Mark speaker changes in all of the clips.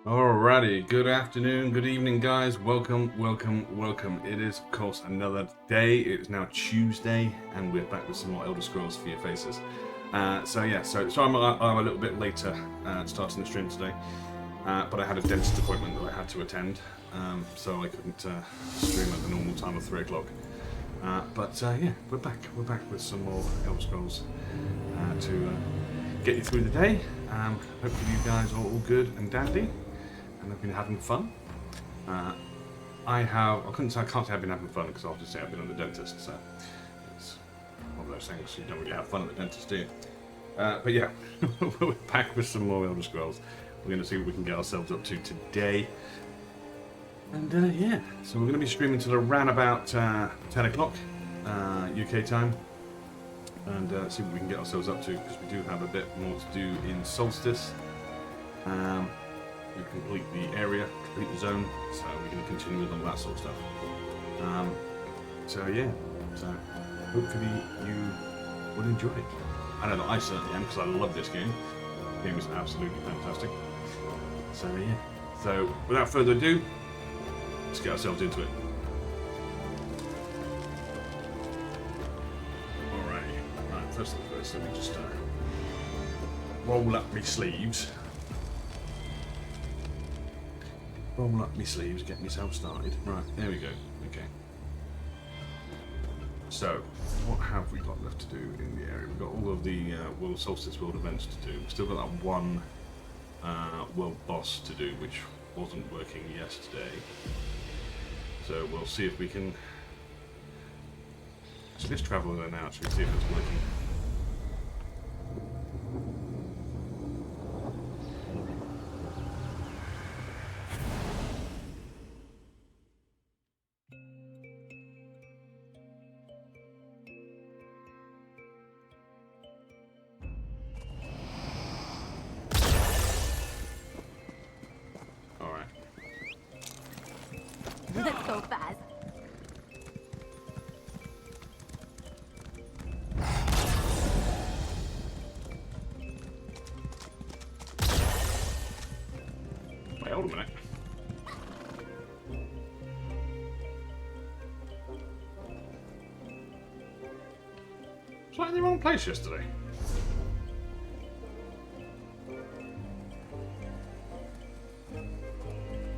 Speaker 1: Alrighty, good afternoon, good evening, guys. Welcome, welcome, welcome. It is, of course, another day. It is now Tuesday, and we're back with some more Elder Scrolls for your faces. So I'm a little bit later starting the stream today, but I had a dentist appointment that I had to attend, so I couldn't stream at the normal time of 3 o'clock. Yeah, we're back. We're back with some more Elder Scrolls to get you through the day. Hopefully you guys are all good and dandy. And I've been having fun. I can't say I've been having fun because I'll just say I've been at the dentist, so it's one of those things you don't really have fun at the dentist, do you? But yeah, we're back with some more Elder Scrolls. We're going to see what we can get ourselves up to today. And yeah, so we're going to be streaming till around about 10 o'clock UK time. And see what we can get ourselves up to, because we do have a bit more to do in Solstice. We complete the area, complete the zone, so we're going to continue with all that sort of stuff. So hopefully you will enjoy it. I know that I certainly am, because I love this game. The game is absolutely fantastic. So yeah, so without further ado, let's get ourselves into it. Alrighty, right, first things first, let me just roll up my sleeves. Roll up my sleeves, get myself started. Right, there we go. Okay. So, what have we got left to do in the area? We've got all of the Solstice World events to do. We've still got that one world boss to do, which wasn't working yesterday. So we'll see if we can... So let's travel there now, actually, see if it's working.
Speaker 2: Let's go fast.
Speaker 1: Wait, hold a minute. Was I in the wrong place yesterday?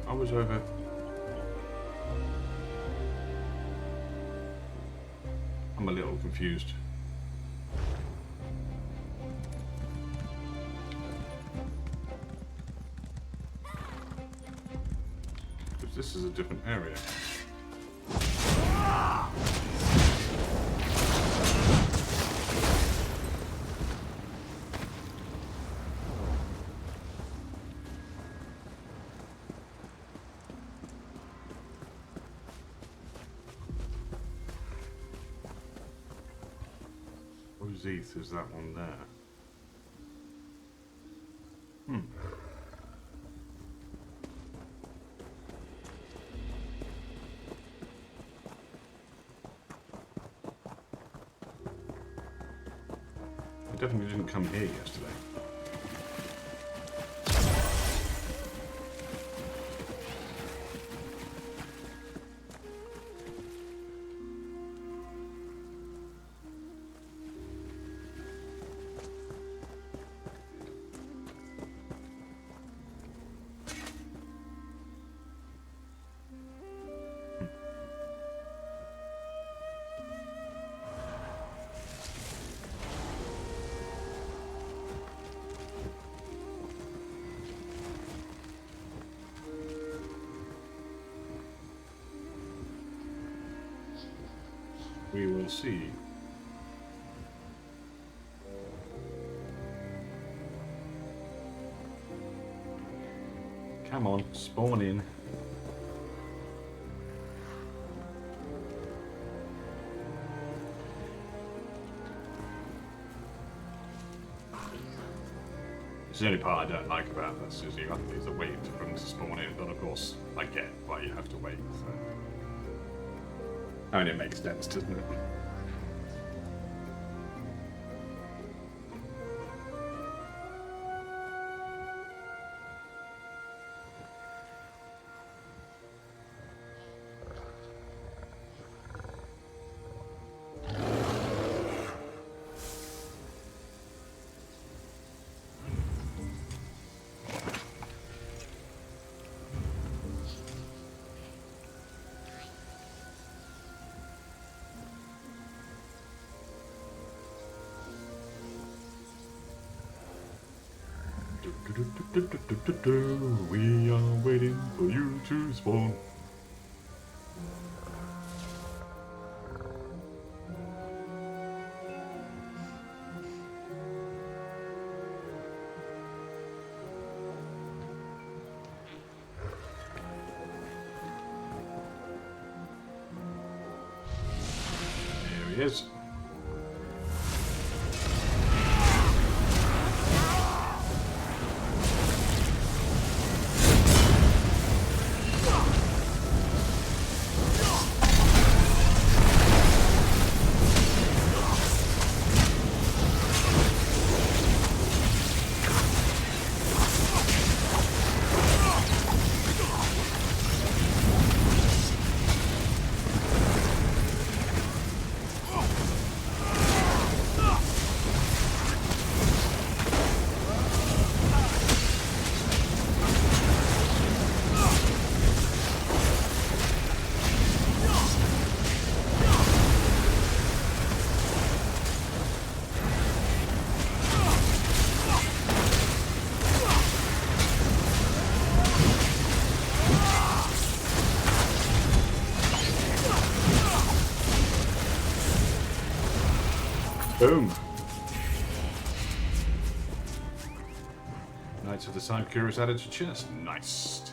Speaker 1: I was over... I'm a little confused. Because this is a different area. Zeeth is that one there? I definitely didn't come here yesterday. We will see. Come on, spawn in. It's the only part I don't like about this is you have to wait for them to spawn in, but of course I get why you have to wait. So. I mean, it makes sense, doesn't it? We are waiting for you to spawn. There he is. Boom. Knights of the Cybercure is added to chest. Nice.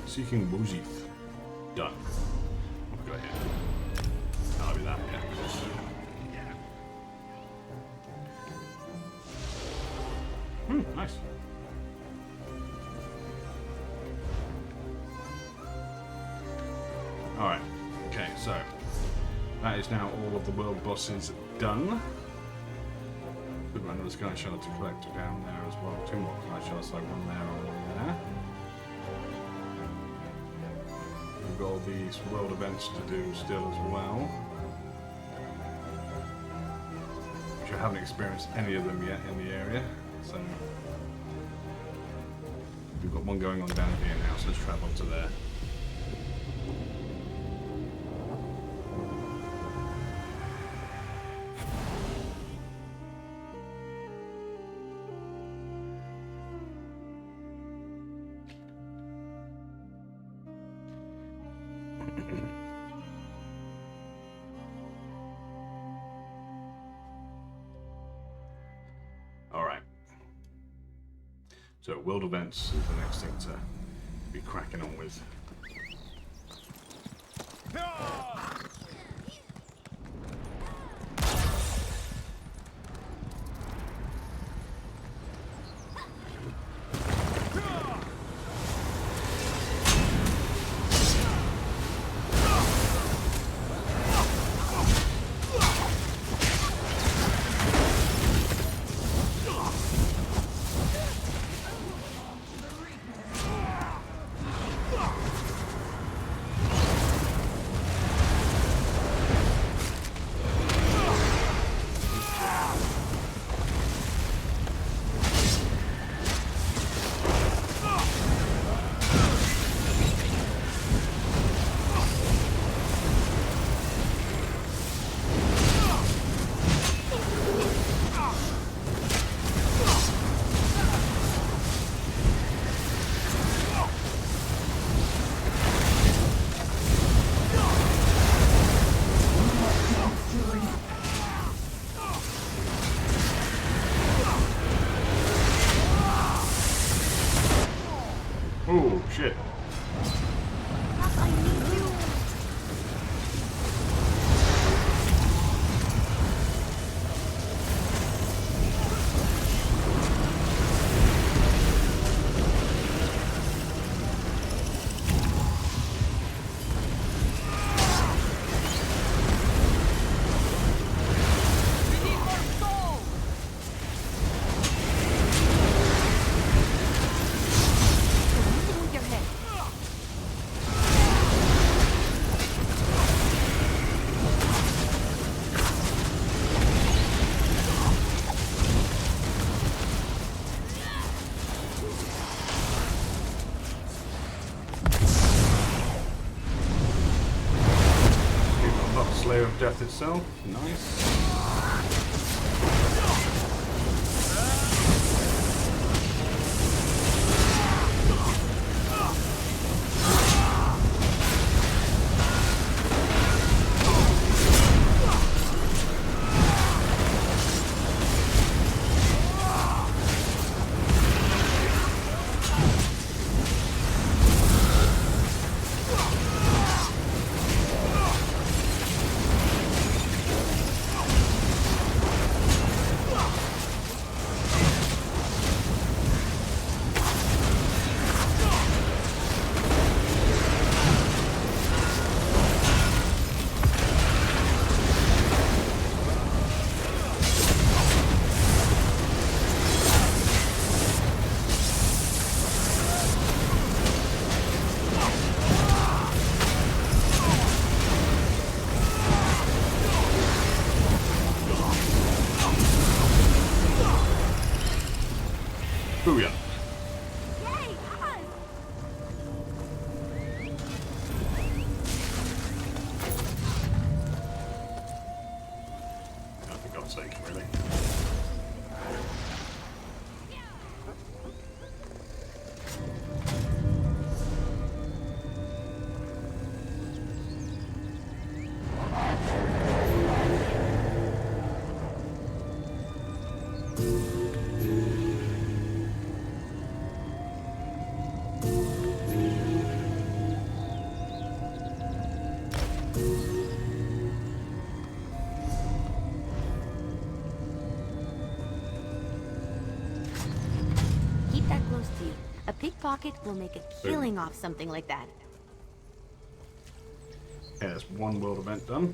Speaker 1: Seeking Wozith. Done. What have we got here? That'll be that, yeah. Nice. Alright. Okay, so that is now all of the world bosses done. Good one, another sky shard to collect down there as well. 2 more sky shards, like one there and one there. We've got all these world events to do still as well. Which I haven't experienced any of them yet in the area. So we've got one going on down here now, so let's travel to there. Alright. So world events is the next thing to be cracking on with. Oh, shit. Slayer of Death itself, nice. Booyah.
Speaker 2: Yay, us!
Speaker 1: Oh, for God's sake, really?
Speaker 2: Keep that close to you. A pickpocket will make a killing off something like that.
Speaker 1: Yeah, there's one world event done.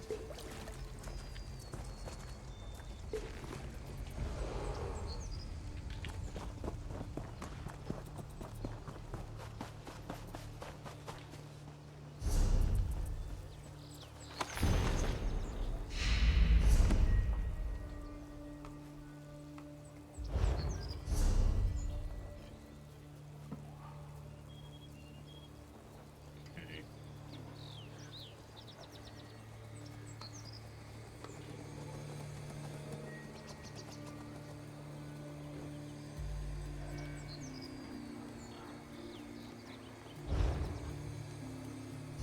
Speaker 1: Okay.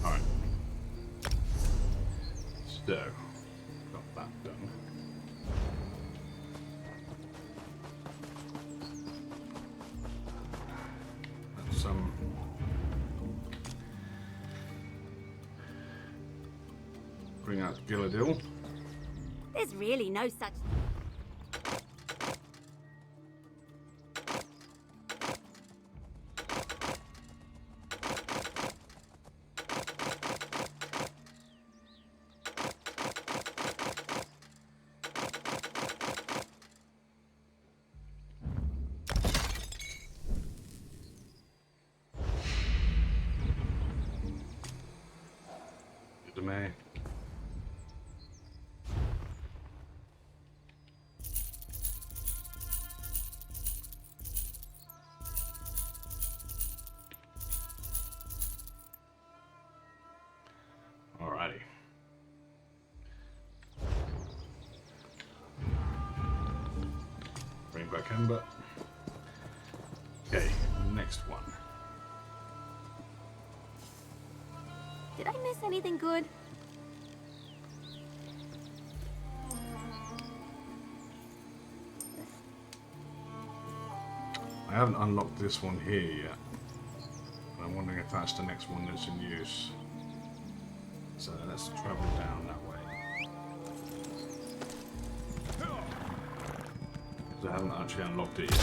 Speaker 1: Alright. So, got that done. Let's bring out Gilladil.
Speaker 2: There's really no such...
Speaker 1: Good to me. Alrighty. Bring back Ember. Okay, next one.
Speaker 2: Did I miss anything good?
Speaker 1: I haven't unlocked this one here yet. I'm wondering if that's the next one that's in use. So let's travel down that way. Because I haven't actually unlocked it yet.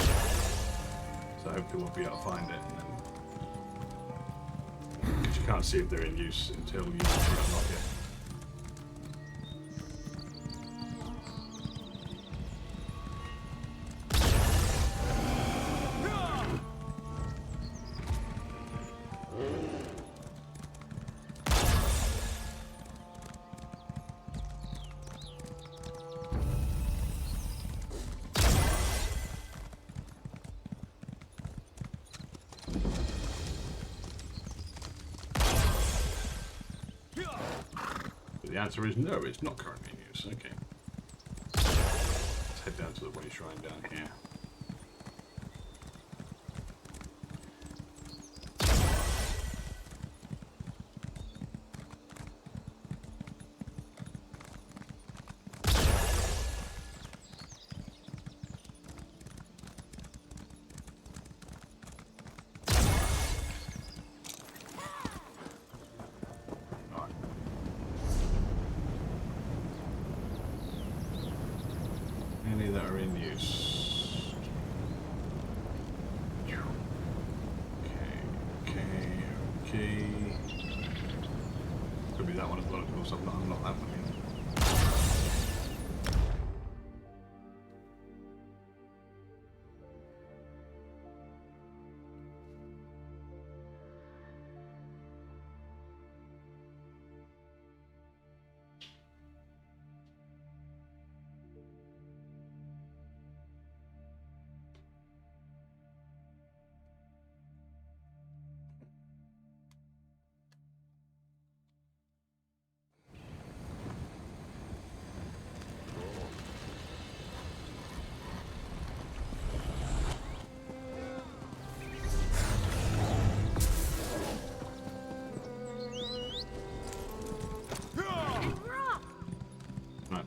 Speaker 1: So hopefully we'll be able to find it. And then... Because you can't see if they're in use until you actually unlock it. The answer is no, it's not currently in use. Okay. Let's head down to the way shrine down here. Any that are in use. Okay. Could be that one as well, of course. I've not unlocked that one yet.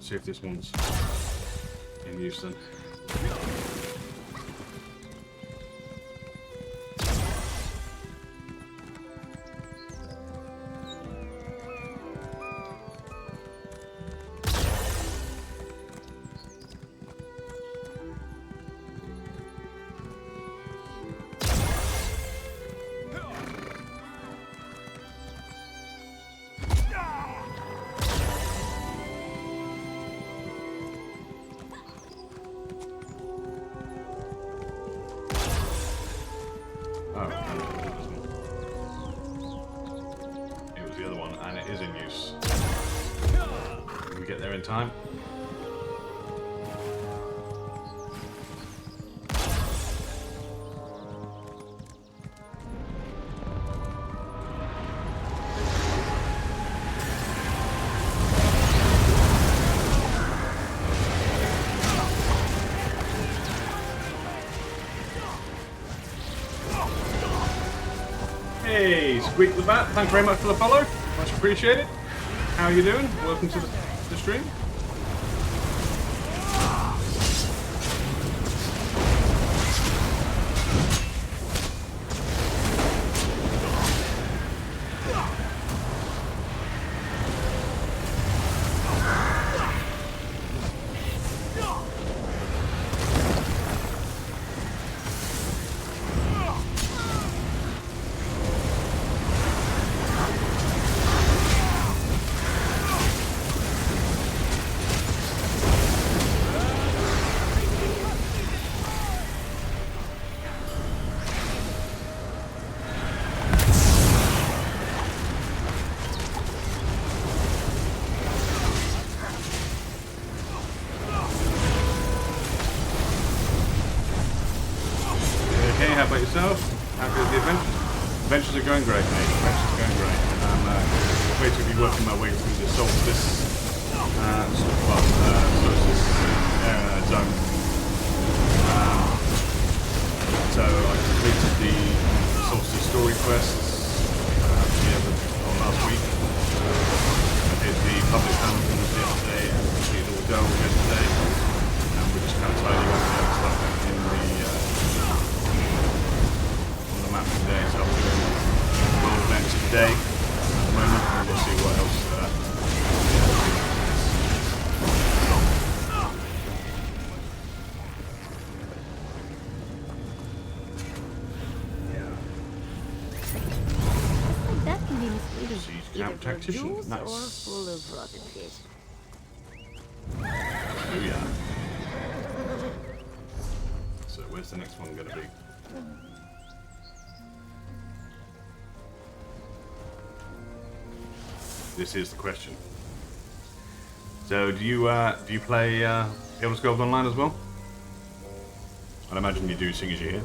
Speaker 1: see if this one's in use then. Oh, it was the other one, and it is in use. Can we get there in time? Hey, Squeak the Bat, thanks very much for the follow. Much appreciated. How are you doing? Welcome to the stream. How about yourself? Happy with the adventures? Adventures are going great, mate. Adventures are going great. I'm basically working my way through the Solstice, Solstice zone. So I completed the Solstice story quests last week. I did the public panels yesterday and completed all the delves yesterday. And we're just kind of tidying up the other stuff in the map today, so I'm doing world events today at the moment, and we'll see what else
Speaker 2: That can be misleading.
Speaker 1: Siege Camp
Speaker 2: Either
Speaker 1: Tactician.
Speaker 2: jewels
Speaker 1: Nice.
Speaker 2: or full of rotten fish.
Speaker 1: Oh yeah. So where's the next one going to be? This is the question. So do you play Elder Scrolls Online as well? I'd imagine you do, seeing as you're here.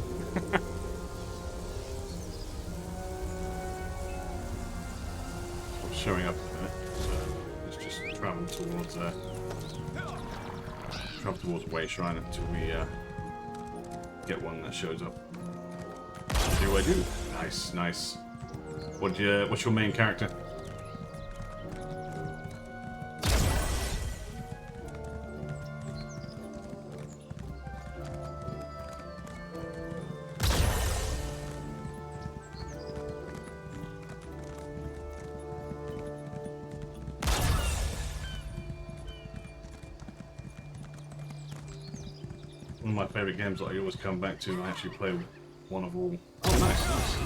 Speaker 1: It's showing up a minute, so let's just travel towards Way Shrine until we get one that shows up. What do I do? Nice, nice. What's your main character? One of my favourite games that I always come back to and I actually play one of all. Oh, nice, nice.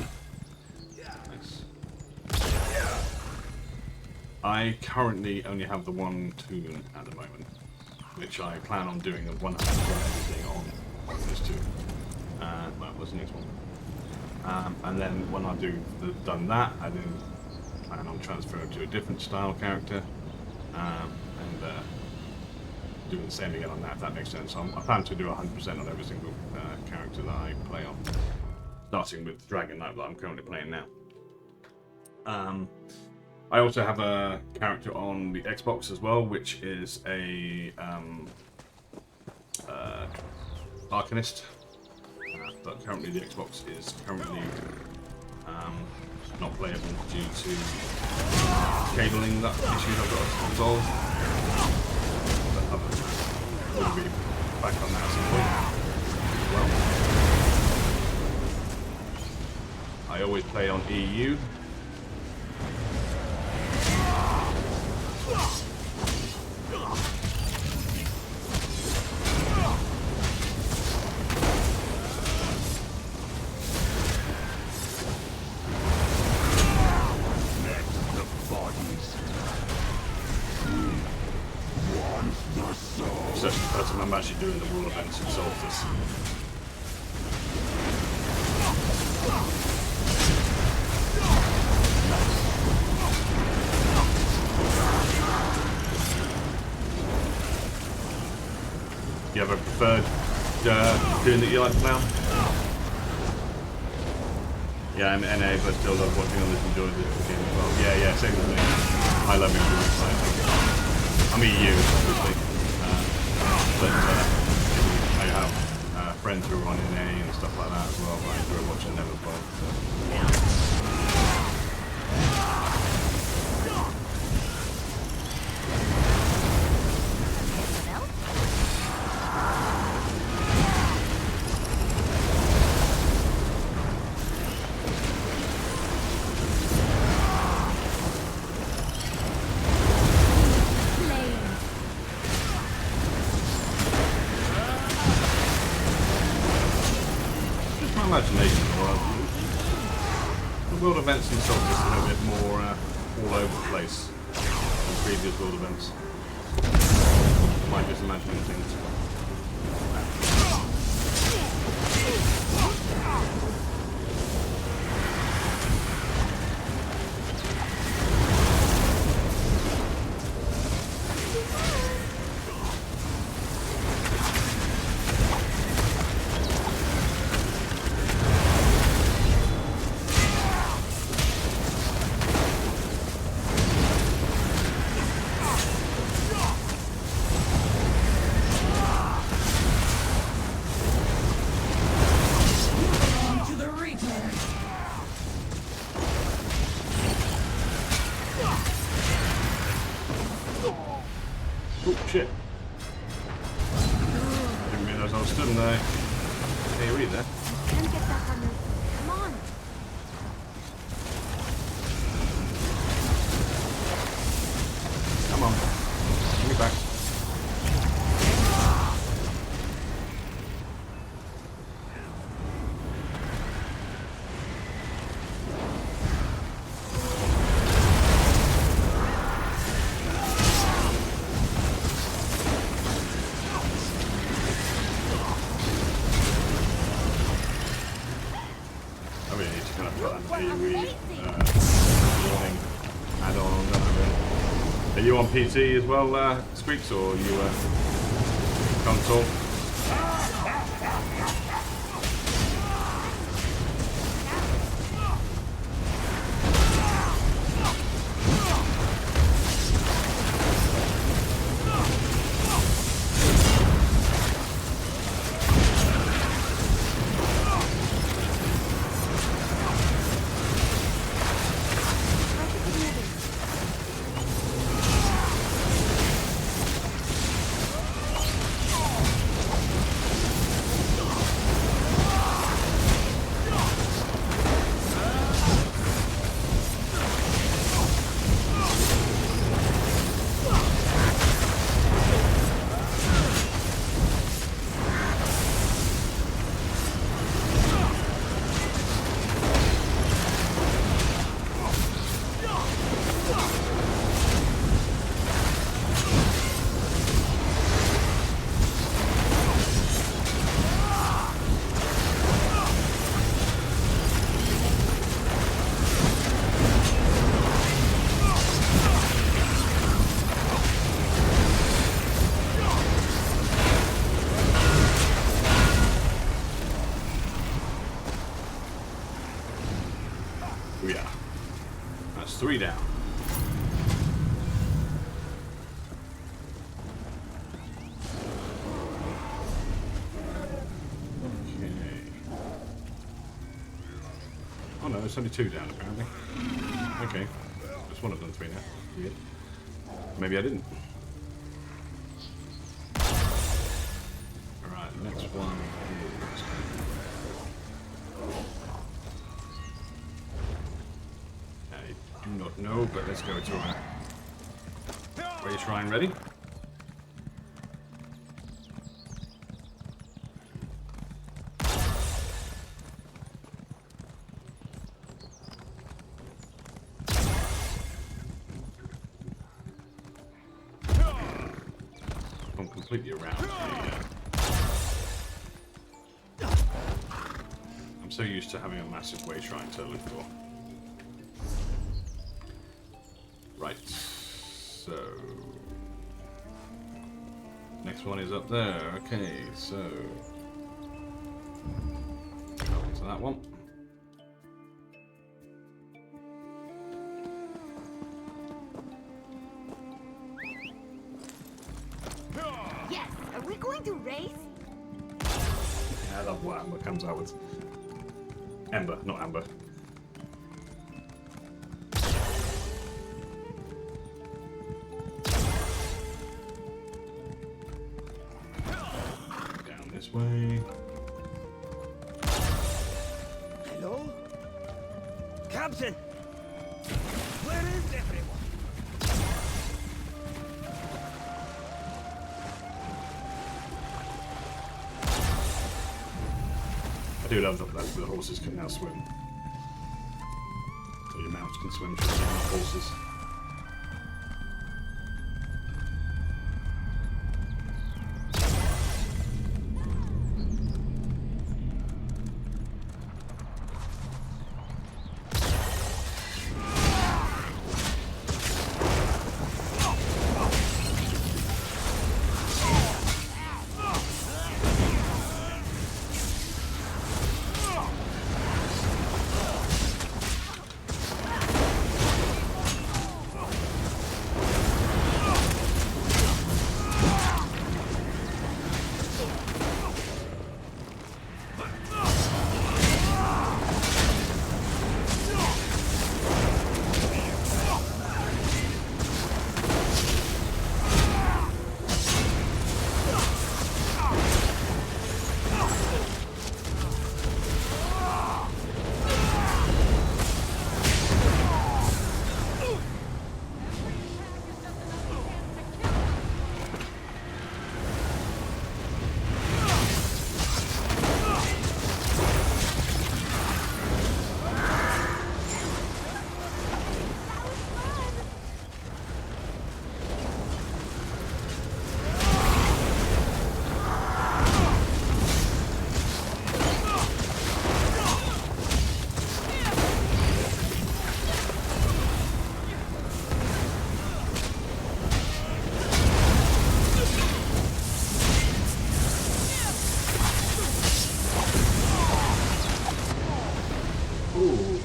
Speaker 1: I currently only have the one tune at the moment, which I plan on doing a 100% everything on this tune. Well, what's the next one? And then when I done that, I then plan on transferring to a different style character, and doing the same again on that, if that makes sense. I plan to do 100% on every single character that I play on, starting with Dragon Knight that I'm currently playing now. I also have a character on the Xbox as well, which is a Arcanist, but currently the Xbox is currently not playable due to cabling that issues I've got to resolve. going to be back on that at some point. Well, I always play on EU. So that's what I'm actually doing the world events in Solstice. You have a preferred tune that you like now? Yeah, I'm NA, but I still love watching others enjoy the game as well. Yeah, same with me. I love it. I'm EU, obviously. But I have friends who are on NA and stuff like that as well. I enjoy watching them as well. So. Imagination, or the world events in Solstice are a bit more all over the place than previous world events. Might just imagining things. Oh shit. Didn't realise I was stood in there. Can you read that?
Speaker 2: Can't get back on this. Come on.
Speaker 1: Come on. Give me back. I really need to kind of put an warning add-on, don't I really? Are you on PC as well, Squeaks, or are you console? Yeah. That's 3 down. Okay. Oh no, it's only 2 down apparently. Okay. Just one of them 3 now. Yeah. Maybe I didn't. next one is... I do not know, but let's go to our Way Shrine ready. I'm completely around here. I'm so used to having a massive Way Shrine to look for. Right, so... next one is up there. Okay, so... go into that one.
Speaker 2: Yes, are we going to race?
Speaker 1: Yeah, I love what Amber comes out with. Ember, not Amber. Down this way.
Speaker 3: Hello? Captain! Where is everyone?
Speaker 1: I do love that the horses can now swim. So your mounts can swim through the horses.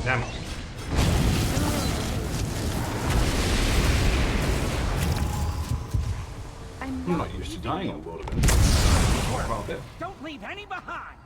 Speaker 1: Damn it. I'm not used to dying on board of it. Quite a bit.
Speaker 3: Don't leave any behind!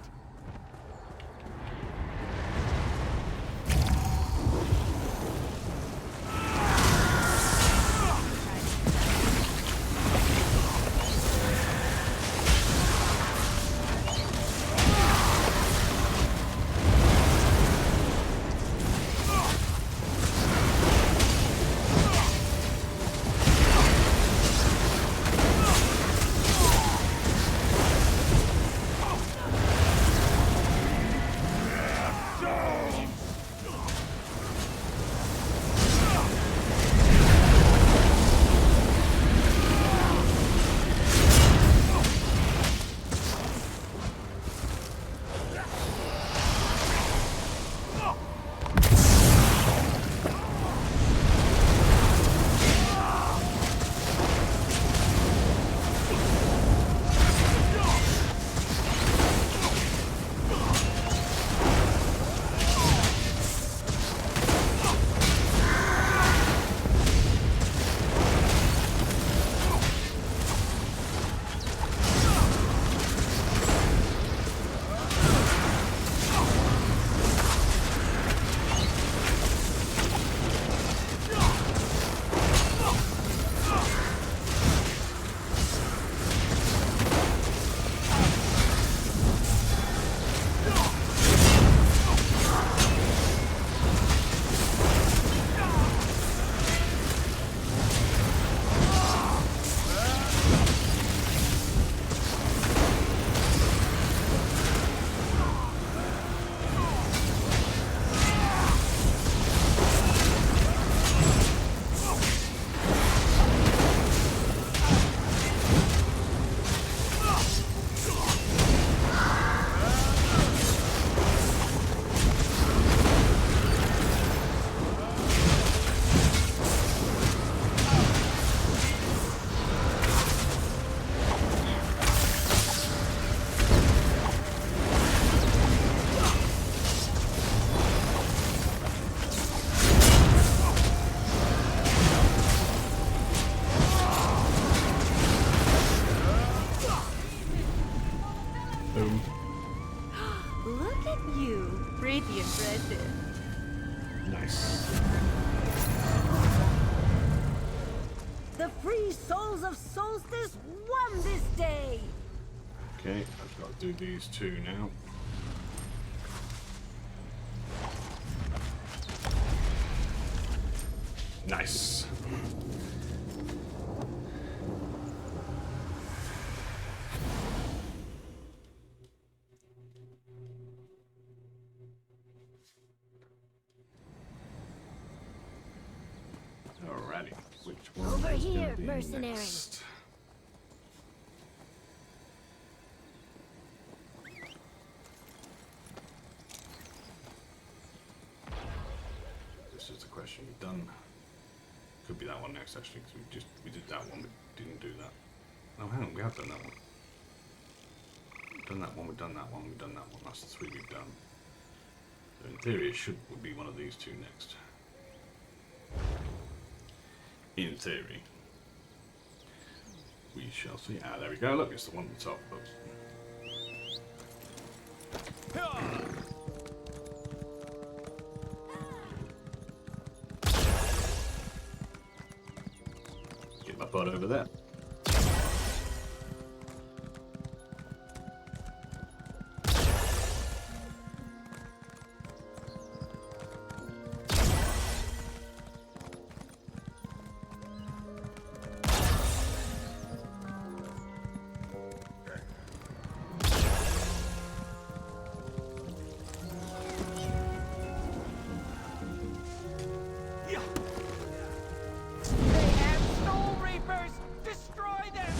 Speaker 1: home.
Speaker 2: Look at you. Pretty impressive.
Speaker 1: Nice.
Speaker 3: The free souls of Solstice won this day!
Speaker 1: Okay, I've got to do these two now. Nice. Alrighty, which one
Speaker 2: Over
Speaker 1: is
Speaker 2: here,
Speaker 1: gonna be
Speaker 2: mercenary.
Speaker 1: next? This is the question we've done. Could be that one next actually, because we did that one, we didn't do that. Oh, hang on, we have done that one. We've done that one, we've done that one, we've done that one. That's the three we've done. So in theory, it should be one of these two next. In theory. We shall see. Ah, there we go. Look, it's the one at the top. Oops. Get my butt over there.
Speaker 3: They have Soul Reapers! Destroy them!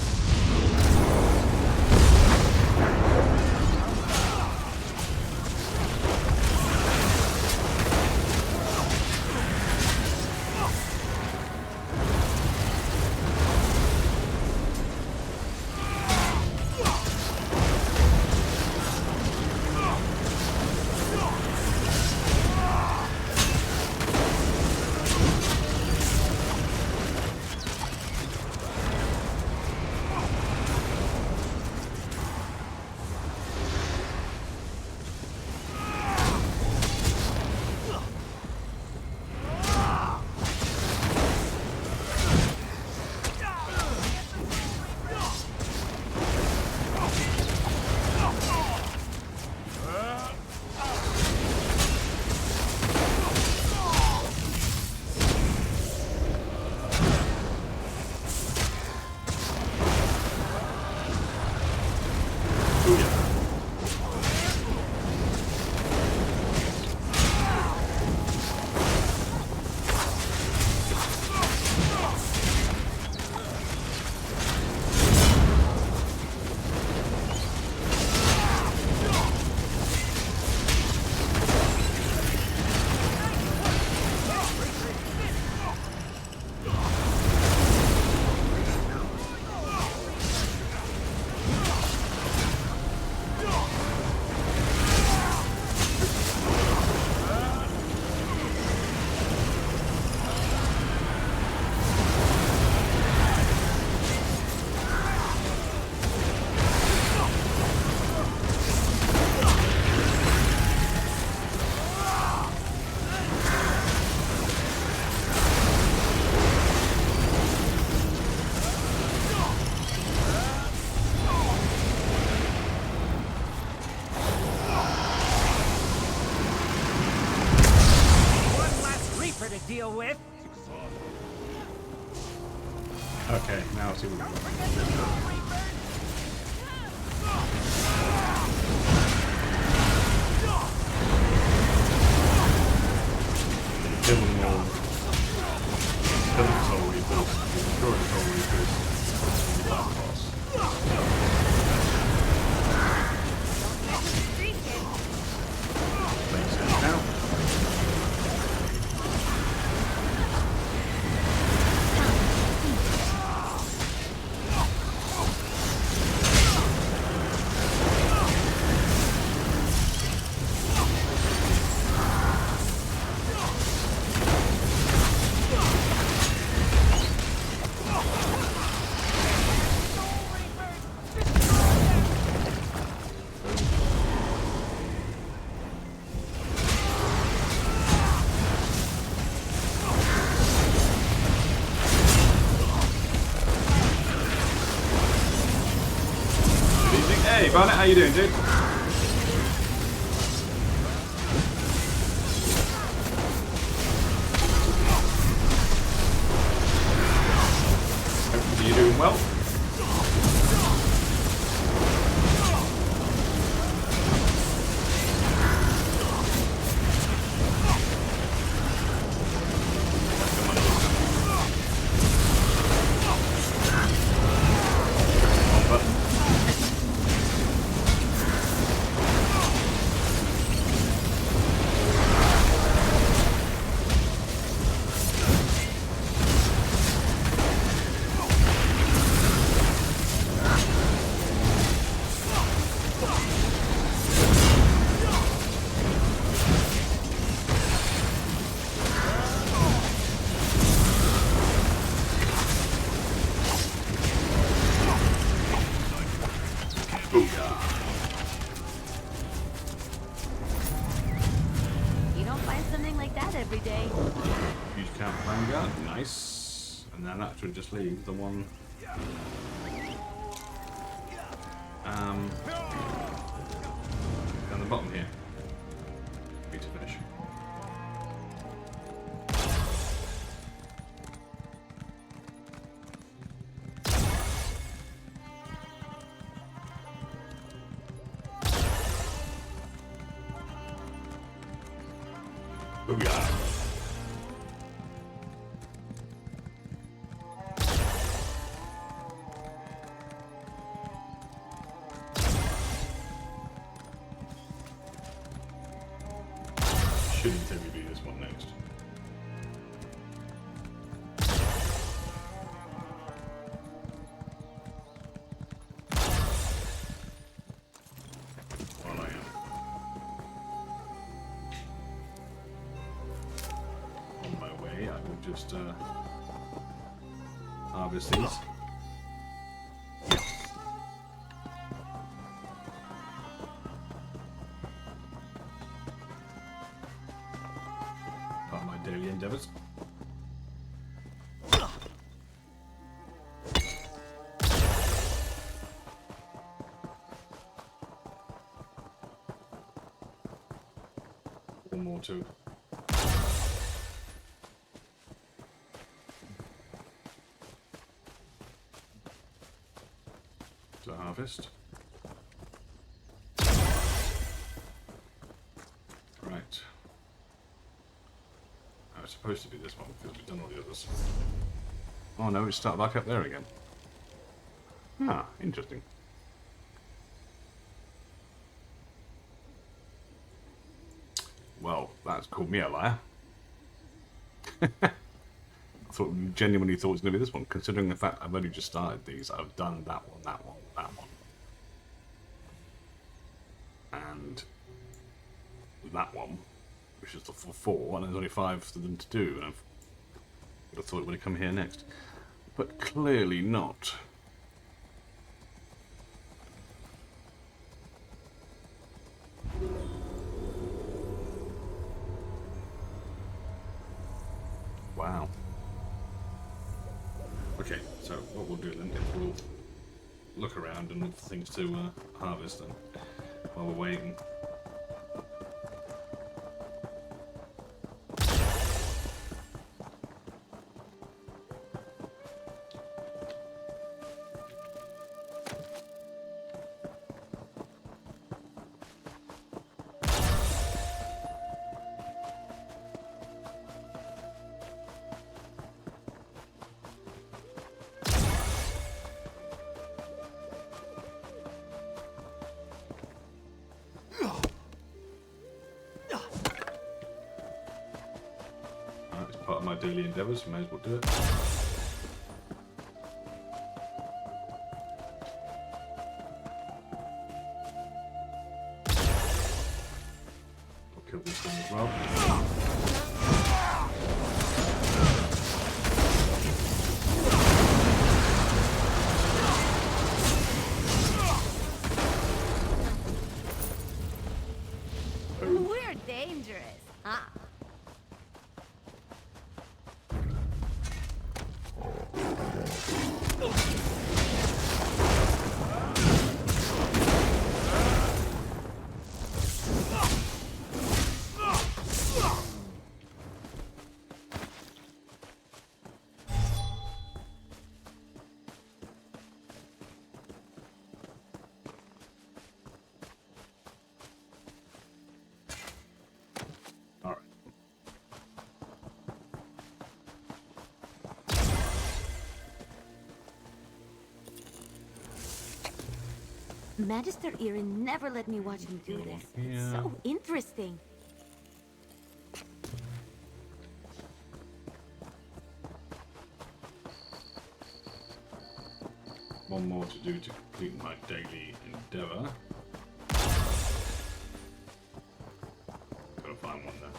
Speaker 3: Deal with.
Speaker 1: Okay, now I'll see what
Speaker 3: Don't
Speaker 1: we've got.
Speaker 3: forget the Soul Reapers!
Speaker 1: Kill them all. Kill the Soul Reapers. Destroy the Soul Reapers. And the Dark Boss. Makes sense now. Barnett, how you doing, dude? Hopefully you're doing well.
Speaker 2: You don't find something like that every day.
Speaker 1: Huge count Vanguard, nice. And then that should just leave the one. Down the bottom here. Need to finish. Booyah. Shouldn't think we do this one next. Well, I am. On my way, I will just harvest these. Part of my daily endeavors. One more too. To harvest. Right. Oh, it's supposed to be this one because we've done all the others. Oh no, it's started back up there again. Ah, interesting. Well, that's called me a liar. Genuinely thought it was going to be this one, considering the fact I've only just started these. I've done that one, that one, that one. And that one, which is the four, and there's only 5 for them to do, and I would have thought it would have come here next. But clearly not. Wow. Okay, so what we'll do then is we'll look around and look for things to harvest then while we're waiting. Part of my daily endeavours, may as well do it. I'll kill this one as well.
Speaker 2: We're dangerous, huh? Magister Irin never let me watch him do this. It's
Speaker 1: Yeah.
Speaker 2: so interesting.
Speaker 1: One more to do to complete my daily endeavour. Gotta find one there.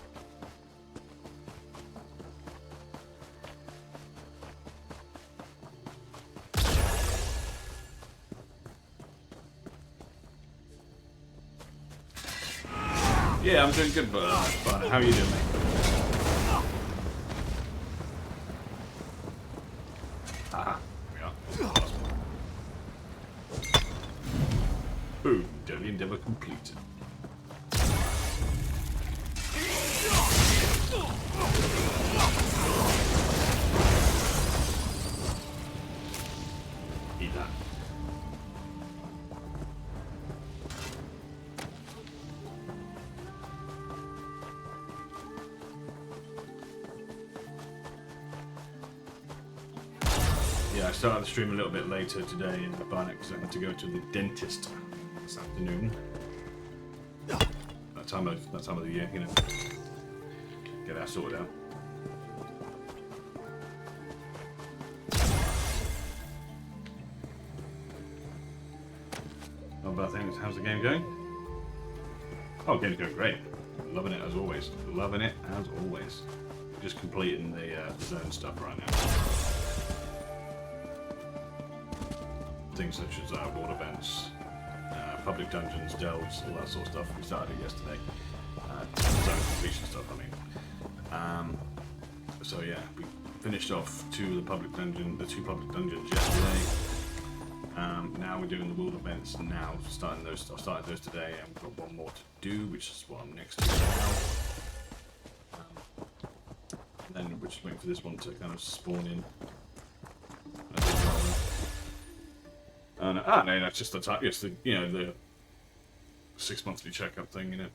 Speaker 1: Yeah, I'm doing good, but how are you doing, mate? Aha, here we are. Boom, daily endeavour completed. Eat that. Yeah, I started the stream a little bit later today in Barnet because I had to go to the dentist this afternoon. That time of the year, you know. Get that sorted out. How about things? How's the game going? Oh, game's going great. Loving it as always. Loving it as always. Just completing the zone stuff right now. Things such as world events, public dungeons, delves, all that sort of stuff. We started it yesterday. Zone completion stuff, I mean. So yeah, we finished off the two public dungeons yesterday. Now we're doing the world events now. I started those today, and we've got one more to do, which is what I'm next to now. Then we're just waiting for this one to kind of spawn in. No, that's just the time. Yes, the 6 monthly checkup thing, you know.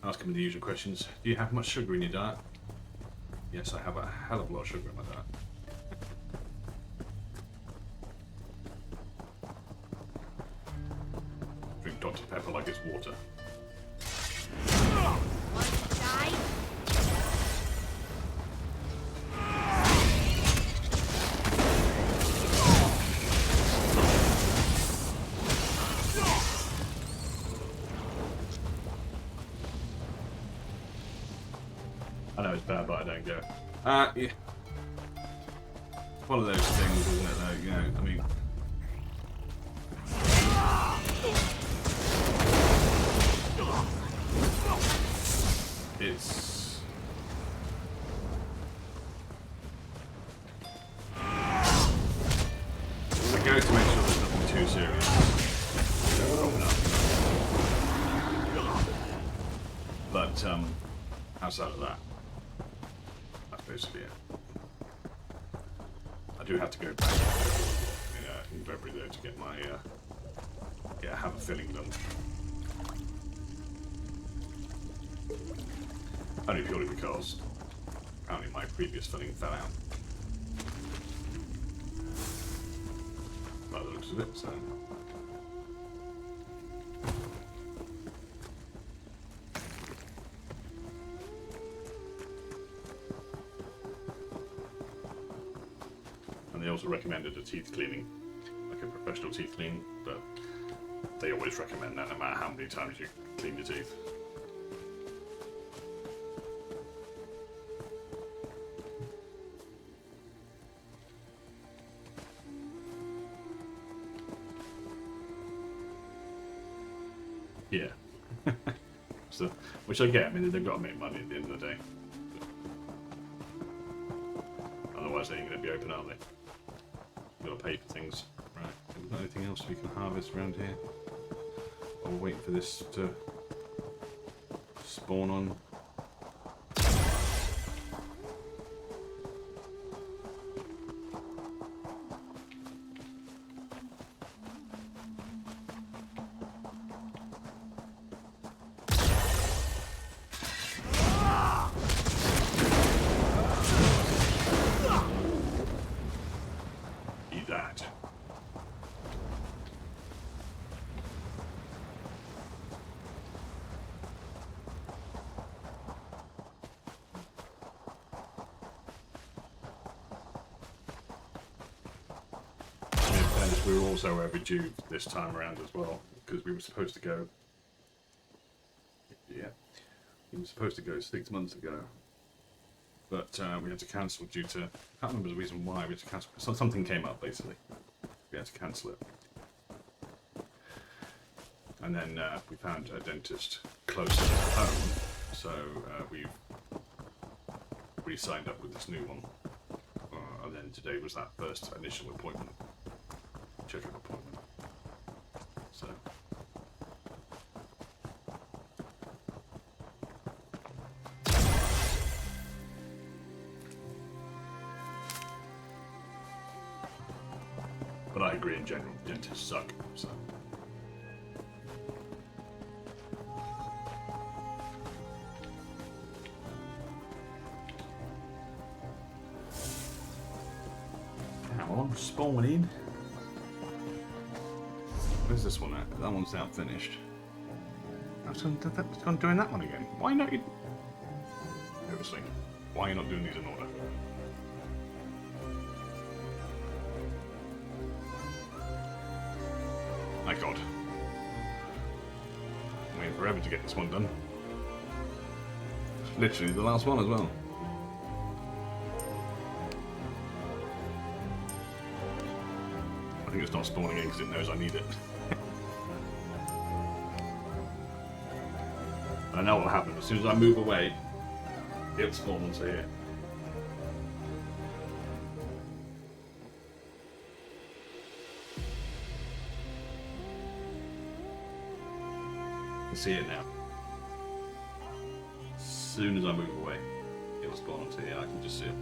Speaker 1: Asking me the usual questions. Do you have much sugar in your diet? Yes, I have a hell of a lot of sugar in my diet. Drink Dr. Pepper like it's water.
Speaker 2: Want to die?
Speaker 1: I know it's bad, but I don't go. Yeah. It's one of those things, isn't it, though? You know, I mean... It's... I go to make sure there's nothing too serious. But, outside of that, that's basically it. I do have to go back in February, though, to get my, have a filling done. Only purely because apparently my previous filling fell out. By the looks of it, so. And they also recommended a teeth cleaning, like a professional teeth clean, but they always recommend that no matter how many times you clean your teeth. Yeah. So, which I get. I mean, they've got to make money at the end of the day. Otherwise, they ain't going to be open, are they? You've got to pay for things. Right. Have we got anything else we can harvest around here? While we're waiting for this to spawn on. we were also overdue this time around as well, because we were supposed to go. Yeah, we were supposed to go 6 months ago, but we had to cancel due to, I can't remember the reason why we had to cancel. Something came up basically. We had to cancel it, and then we found a dentist closer to home, so we've re-signed up with this new one. And then today was that first initial appointment, check-up appointment. So. But I agree in general, dentists suck, so. Come on, spawn in. Where's this one at? That one's now finished. I was on doing that one again. Why not you? Seriously, why are you not doing these in order? My God. I'm waiting forever to get this one done. Literally the last one as well. I think it's not spawning in because it knows I need it. I know what will happen. As soon as I move away, it'll spawn onto here. See it now. As soon as I move away, it'll spawn onto here. I can just see it.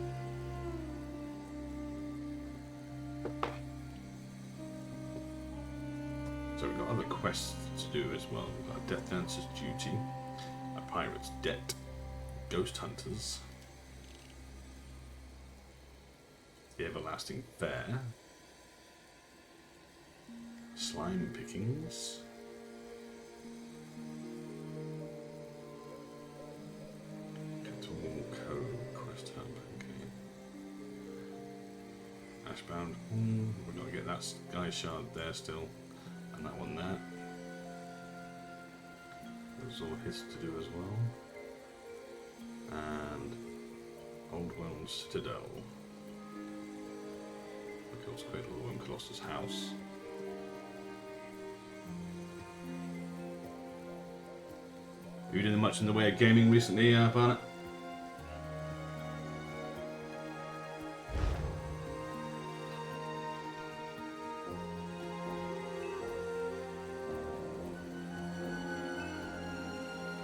Speaker 1: So we've got other quests to do as well. We've got a Death Dancer's Duty, a Pirate's Debt, Ghost Hunters, the Everlasting Fair, Slime Pickings, Quest Hub, okay. Ashbound, we're gonna get that Sky Shard there still, and that one there. There's all his to do as well. And Old Realm Citadel. Look, let's create a little one, Colossus House. Are you doing much in the way of gaming recently, Barnett?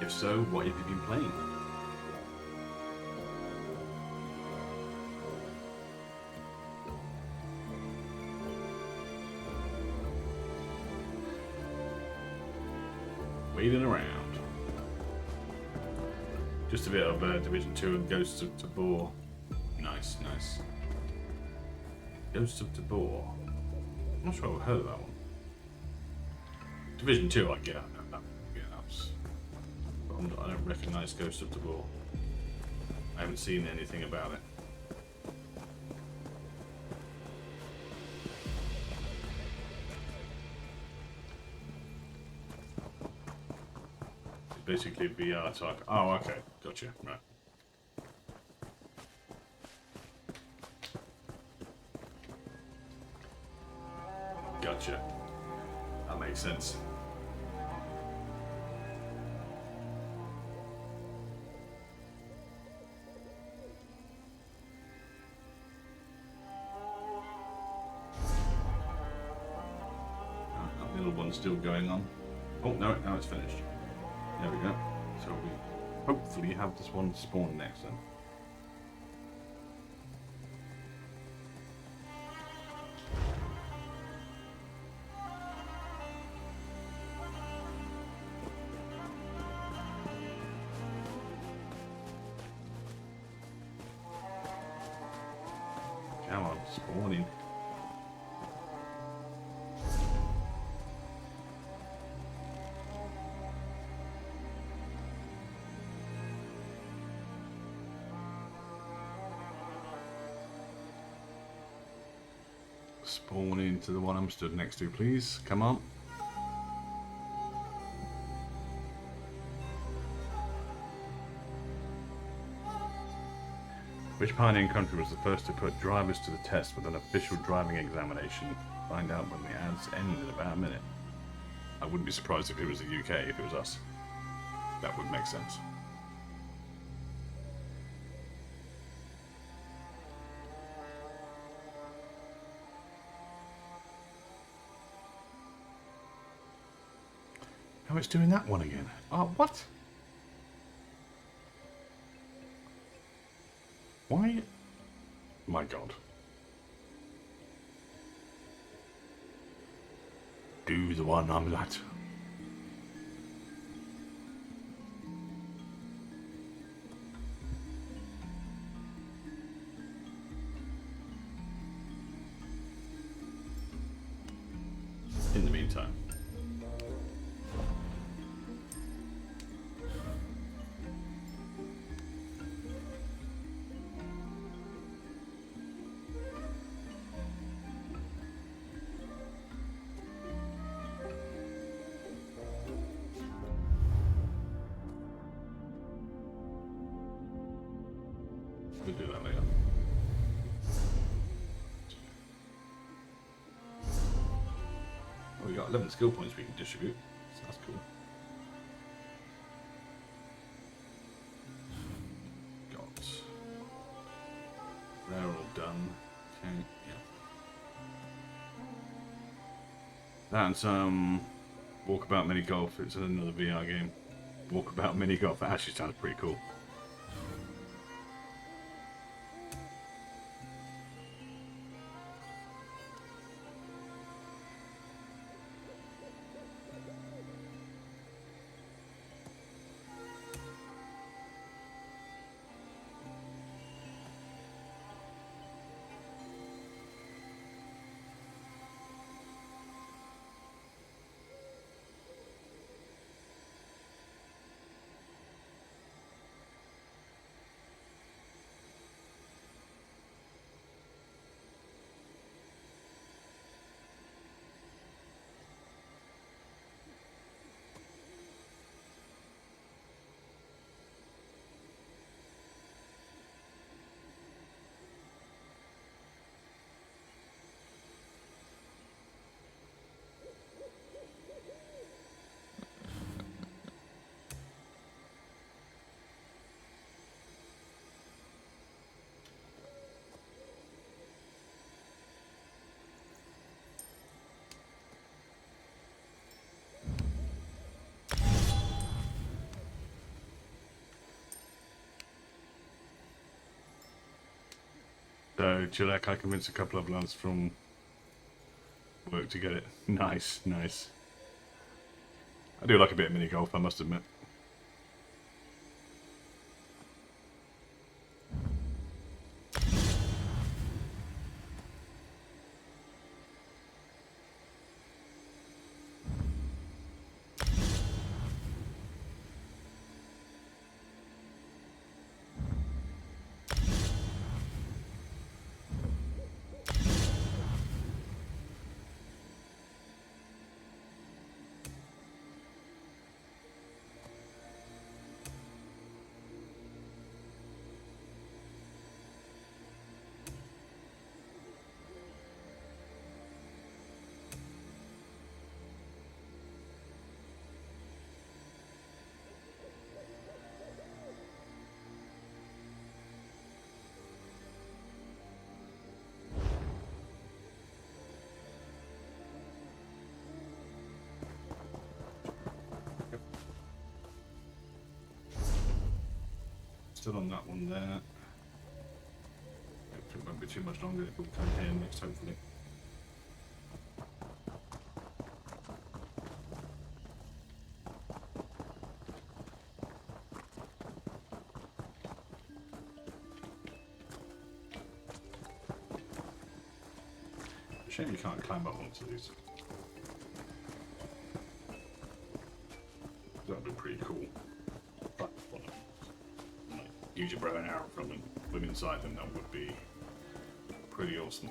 Speaker 1: If so, what have you been playing? Waiting around. Just a bit of Division 2 and Ghosts of Tabor. Nice, nice. Ghosts of Tabor. I'm not sure I've heard of that one. Division 2 I get. I don't recognise Ghost of Tabor. I haven't seen anything about it. It's basically VR type. Oh, okay, gotcha. Right. Gotcha. That makes sense. Still going on. Oh no, now it's finished. There we go. So we hopefully have this one spawn next then. Come on, spawning. Spawn into the one I'm stood next to, please. Come on. Which pioneering country was the first to put drivers to the test with an official driving examination? Find out when the ads end in about a minute. I wouldn't be surprised if it was the UK, if it was us. That would make sense. Oh, it's doing that one again. Oh, what? Why? My God. Do the one I'm at. In the meantime. We'll do that later. Oh, we got 11 skill points we can distribute, so that's cool. Got. They're all done. Okay, yeah. That and some Walkabout Mini Golf. It's another VR game. Walkabout Mini Golf. That actually sounds pretty cool. So, Chilek, I convinced a couple of lads from work to get it. Nice, nice. I do like a bit of mini golf, I must admit. Still on that one there. Hopefully it won't be too much longer. It will come here next, hopefully. Shame you can't climb up onto these. That'd be pretty cool. But, well, use your bow and arrow from them, live inside them, that would be pretty awesome.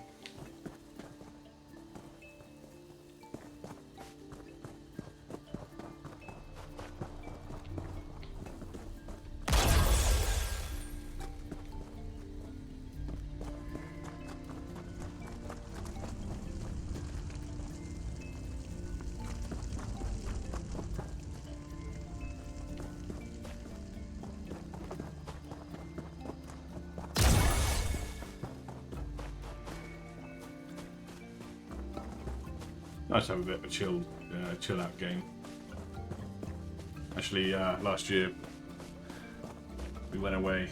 Speaker 1: Nice to have a bit of a chill out game. Actually, last year we went away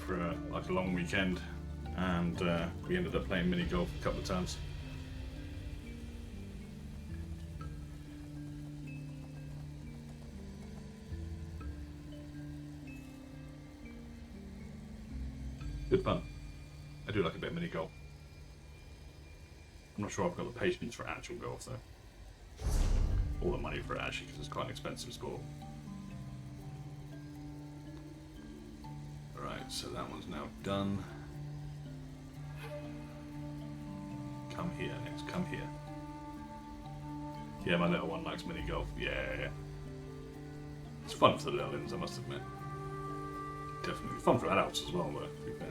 Speaker 1: for a long weekend, and we ended up playing mini golf a couple of times. Good fun. I do like a bit of mini golf. I'm not sure I've got the patience for actual golf though. All the money for it actually, because it's quite an expensive sport. Right, so that one's now done. Come here next, come here. Yeah, my little one likes mini golf. Yeah. It's fun for the little ones, I must admit. Definitely fun for adults as well, though, to be fair.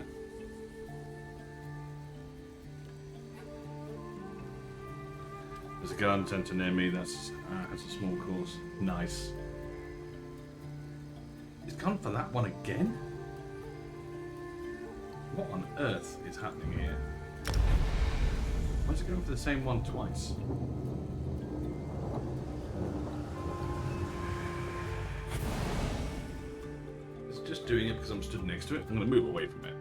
Speaker 1: There's a garden centre near me that's has a small course. Nice. He's gone for that one again? What on earth is happening here? Why is it going for the same one twice? It's just doing it because I'm stood next to it. I'm going to move away from it.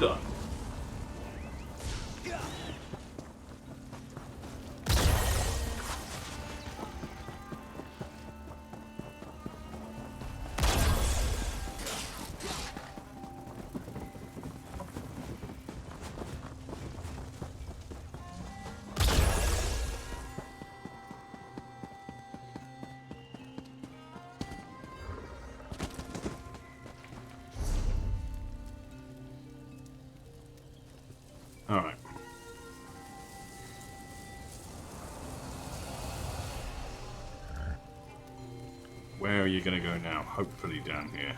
Speaker 1: done. Alright. Where are you going to go now? Hopefully down here.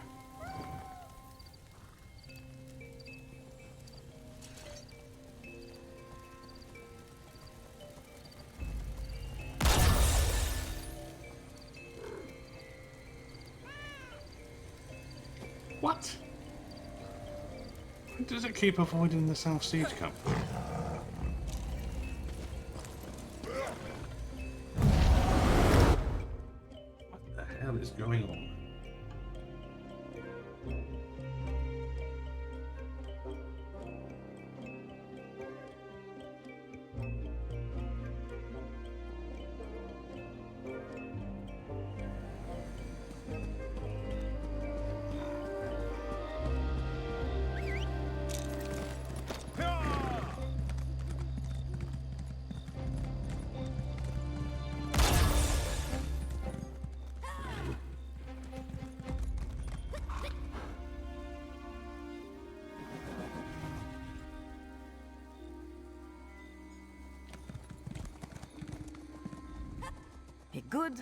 Speaker 1: What? Why does it keep avoiding the South Siege Camp? What the hell is going on?
Speaker 3: Be good.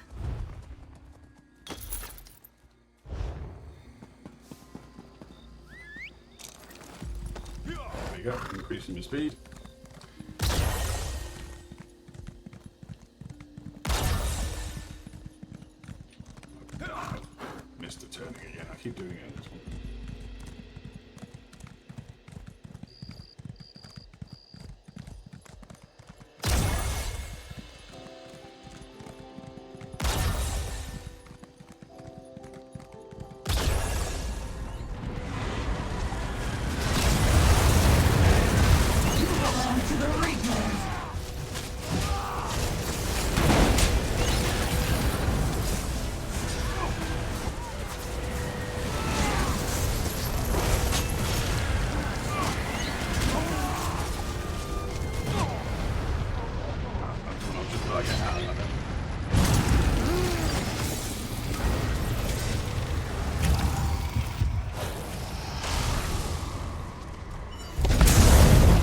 Speaker 1: There you go, increasing your speed. Missed the turning again, I keep doing it on this one.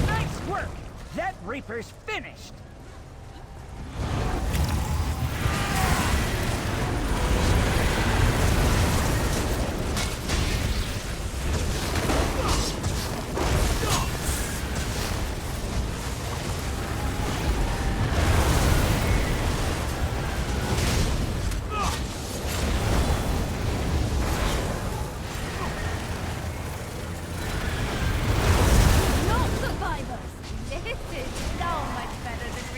Speaker 3: Nice work! That Reaper's finished!
Speaker 2: No survivors! This is so much better than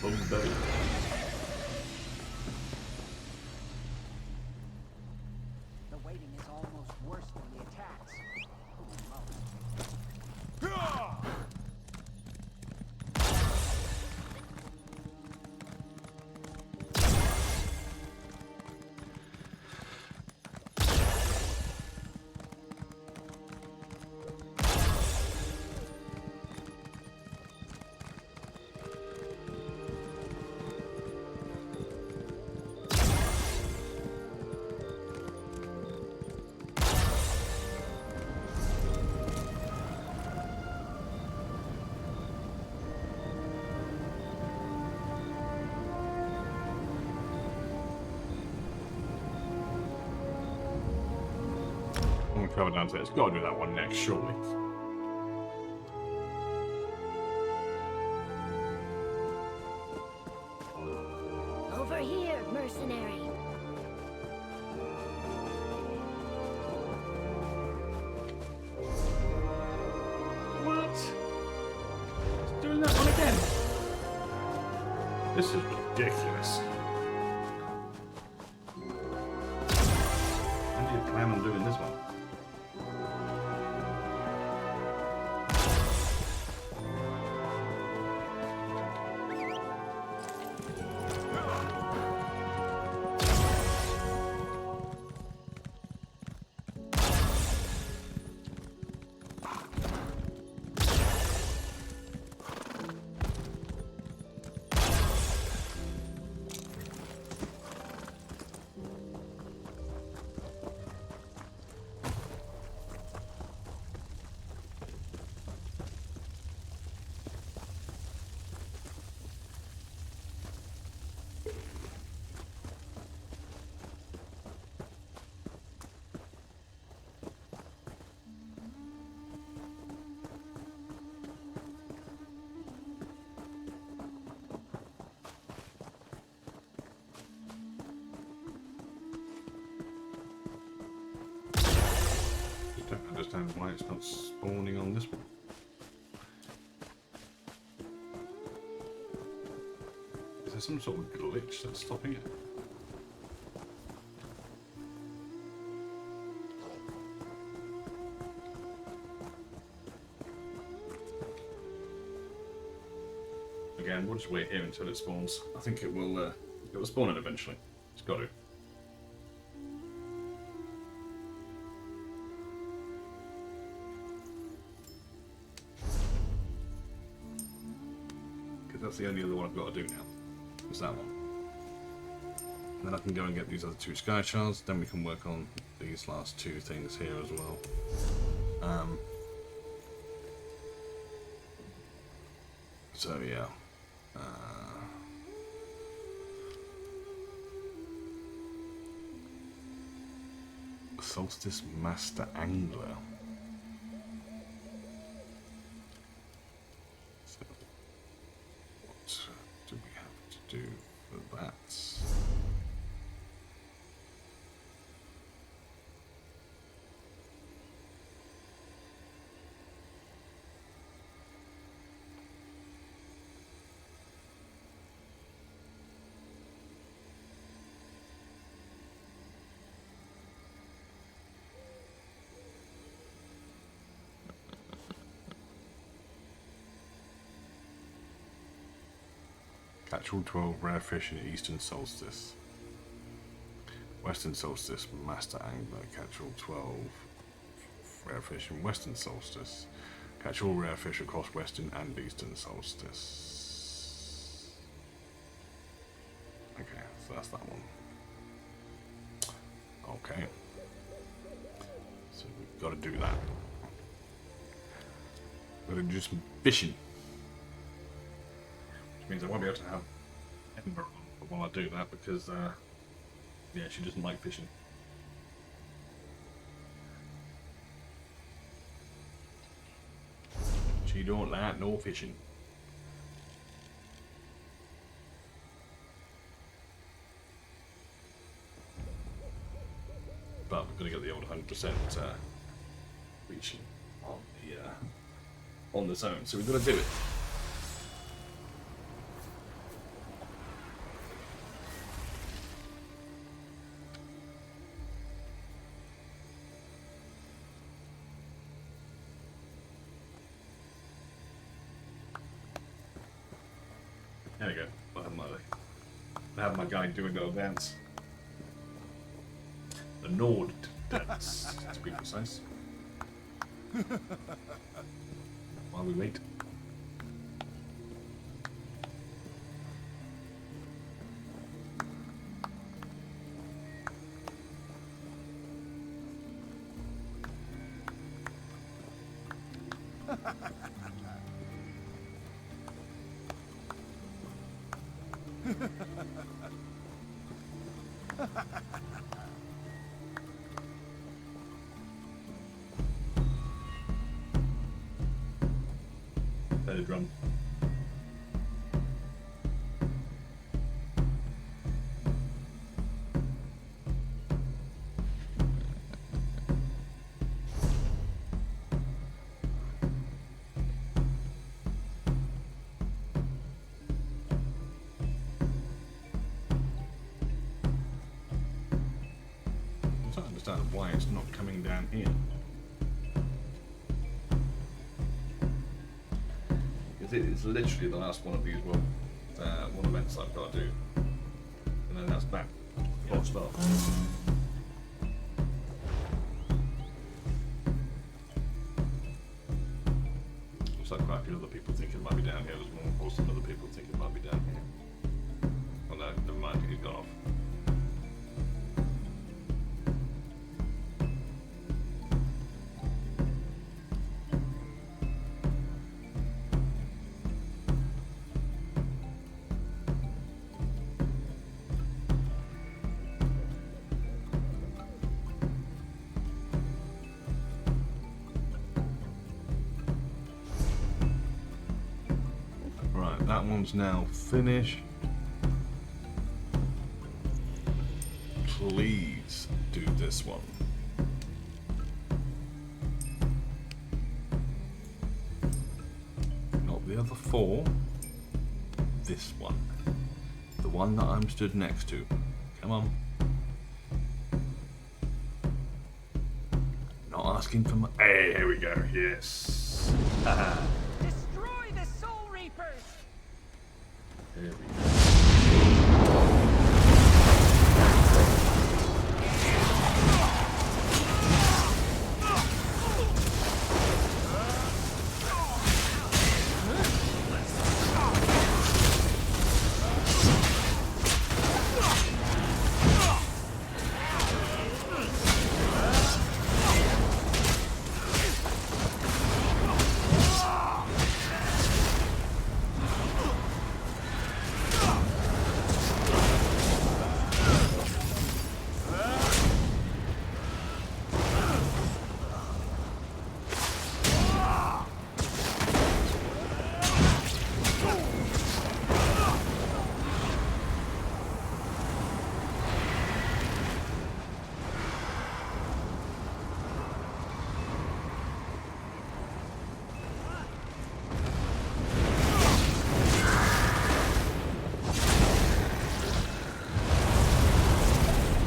Speaker 1: Bumbo.
Speaker 4: The waiting is almost worse than the attacks.
Speaker 1: I'm gonna cover down to it. It's got to do that one next, surely.
Speaker 3: Over here, mercenary.
Speaker 1: What? It's doing that one again. This is ridiculous. When do you plan on doing this one? I don't understand why it's not spawning on this one. Is there some sort of glitch that's stopping it? Again, we'll just wait here until it spawns. I think it will spawn it eventually. It's got to. That's the only other one I've got to do now. It's that one. And then I can go and get these other two sky shards. Then we can work on these last two things here as well. So yeah. Solstice Master Angler. Do we have to do for that? Catch all 12 rare fish in Eastern Solstice. Western Solstice, Master Angler. Catch all 12 rare fish in Western Solstice. Catch all rare fish across Western and Eastern Solstice. Okay, so that's that one. Okay. So we've got to do that. We've got to do some fishing. Which means I won't be able to have Edinburgh on while I do that because, yeah, she doesn't like fishing. She don't like no fishing. But we've got to get the old 100% reaching on the zone, so we've got to do it. There we go. I have my guy doing a little dance. The Nord dance, to be precise. While we wait. Play the drum. I don't understand why it's not coming down here. It's literally the last one of these one events I've got to do, and then that's back. Full stop. Looks like quite a few other people think it might be down here as well, or some other people think it might be down here. Oh no, never mind, he's gone off. Right, that one's now finished. Please do this one. Not the other four. This one. The one that I'm stood next to. Come on. Not asking for my... Hey, here we go. Yes.
Speaker 4: Destroy the Soul Reapers!
Speaker 1: Here we go.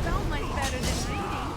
Speaker 2: Felt much better than reading.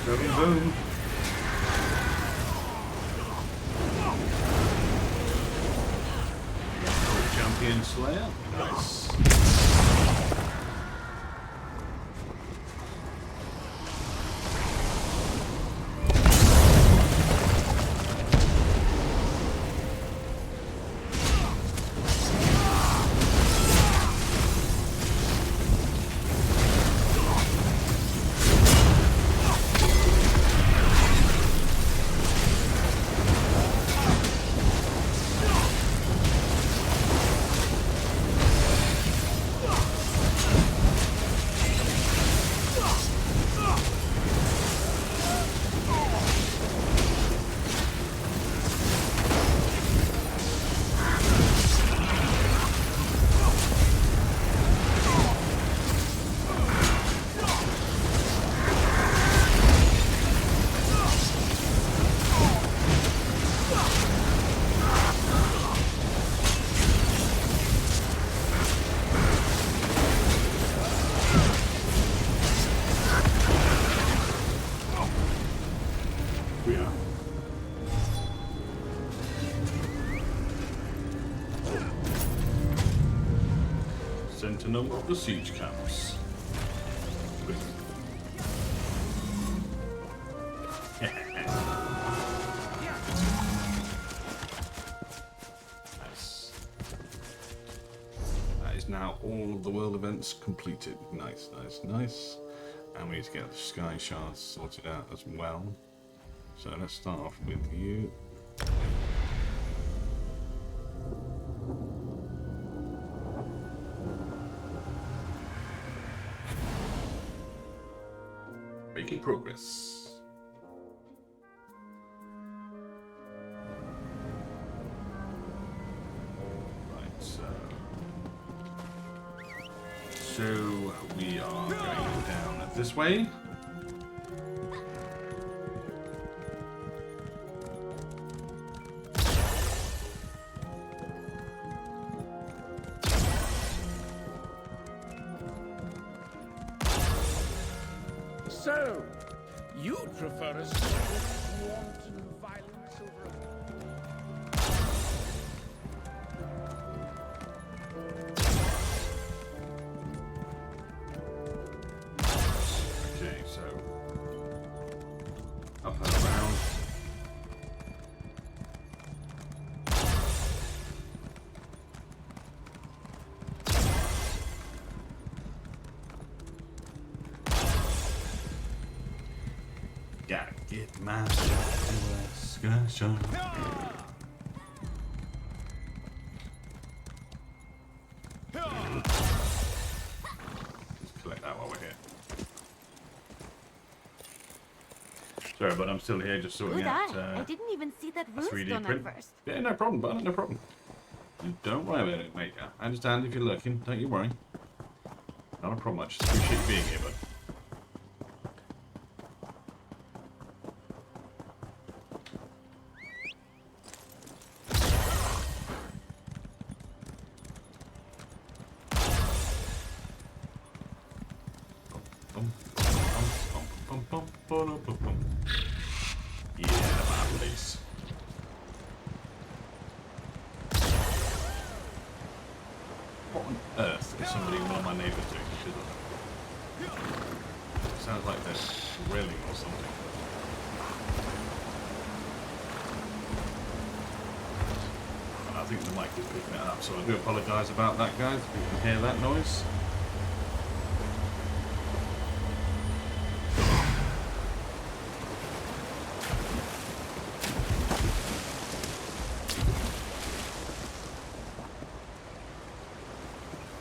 Speaker 2: Boom, boom. Champion Slayer. Nice.
Speaker 1: we are. Sentinel of the siege camps. Nice. That is now all of the world events completed. Nice, nice, nice. And we need to get the sky shards sorted out as well. So let's start off with you. Making progress. Right, so we are going down this way.
Speaker 5: So, you prefer a story of wanton violence over
Speaker 1: Okay, so up and around. Gotta get myself to a discussion. Let's collect that while we're here. Sorry, but I'm still here just sorting
Speaker 2: Look
Speaker 1: out
Speaker 2: at I didn't even see that
Speaker 1: a 3D
Speaker 2: runestone
Speaker 1: print.
Speaker 2: at first.
Speaker 1: Yeah, no problem, bud, no problem. You don't worry about it, mate. I understand if you're lurking, don't you worry. Not a problem, I just appreciate you being here, bud. Yeah, my place. What on earth is somebody one of my neighbours doing? Sounds like they're drilling or something. And I think the mic is picking it up, so I do apologise about that, guys, if you can hear that noise.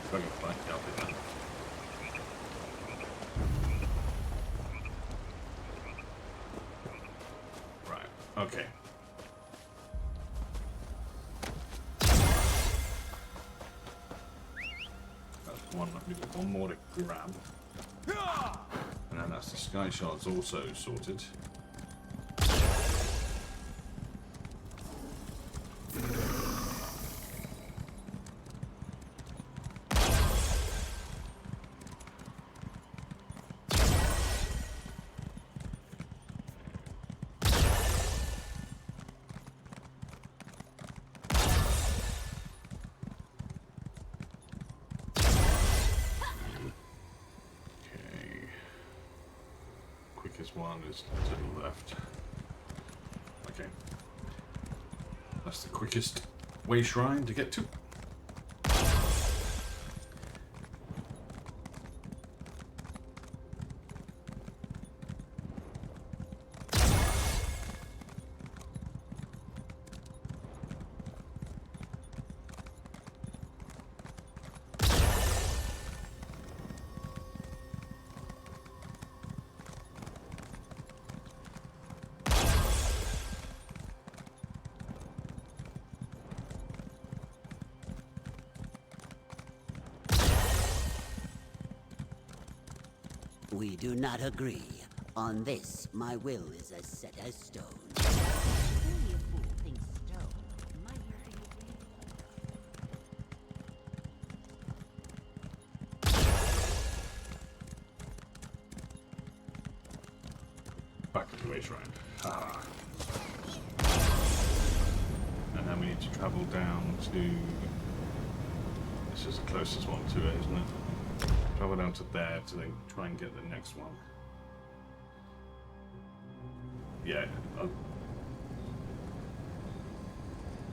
Speaker 1: Dragonfly, yeah, I'll pick that. Right, okay. That's one, we've got one more to grab. And then that's the sky shards also sorted. Quickest one is to the left. Okay. That's the quickest way shrine to get to.
Speaker 6: We do not agree. On this, my will is as set as stone.
Speaker 3: Only a fool thinks stone. Mightier things.
Speaker 1: Back to the way way shrine. Ah. And then we need to travel down to... This is the closest one to it, isn't it? Travel down to there to then try and get the next one. Yeah.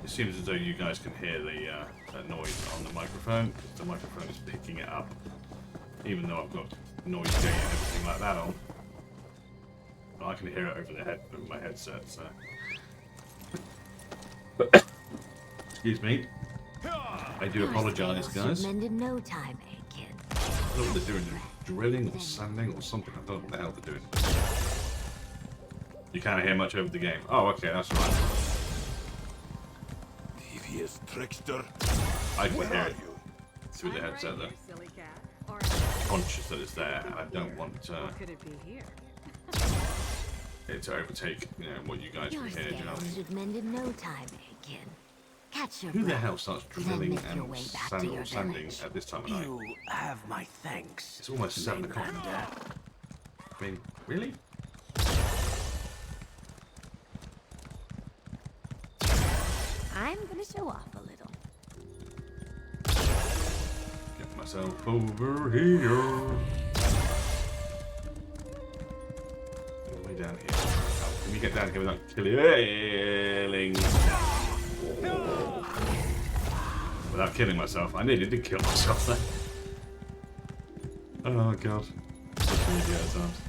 Speaker 1: It seems as though you guys can hear the that noise on the microphone, because the microphone is picking it up. Even though I've got noise gate and everything like that on. But I can hear it over the head of my headset, so... Excuse me. I do apologise, guys. I
Speaker 2: Mend in no time, eh, kid?
Speaker 1: don't know what they're doing. Drilling or sanding or something. I don't know what the hell they're doing. You can't hear much over the game. Oh, okay, that's right.
Speaker 5: Devious trickster.
Speaker 1: I can
Speaker 5: Where
Speaker 1: hear
Speaker 5: are
Speaker 1: it
Speaker 5: you?
Speaker 1: through the headset though.
Speaker 7: Silly cat. Or
Speaker 1: Conscious that it's there, and I don't want
Speaker 7: could it be here?
Speaker 1: it to overtake, you know, what you guys
Speaker 2: Your
Speaker 1: can hear. Do you know what I
Speaker 2: scales
Speaker 1: mean?
Speaker 2: should mend in no time, eh, kid? Catch your
Speaker 1: Who the
Speaker 2: breath,
Speaker 1: hell starts
Speaker 2: then
Speaker 1: drilling
Speaker 2: make your
Speaker 1: and
Speaker 2: way back to your
Speaker 1: sanding
Speaker 2: village.
Speaker 1: at this time of night?
Speaker 6: You have my thanks.
Speaker 1: It's almost 7 o'clock. I mean, really?
Speaker 2: I'm gonna show off a little.
Speaker 1: Get myself over here. Way down here. How can you get down here without killing? Without killing myself. I nearly did kill myself then. Oh god. Such an idiot at times.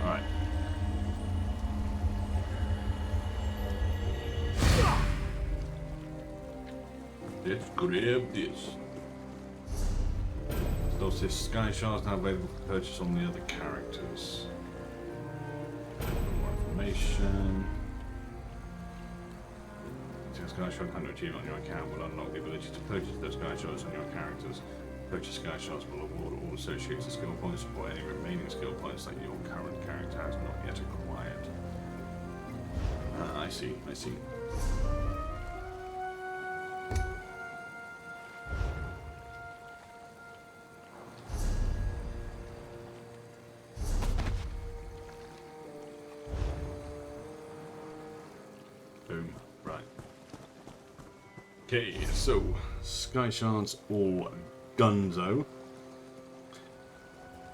Speaker 1: Alright. Let's grab this. Solstice Sky Shards now available for purchase on the other characters. More information. Sky Shard Hunter achieved on your account will unlock the ability to purchase those Sky Shards on your characters. Purchase Sky Shards will award all associated skill points for any remaining skill points that your current character has not yet acquired. I see, I see. Boom. Right. Okay, so Sky Shards all gunzo. All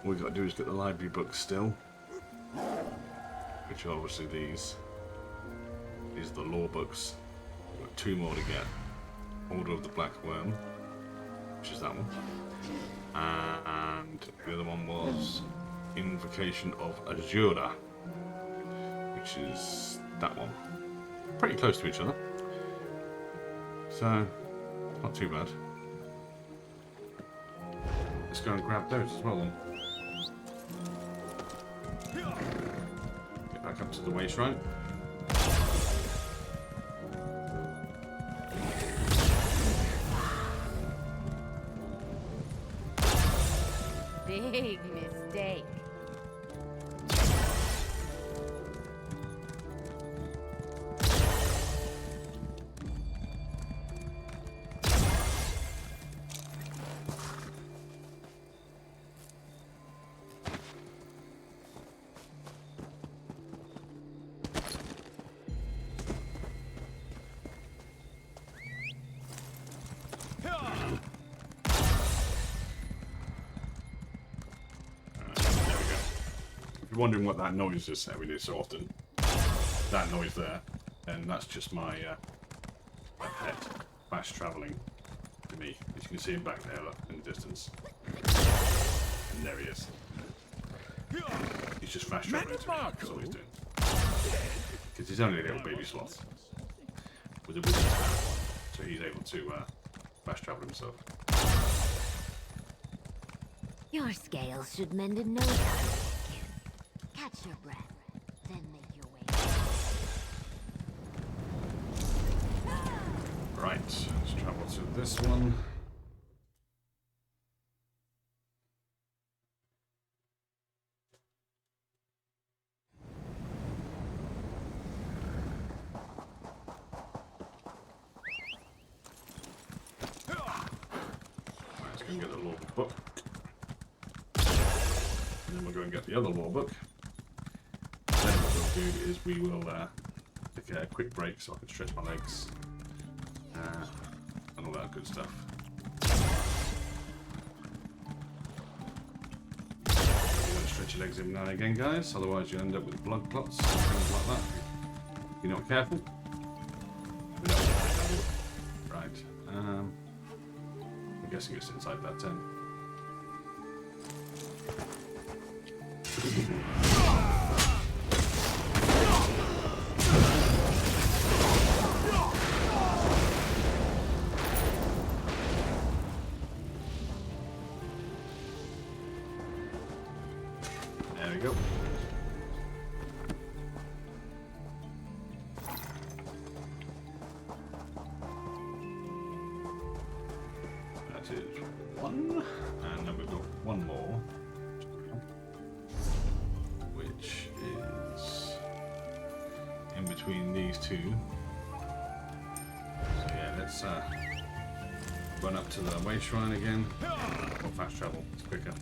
Speaker 1: we've got to do is get the library books still. Which are obviously these. These are the law books. We've got 2 more to get. Order of the Black Worm, which is that one. And the other one was Invocation of Azura, which is that one. Pretty close to each other. So, not too bad. Let's go and grab those as well then. Get back up to the way shrine.
Speaker 2: Big mistake.
Speaker 1: Wondering what that noise is that we do so often. That noise there, and that's just my pet fast travelling to me. As you can see him back there, look, in the distance. And there he is. He's just fast travelling to me. That's all he's doing. Because he's only a little baby sloth with a wizard's hat, so he's able to fast travel himself.
Speaker 2: Your scales should mend in no time, kid. Catch your breath, then make your way.
Speaker 1: Right, let's travel to this one. and get the law book. And then we'll go and get the other law book. Then what we'll do is we will take a quick break so I can stretch my legs and all that good stuff. You gotta stretch your legs every now and again, guys, otherwise you end up with blood clots and things like that. If you're not careful. We don't want that, do we? Right. I'm guessing it's inside that tent. There we go. That is one, and then we've got one more, which is in between these two. So yeah, let's run up to the way shrine again, or fast travel, it's quicker.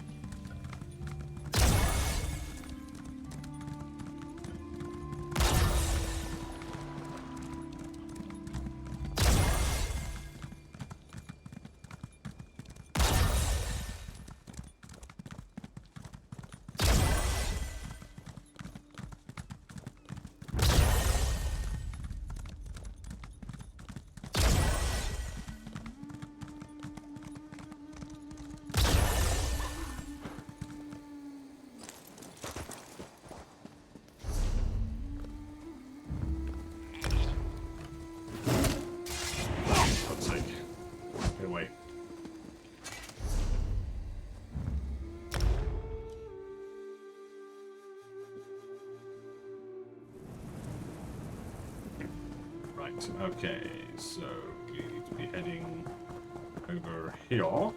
Speaker 1: God's sake. Get away. Right, okay, so we need to be heading over here.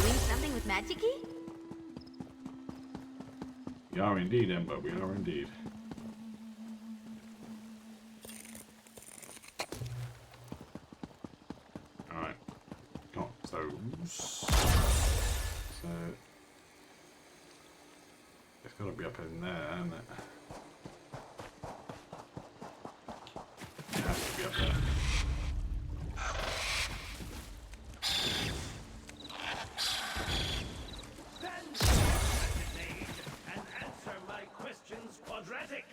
Speaker 2: Doing something with magic-y?
Speaker 1: We are indeed, Ember, we are indeed. Alright, got those. So, it's got to be up in there, hasn't it? It has to be up there.
Speaker 8: And answer my questions quadratic.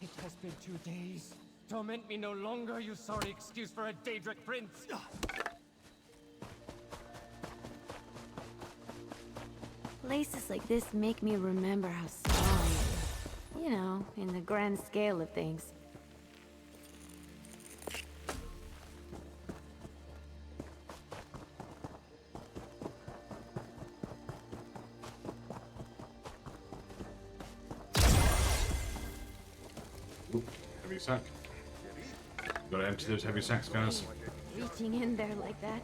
Speaker 9: It has been 2 days. Torment me no longer, you sorry excuse for a Daedric prince.
Speaker 2: Places like this make me remember how small I am. You know, in the grand scale of things.
Speaker 1: Oop, heavy sack. Gotta empty those heavy sacks, guys.
Speaker 2: Reaching in there like that.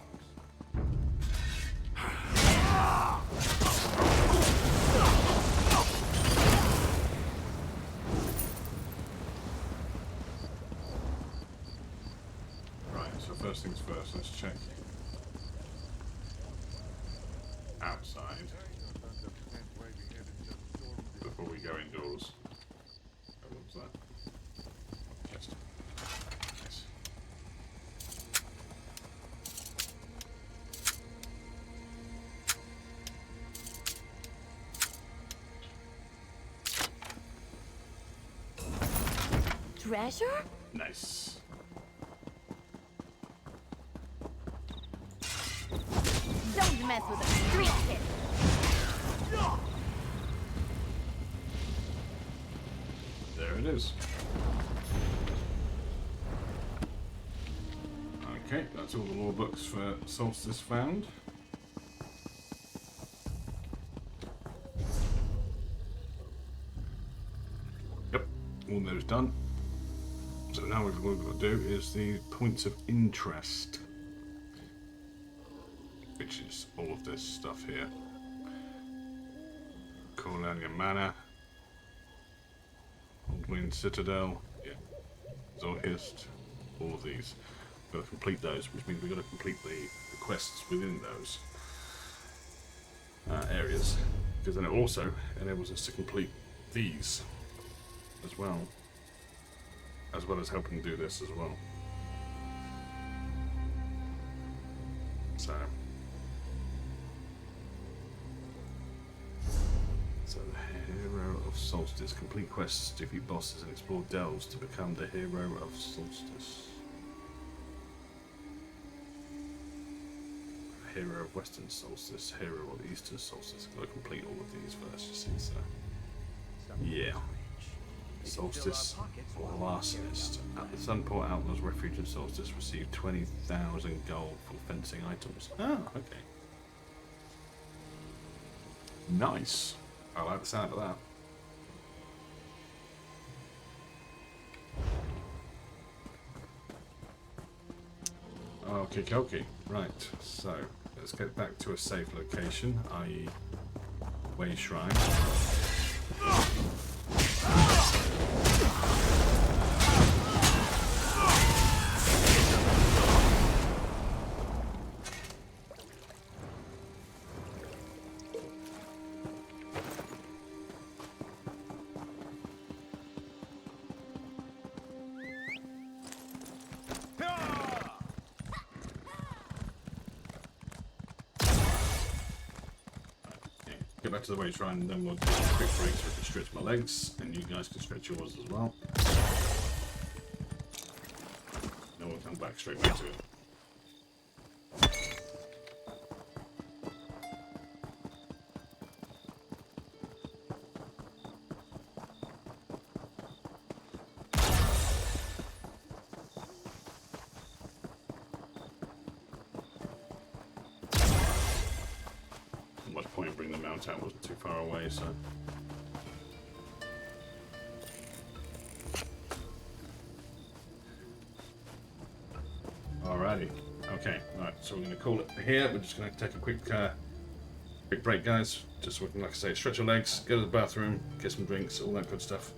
Speaker 1: Right, so first things first, let's check outside before we go indoors. Oh, what was that? Chest. Nice.
Speaker 2: Treasure?
Speaker 1: Nice.
Speaker 2: Don't mess with a street kid.
Speaker 1: There it is. Okay, that's all the lore books for Solstice found. Yep, all those done. So now what we've got to do is the points of interest, which is all of this stuff here. Corlelia Manor, Oldwyn Citadel, yeah, Zorhist, all of these. We've got to complete those, which means we've got to complete the quests within those areas, because then it also enables us to complete these as well as helping do this as well. So the Hero of Solstice. Complete quests, defeat bosses, and explore delves to become the Hero of Solstice. Hero of Western Solstice, Hero of Eastern Solstice. I've got to complete all of these first, you see, so. Yeah. Solstice or Larcenist. At the Sunport Outlaws Refuge in Solstice, receive 20,000 gold for fencing items. Oh, okay. Nice. I like the sound of that. Okay. Right, so let's get back to a safe location, i.e. Way Shrine. Get back to the Way Shrine, and then we'll take a quick break so I can stretch my legs, and you guys can stretch yours as well. Then we'll come back straight back to it. Point of bringing the mount out wasn't too far away, so. Alrighty, okay, right. So we're going to call it here. We're just going to take a quick break, guys. Just so we can, like I say, stretch your legs, go to the bathroom, get some drinks, all that good stuff.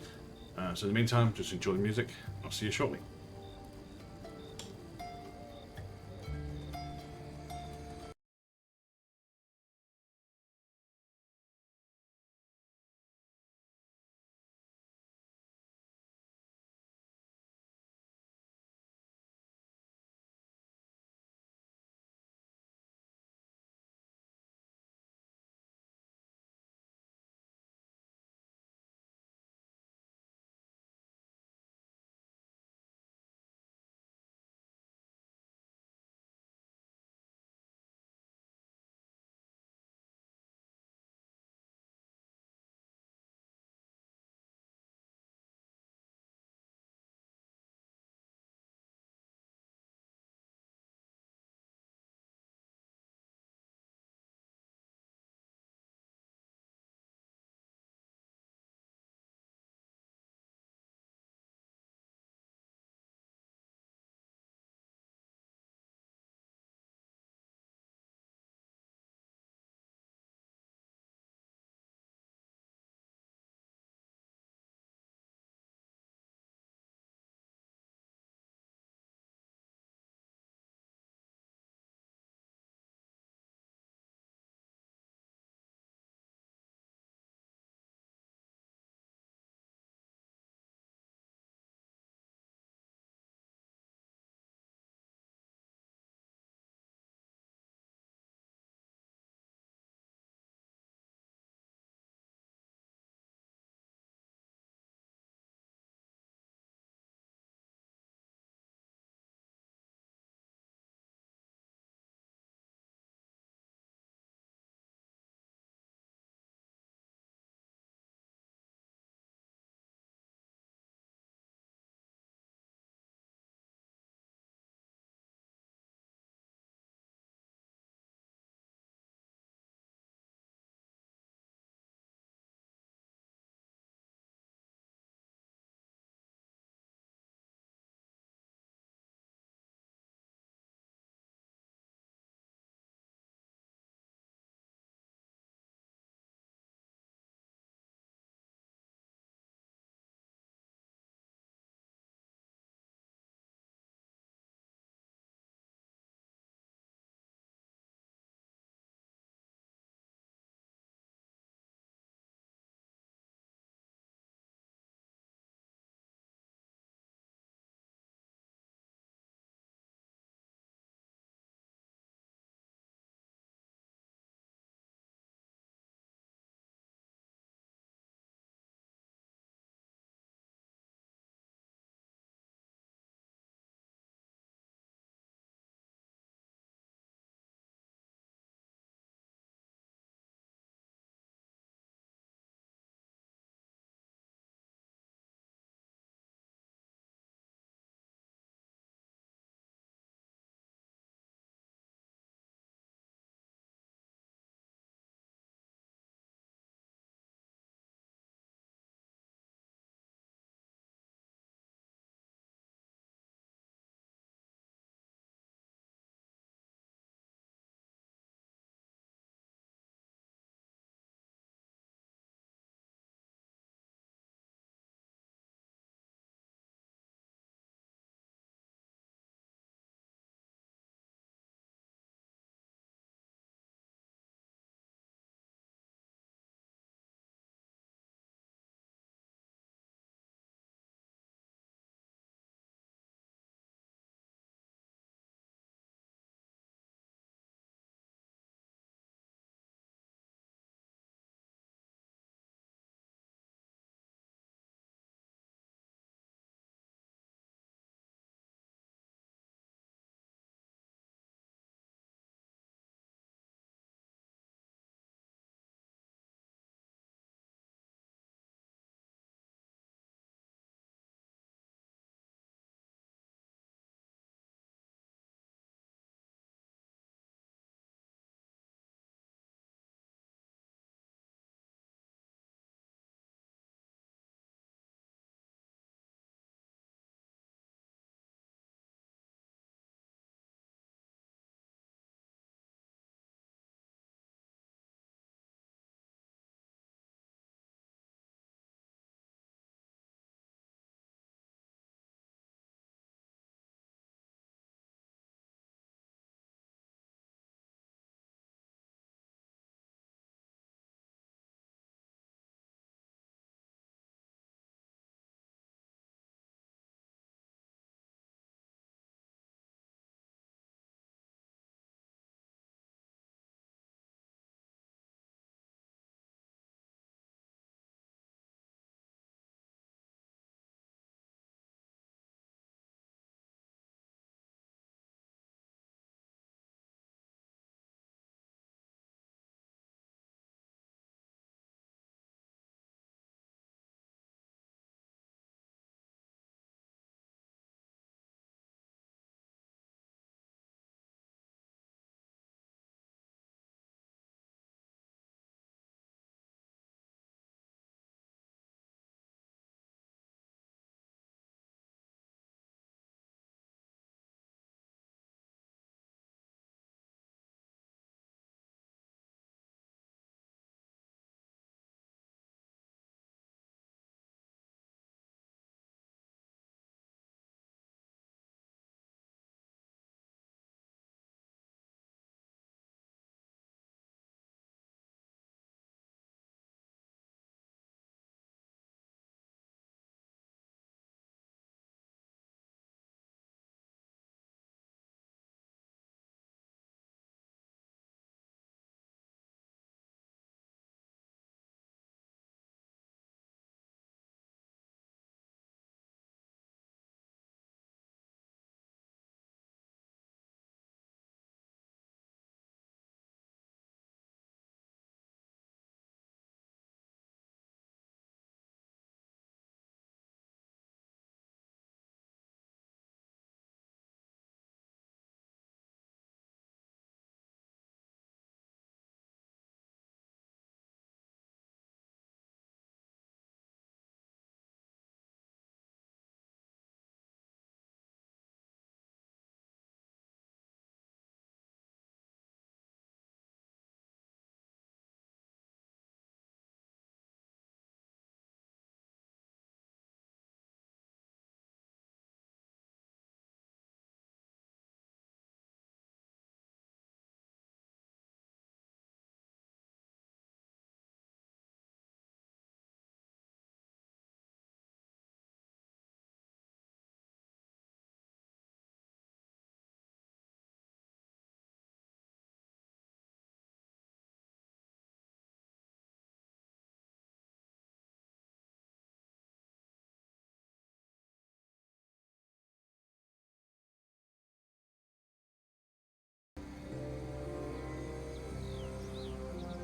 Speaker 1: So in the meantime, just enjoy the music. I'll see you shortly.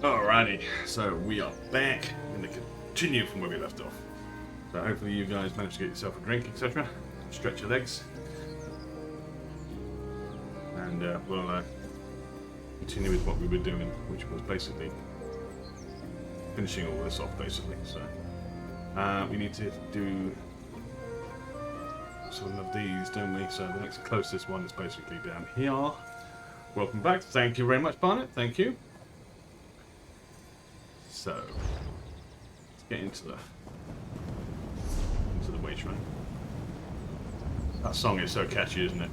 Speaker 1: Alrighty, so we are back. We're going to continue from where we left off. So hopefully you guys managed to get yourself a drink, etc. Stretch your legs. And we'll continue with what we were doing, which was basically finishing all this off, basically. So we need to do some of these, don't we? So the next closest one is basically down here. Welcome back. Thank you very much, Barnett. Thank you. So let's get into the wage run. That song is so catchy, isn't it?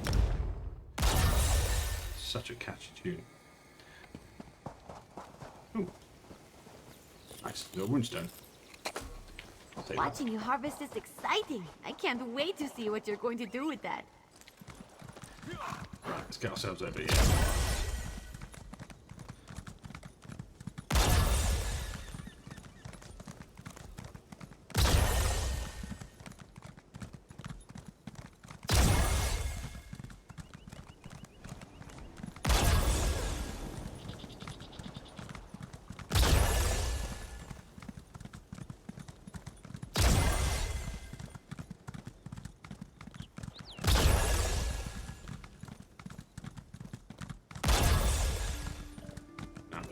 Speaker 1: Such a catchy tune. Ooh. Nice. Little runestone. I'll take that.
Speaker 2: Watching you harvest is exciting. I can't wait to see what you're going to do with that.
Speaker 1: Right, let's get ourselves over here.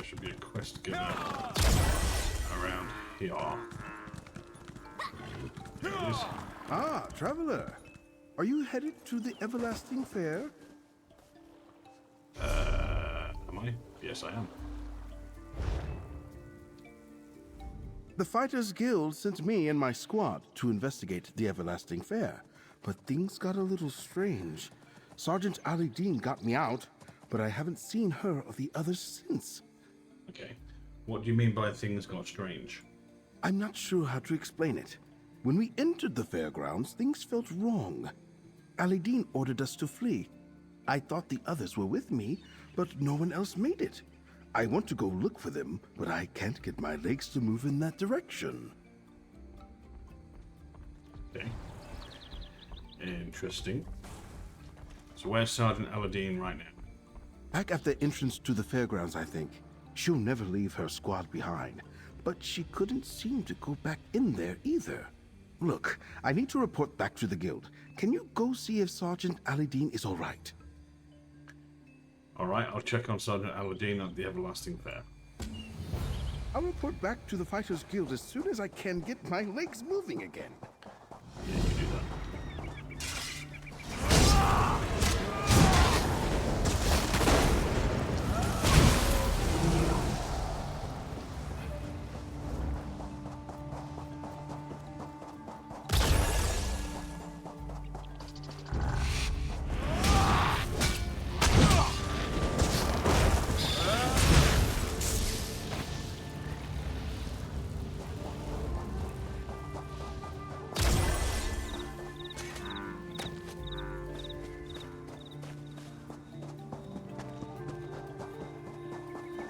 Speaker 1: Should be a quest given around here. There it is.
Speaker 10: Ah, traveler. Are you headed to the Everlasting Fair?
Speaker 1: Am I? Yes, I am.
Speaker 10: The Fighters Guild sent me and my squad to investigate the Everlasting Fair, but things got a little strange. Sergeant Ali Dean got me out, but I haven't seen her or the others since.
Speaker 1: Okay. What do you mean by things got strange?
Speaker 10: I'm not sure how to explain it. When we entered the fairgrounds, things felt wrong. Ali Dean ordered us to flee. I thought the others were with me, but no one else made it. I want to go look for them, but I can't get my legs to move in that direction.
Speaker 1: Okay. Interesting. So where's Sergeant Aladdin right now?
Speaker 10: Back at the entrance to the fairgrounds, I think. She'll never leave her squad behind, but she couldn't seem to go back in there either. Look, I need to report back to the guild. Can you go see if Sergeant Ali Dean is all right?
Speaker 1: All right, I'll check on Sergeant Aladdin at the Everlasting Fair.
Speaker 10: I'll report back to the Fighters Guild as soon as I can get my legs moving again.
Speaker 1: Yeah, you do that.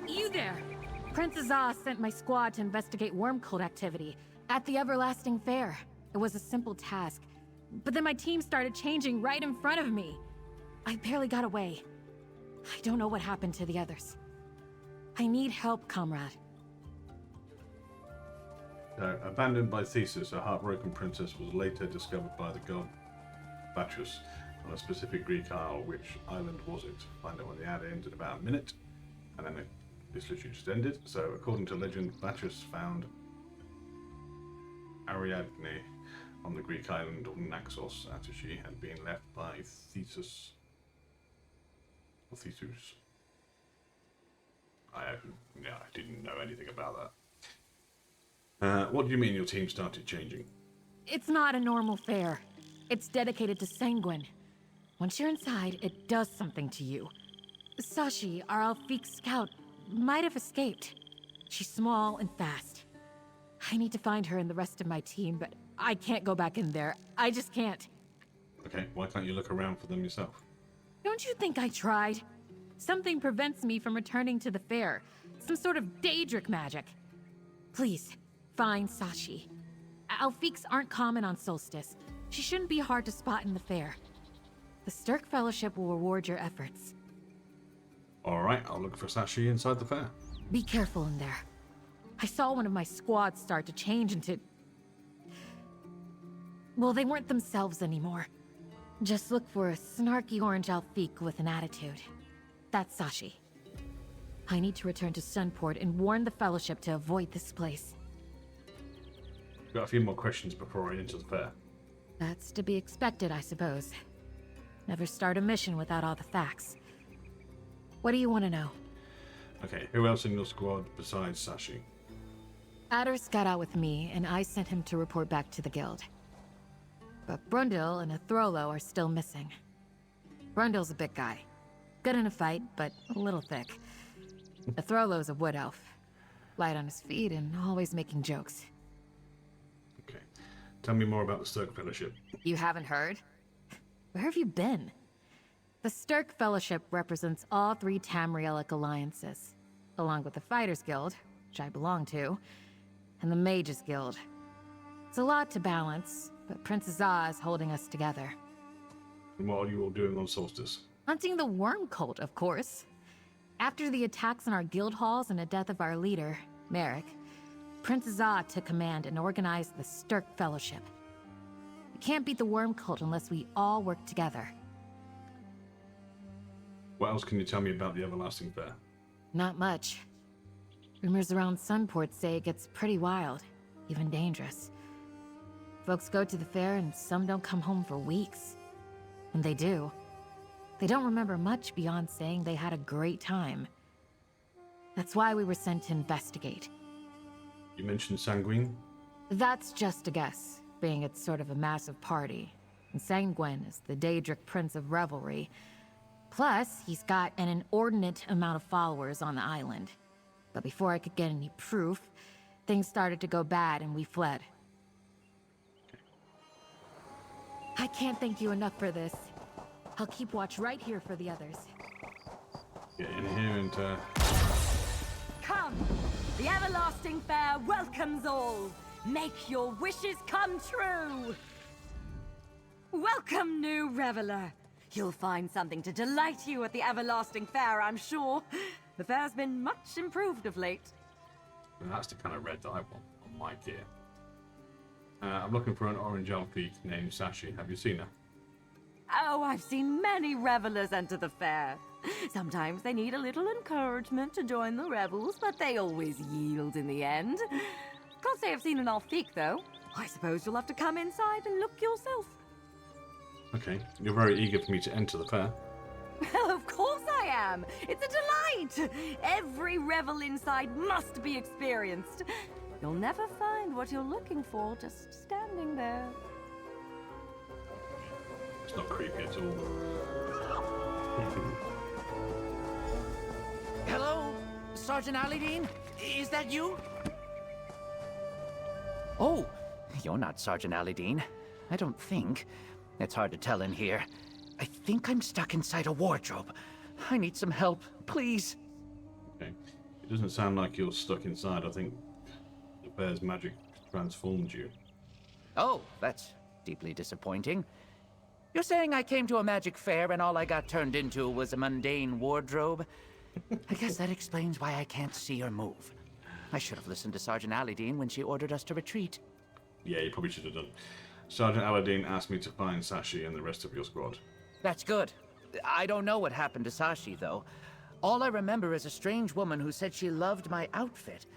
Speaker 7: You there! Princess Ah sent my squad to investigate worm cult activity at the Everlasting Fair. It was a simple task, but then my team started changing right in front of me. I barely got away. I don't know what happened to the others. I need help, comrade.
Speaker 1: Abandoned by Theseus, a heartbroken princess was later discovered by the god Bacchus on a specific Greek isle. Which island was it? Find out when the ad ended about a minute, and then this literally just ended. So, according to legend, Bacchus found Ariadne on the Greek island of Naxos after she had been left by Theseus. Or Theseus. I didn't know anything about that. What do you mean your team started changing?
Speaker 7: It's not a normal fair. It's dedicated to Sanguine. Once you're inside, it does something to you. Sashi, our Alfiq scout, might have escaped. She's small and fast. I need to find her and the rest of my team, but I can't go back in there. I just can't.
Speaker 1: Okay, why can't you look around for them yourself?
Speaker 7: Don't you think I tried? Something prevents me from returning to the fair. Some sort of Daedric magic. Please, find Sashi. Alfiqs aren't common on Solstice. She shouldn't be hard to spot in the fair. The Stirk Fellowship will reward your efforts.
Speaker 1: Alright, I'll look for Sashi inside the fair.
Speaker 7: Be careful in there. I saw one of my squad start to change into... Well, they weren't themselves anymore. Just look for a snarky orange Alfiq with an attitude. That's Sashi. I need to return to Sunport and warn the Fellowship to avoid this place.
Speaker 1: Got a few more questions before I enter the fair.
Speaker 7: That's to be expected, I suppose. Never start a mission without all the facts. What do you want to know?
Speaker 1: Okay, who else in your squad besides Sashi?
Speaker 7: Adder's got out with me, and I sent him to report back to the guild. But Brundle and Athrolo are still missing. Brundle's a big guy. Good in a fight, but a little thick. Athrolo's a wood elf. Light on his feet and always making jokes.
Speaker 1: Okay. Tell me more about the Stirk Fellowship.
Speaker 7: You haven't heard? Where have you been? The Stirk Fellowship represents all 3 Tamrielic alliances, along with the Fighters Guild, which I belong to, and the Mages Guild. It's a lot to balance, but Princess Zah is holding us together.
Speaker 1: And what are you all doing on Solstice?
Speaker 7: Hunting the worm cult, of course. After the attacks on our guild halls and the death of our leader, Merrick, Princess Zah took command and organized the Stirk Fellowship. We can't beat the worm cult unless we all work together.
Speaker 1: What else can you tell me about the Everlasting Fair?
Speaker 7: Not much. Rumors around Sunport say it gets pretty wild, even dangerous. Folks go to the fair and some don't come home for weeks. When they do, they don't remember much beyond saying they had a great time. That's why we were sent to investigate.
Speaker 1: You mentioned Sanguine?
Speaker 7: That's just a guess, being it's sort of a massive party. And Sanguine is the Daedric Prince of Revelry. Plus, he's got an inordinate amount of followers on the island. But before I could get any proof, things started to go bad and we fled. I can't thank you enough for this. I'll keep watch right here for the others.
Speaker 1: Get in here and,
Speaker 3: Come! The Everlasting Fair welcomes all! Make your wishes come true! Welcome, new reveler! You'll find something to delight you at the Everlasting Fair, I'm sure. The fair's been much improved of late.
Speaker 1: that's the kind of red that I want on my gear. I'm looking for an orange Alfiq named Sashi. Have you seen her?
Speaker 3: Oh, I've seen many revelers enter the fair. Sometimes they need a little encouragement to join the revels, but they always yield in the end. Can't say I've seen an Alfiq, though. I suppose you'll have to come inside and look yourself.
Speaker 1: Okay, you're very eager for me to enter the fair.
Speaker 3: Well, of course I am. It's a delight. Every revel inside must be experienced. You'll never find what you're looking for just standing there.
Speaker 1: It's not creepy at all.
Speaker 11: Hello, Sergeant Alidine? Is that you? Oh, you're not Sergeant Alidine. I don't think. It's hard to tell in here. I think I'm stuck inside a wardrobe. I need some help, please.
Speaker 1: Okay. It doesn't sound like you're stuck inside. I think the fair's magic transformed you.
Speaker 11: Oh, that's deeply disappointing. You're saying I came to a magic fair and all I got turned into was a mundane wardrobe? I guess that explains why I can't see or move. I should have listened to Sergeant Alidine when she ordered us to retreat.
Speaker 1: Yeah, you probably should have done. Sergeant Aladdin asked me to find Sashi and the rest of your squad.
Speaker 11: That's good. I don't know what happened to Sashi, though. All I remember is a strange woman who said she loved my outfit.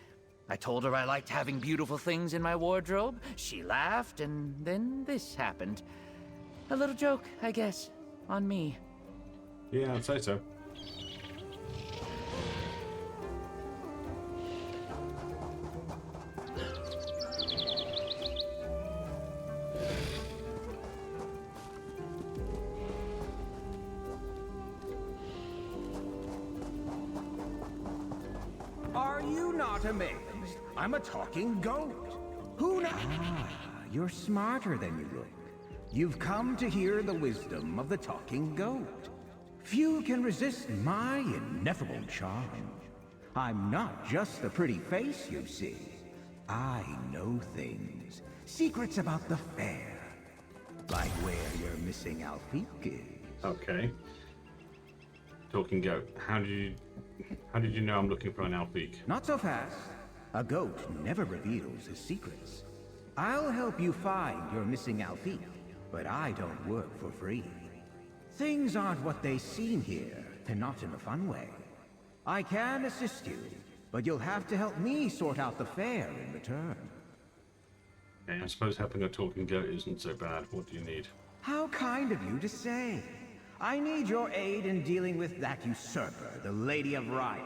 Speaker 11: I told her I liked having beautiful things in my wardrobe. She laughed, and then this happened. A little joke, I guess, on me.
Speaker 1: Yeah, I'd say so.
Speaker 12: Are you not amazed? I'm a talking goat. Who knows? Ah, you're smarter than you look. You've come to hear the wisdom of the talking goat. Few can resist my ineffable charm. I'm not just the pretty face you see. I know things. Secrets about the fair. Like where your missing Alfiq is.
Speaker 1: Okay. Talking goat. How do you... How did you know I'm looking for an Alpeak?
Speaker 12: Not so fast. A goat never reveals his secrets. I'll help you find your missing Alpeak, but I don't work for free. Things aren't what they seem here, and not in a fun way. I can assist you, but you'll have to help me sort out the fair in return.
Speaker 1: Okay, I suppose helping a talking goat isn't so bad. What do you need?
Speaker 12: How kind of you to say. I need your aid in dealing with that usurper, the Lady of Riot.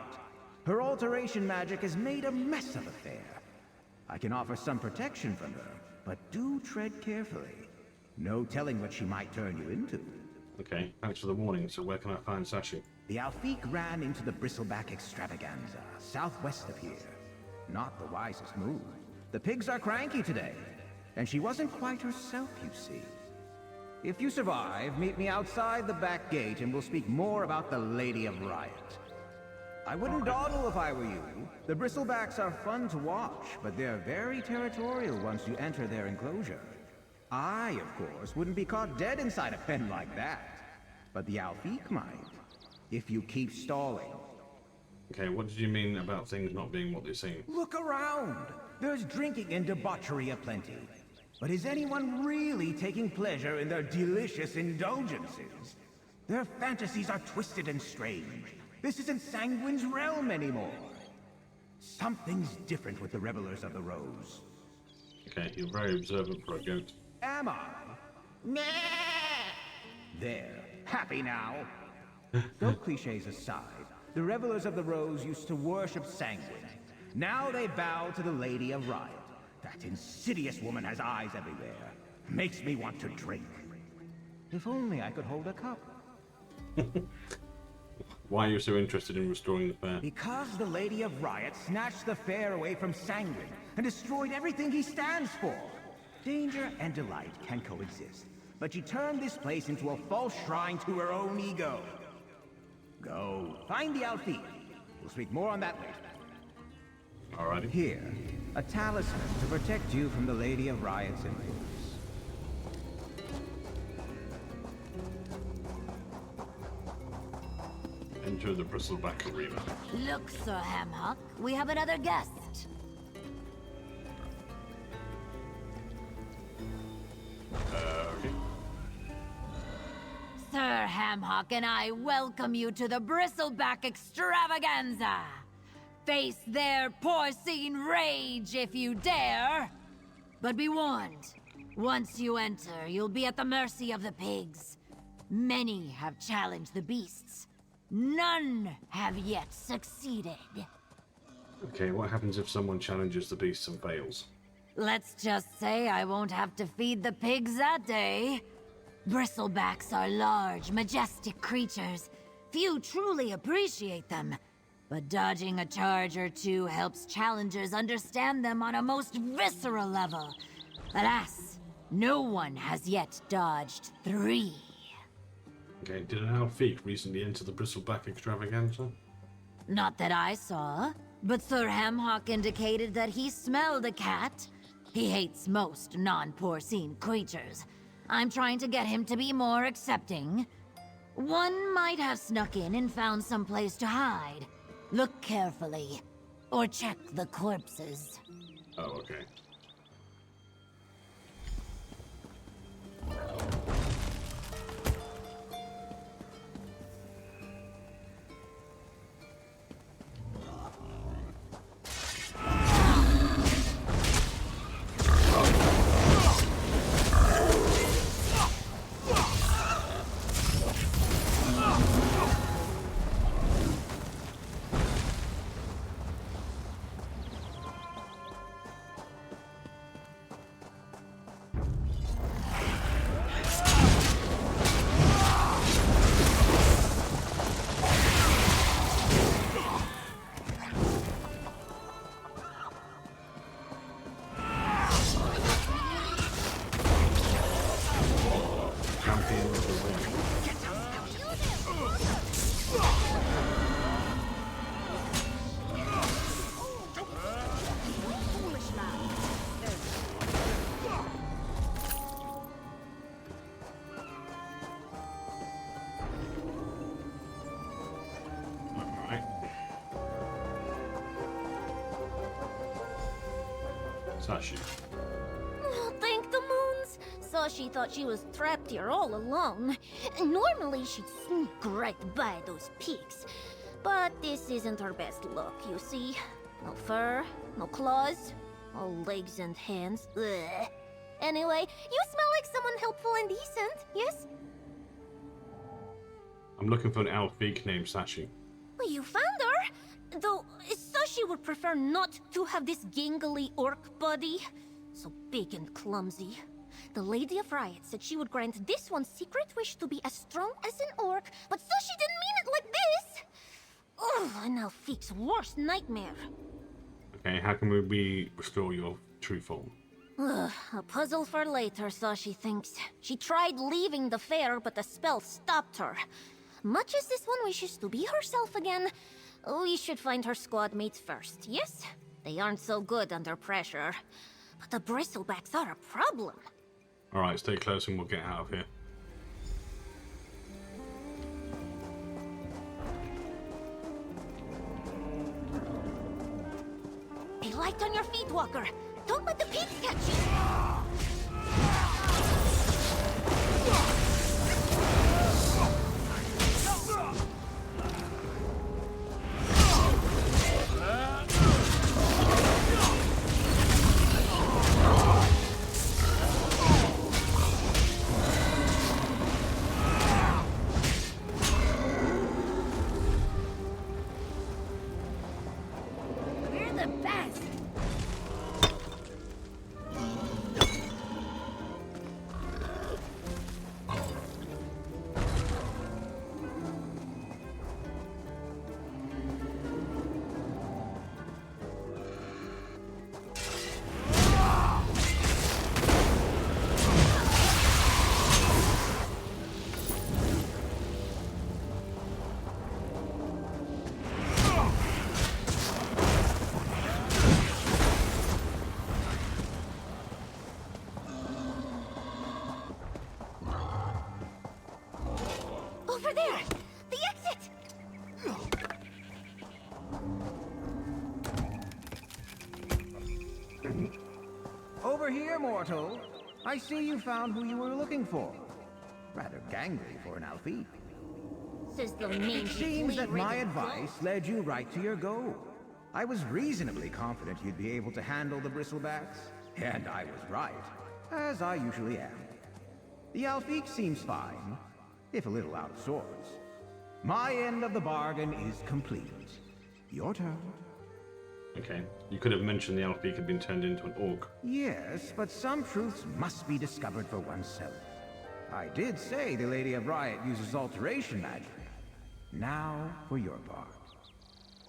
Speaker 12: Her alteration magic has made a mess of the fair. I can offer some protection from her, but do tread carefully. No telling what she might turn you into.
Speaker 1: Okay, thanks for the warning. So where can I find Sashi?
Speaker 12: The Alfiq ran into the Bristleback extravaganza, southwest of here. Not the wisest move. The pigs are cranky today, and she wasn't quite herself, you see. If you survive, meet me outside the back gate and we'll speak more about the Lady of Riot. I wouldn't dawdle if I were you. The Bristlebacks are fun to watch, but they're very territorial once you enter their enclosure. I, of course, wouldn't be caught dead inside a pen like that. But the Alfiq might, if you keep stalling.
Speaker 1: Okay, what did you mean about things not being what they seem?
Speaker 12: Look around! There's drinking and debauchery aplenty. But is anyone really taking pleasure in their delicious indulgences? Their fantasies are twisted and strange. This isn't Sanguine's realm anymore. Something's different with the Revelers of the Rose.
Speaker 1: Okay, you're very observant for a goat.
Speaker 12: Am I? Meh! There. Happy now? Goat cliches aside, the Revelers of the Rose used to worship Sanguine. Now they bow to the Lady of Riot. That insidious woman has eyes everywhere. Makes me want to drink. If only I could hold a cup.
Speaker 1: Why are you so interested in restoring the fair?
Speaker 12: Because the Lady of Riot snatched the fair away from Sanguine and destroyed everything he stands for. Danger and delight can coexist, but she turned this place into a false shrine to her own ego. Go, find the Alfiq. We'll speak more on that later.
Speaker 1: Alrighty.
Speaker 12: Here, a talisman to protect you from the Lady of Riot's influence.
Speaker 1: Enter the Bristleback arena.
Speaker 2: Look, Sir Hamhock, we have another guest.
Speaker 1: Okay.
Speaker 2: Sir Hamhock and I welcome you to the Bristleback extravaganza. Face their porcine rage if you dare. But be warned, once you enter, you'll be at the mercy of the pigs. Many have challenged the beasts. None have yet succeeded.
Speaker 1: Okay, what happens if someone challenges the beasts and fails?
Speaker 2: Let's just say I won't have to feed the pigs that day. Bristlebacks are large, majestic creatures. Few truly appreciate them. But dodging a charge or two helps challengers understand them on a most visceral level. Alas, no one has yet dodged 3.
Speaker 1: Okay, did an Alfiq recently enter the Bristleback extravaganza?
Speaker 2: Not that I saw, but Sir Hamhock indicated that he smelled a cat. He hates most non-porcine creatures. I'm trying to get him to be more accepting. One might have snuck in and found some place to hide. Look carefully, or check the corpses.
Speaker 1: Oh, okay. Sashi.
Speaker 13: Oh, thank the moons! Sashi thought she was trapped here all alone. Normally she'd sneak right by those pigs. But this isn't her best luck, you see. No fur, no claws, all legs and hands. Ugh. Anyway, you smell like someone helpful and decent, yes?
Speaker 1: I'm looking for an Alfiq named Sashi.
Speaker 13: Well, you found her! Though, Sashi would prefer not to have this gangly orc body. So big and clumsy. The Lady of Riot said she would grant this one's secret wish to be as strong as an orc, but Sashi didn't mean it like this! Ugh, an Alfiq's worst nightmare.
Speaker 1: Okay, how can we restore your true form?
Speaker 13: Ugh, a puzzle for later, Sashi thinks. She tried leaving the fair, but the spell stopped her. Much as this one wishes to be herself again, we should find her squad mates first, yes? They aren't so good under pressure. But the bristlebacks are a problem.
Speaker 1: Alright, stay close and we'll get out of here.
Speaker 13: Be light on your feet, Walker. Don't let the pigs catch you.
Speaker 2: You're the best.
Speaker 13: Over there! The exit!
Speaker 12: Over here, mortal. I see you found who you were looking for. Rather gangly for an Alfiq.
Speaker 13: Says the
Speaker 12: It
Speaker 13: mangy
Speaker 12: seems that my
Speaker 13: flea-ridden
Speaker 12: advice led you right to your goal. I was reasonably confident you'd be able to handle the bristlebacks, and I was right, as I usually am. The Alfiq seems fine, if a little out of sorts. My end of the bargain is complete. Your turn.
Speaker 1: Okay, you could have mentioned the Alfiq had been turned into an orc.
Speaker 12: Yes, but some truths must be discovered for oneself. I did say the Lady of Riot uses alteration magic. Now for your part.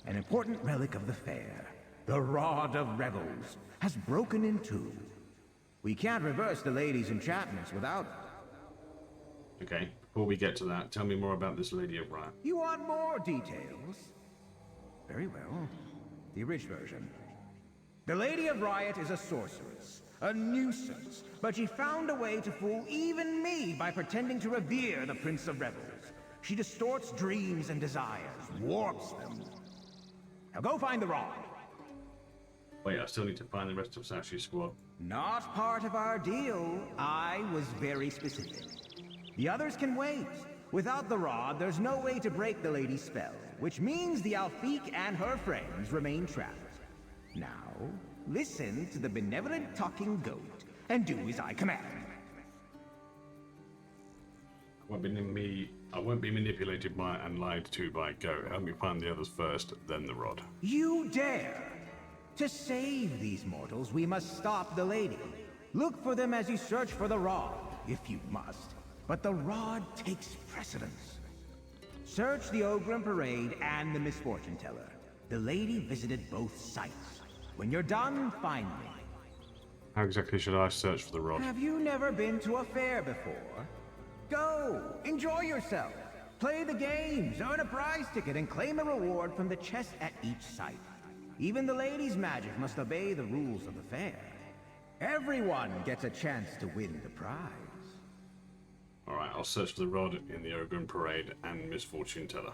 Speaker 12: An important relic of the fair, the Rod of Rebels, has broken in two. We can't reverse the lady's enchantments without it.
Speaker 1: Okay, before we get to that, tell me more about this Lady of Riot.
Speaker 12: You want more details? Very well. The abridged version. The Lady of Riot is a sorceress, a nuisance, but she found a way to fool even me by pretending to revere the Prince of Rebels. She distorts dreams and desires, warps them. Now go find the rod.
Speaker 1: Wait, I still need to find the rest of Sashi's squad.
Speaker 12: Not part of our deal. I was very specific. The others can wait. Without the rod, there's no way to break the lady's spell, which means the Alfiq and her friends remain trapped. Now, listen to the benevolent talking goat and do as I command.
Speaker 1: I won't be manipulated by and lied to by Goat. Help me find the others first, then the rod.
Speaker 12: You dare! To save these mortals, we must stop the lady. Look for them as you search for the rod, if you must. But the rod takes precedence. Search the Ogrim Parade and the Misfortune Teller. The lady visited both sites. When you're done, find me.
Speaker 1: How exactly should I search for the rod?
Speaker 12: Have you never been to a fair before? Go! Enjoy yourself! Play the games, earn a prize ticket, and claim a reward from the chest at each site. Even the lady's magic must obey the rules of the fair. Everyone gets a chance to win the prize.
Speaker 1: Alright, I'll search for the rod in the Ogrim Parade and Misfortune Teller.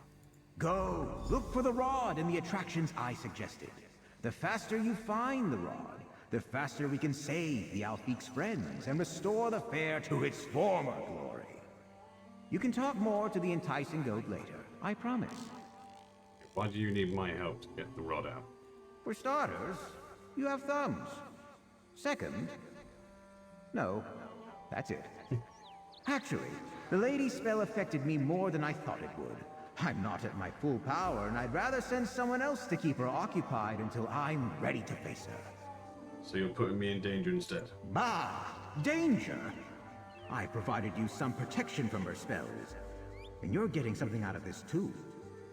Speaker 12: Go! Look for the rod in the attractions I suggested. The faster you find the rod, the faster we can save the Alfique's friends and restore the fair to its former glory. You can talk more to the enticing goat later, I promise.
Speaker 1: Why do you need my help to get the rod out?
Speaker 12: For starters, you have thumbs. Second, no, that's it. Actually, the lady's spell affected me more than I thought it would. I'm not at my full power, and I'd rather send someone else to keep her occupied until I'm ready to face her.
Speaker 1: So you're putting me in danger instead?
Speaker 12: Bah! Danger! I provided you some protection from her spells. And you're getting something out of this too.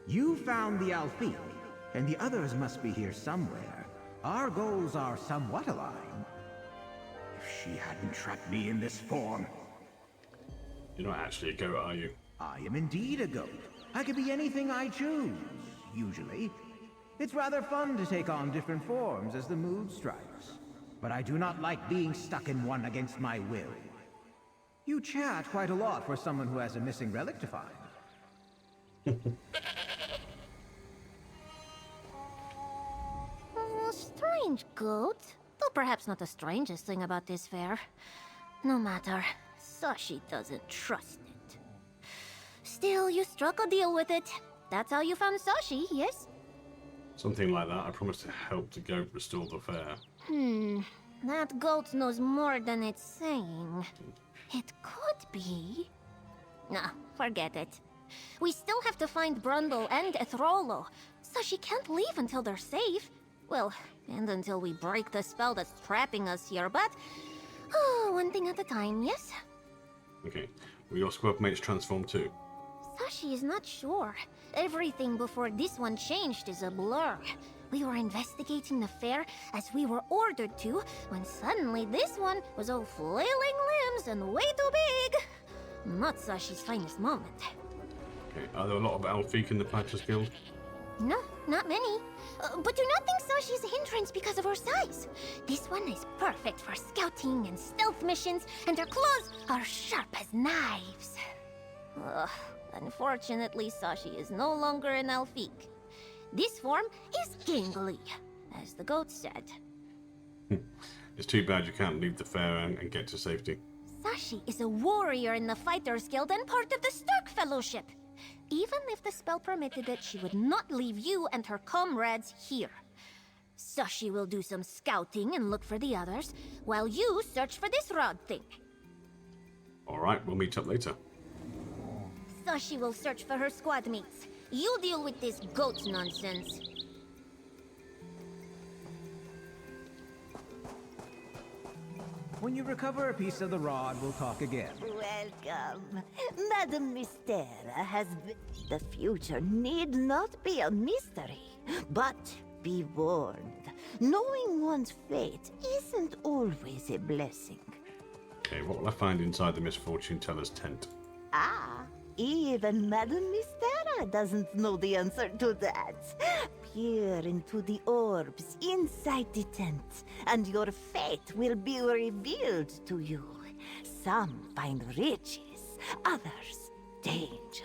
Speaker 12: You found the Alfique, and the others must be here somewhere. Our goals are somewhat aligned. If she hadn't trapped me in this form...
Speaker 1: You're not actually a goat, are you?
Speaker 12: I am indeed a goat. I can be anything I choose, usually. It's rather fun to take on different forms as the mood strikes. But I do not like being stuck in one against my will. You chat quite a lot for someone who has a missing relic to find.
Speaker 13: Strange goat. Though perhaps not the strangest thing about this fair. No matter, Sashi doesn't trust it. Still, you struck a deal with it. That's how you found Sashi, yes?
Speaker 1: Something like that. I promised to help the goat restore the fair.
Speaker 13: That goat knows more than it's saying. It could be... Nah, forget it. We still have to find Brundle and Ethrolo, so she can't leave until they're safe. Well, and until we break the spell that's trapping us here, but... one thing at a time, yes?
Speaker 1: Okay. Will your squad mates transform too?
Speaker 13: Sashi is not sure. Everything before this one changed is a blur. We were investigating the fair as we were ordered to, when suddenly this one was all flailing limbs and way too big. Not Sashi's finest moment.
Speaker 1: Okay. Are there a lot of Alfique in the Patchers Guild?
Speaker 13: No, not many. But do not think Sashi's a hindrance because of her size. This one is perfect for scouting and stealth missions, and her claws are sharp as knives. Unfortunately, Sashi is no longer an Alfique. This form is gangly, as the goat said.
Speaker 1: It's too bad you can't leave the fair and get to safety.
Speaker 13: Sashi is a warrior in the Fighters Guild and part of the Stark Fellowship. Even if the spell permitted it, she would not leave you and her comrades here. Sashi will do some scouting and look for the others, while you search for this rod thing.
Speaker 1: Alright, we'll meet up later.
Speaker 13: Sashi will search for her squad mates. You deal with this goat nonsense.
Speaker 12: When you recover a piece of the rod, we'll talk again.
Speaker 14: Welcome. Madame Mystera has been... The future need not be a mystery, but be warned. Knowing one's fate isn't always a blessing.
Speaker 1: Okay, what will I find inside the Misfortune Teller's tent?
Speaker 14: Ah, even Madame Mystera doesn't know the answer to that. Peer into the orbs inside the tent, and your fate will be revealed to you. Some find riches, others danger.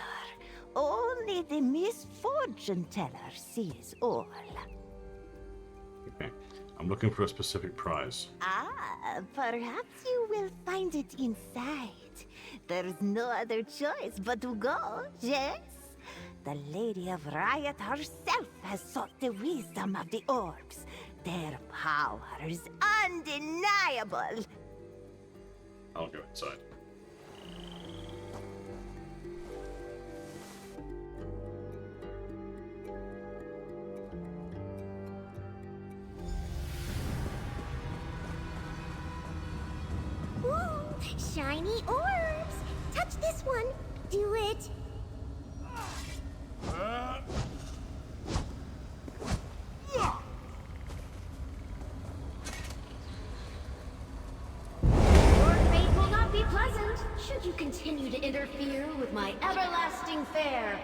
Speaker 14: Only the Misfortune Teller sees all.
Speaker 1: Okay, I'm looking for a specific prize.
Speaker 14: Ah, perhaps you will find it inside. There's no other choice but to go, yes? The Lady of Riot herself has sought the wisdom of the orbs. Their power is undeniable.
Speaker 1: I'll go inside.
Speaker 13: Ooh, shiny orbs! Touch this one. Do it.
Speaker 15: Your fate will not be pleasant should you continue to interfere with my everlasting fair.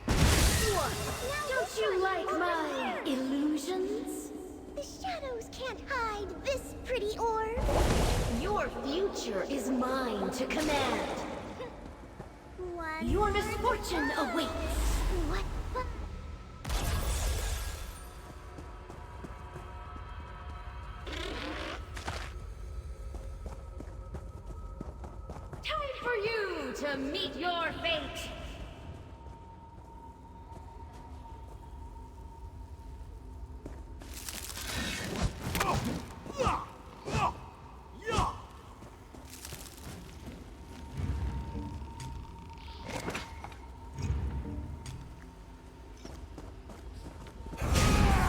Speaker 15: What? Don't you like my illusions?
Speaker 13: The shadows can't hide this pretty orb.
Speaker 15: Your future is mine to command.
Speaker 13: What?
Speaker 15: Your misfortune awaits.
Speaker 13: What?
Speaker 15: to meet your fate.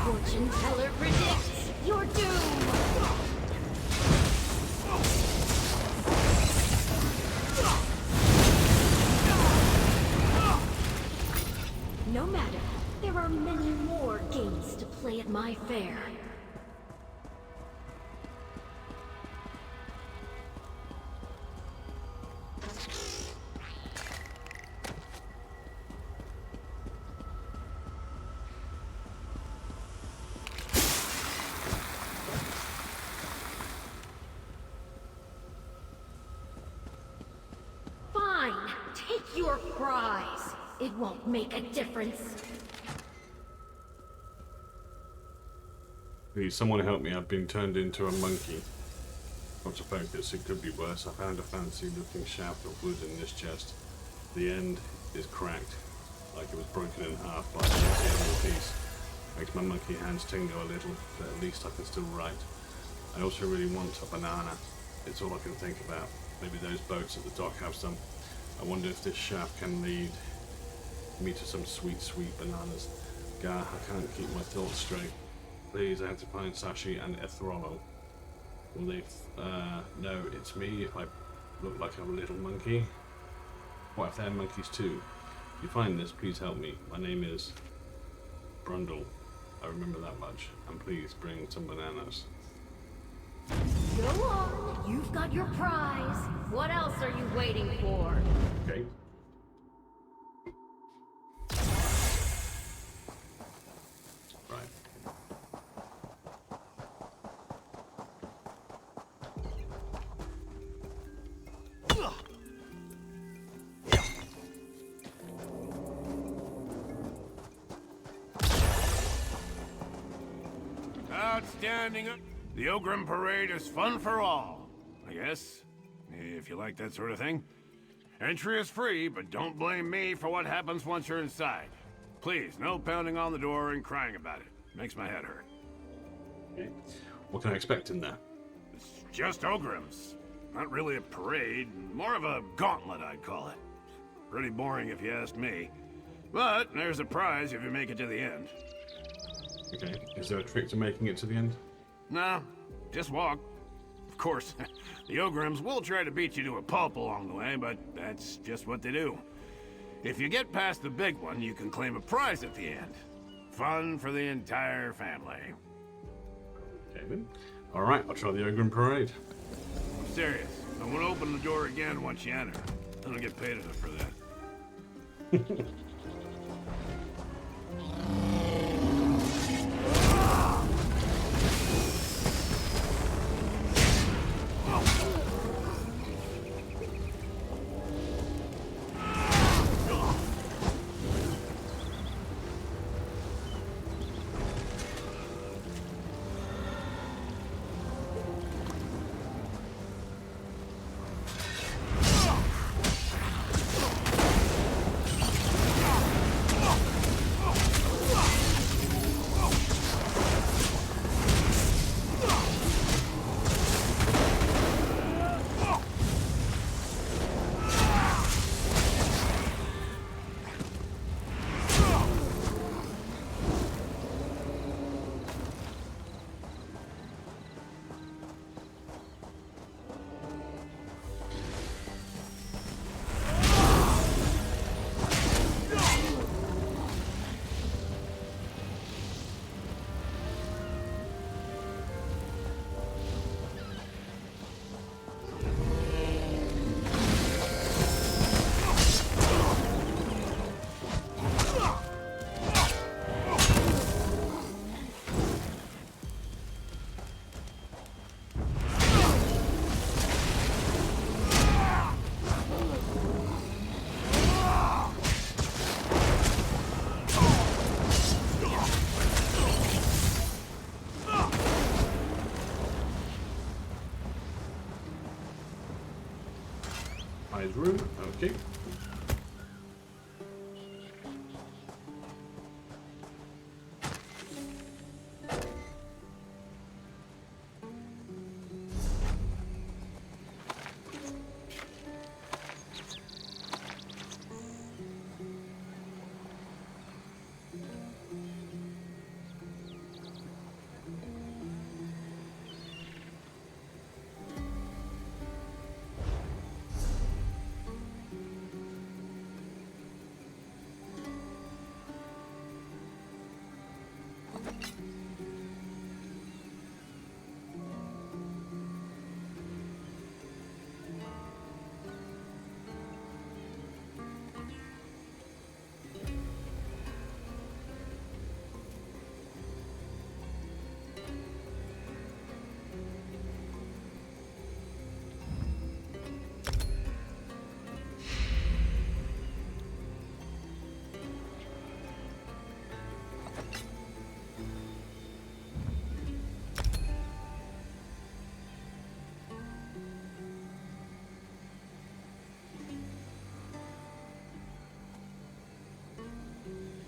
Speaker 15: Fortune teller predicts your doom. No matter, there are many more games to play at my fair. Fine, take your prize. It won't make a difference.
Speaker 1: Please, someone help me. I've been turned into a monkey. Not to focus, it could be worse. I found a fancy looking shaft of wood in this chest. The end is cracked, like it was broken in half by a single piece. Makes my monkey hands tingle a little, but at least I can still write. I also really want a banana. It's all I can think about. Maybe those boats at the dock have some. I wonder if this shaft can lead me to some sweet, sweet bananas. Gah, I can't keep my thoughts straight. Please, I have to find Sashi and Ethrolo. Will they know it's me if I look like a little monkey? What if they're monkeys too? If you find this, please help me. My name is Brundle. I remember that much. And please bring some bananas.
Speaker 15: Go on, you've got your prize. What else are you waiting for?
Speaker 1: Okay. Right.
Speaker 5: Outstanding. The Ogrim Parade is fun for all, I guess, if you like that sort of thing. Entry is free, but don't blame me for what happens once you're inside. Please, no pounding on the door and crying about it. Makes my head hurt.
Speaker 1: Okay. What can I expect in there?
Speaker 5: It's just Ogrims. Not really a parade, more of a gauntlet, I'd call it. Pretty boring if you ask me. But there's a prize if you make it to the end.
Speaker 1: Okay. Is there a trick to making it to the end?
Speaker 5: No, just walk. Of course, the Ogrims will try to beat you to a pulp along the way, but that's just what they do. If you get past the big one, you can claim a prize at the end. Fun for the entire family.
Speaker 1: Okay then. Alright, I'll try the Ogrim Parade.
Speaker 5: I'm serious. I won't open the door again once you enter. I don't get paid enough for that.
Speaker 1: Room. Okay.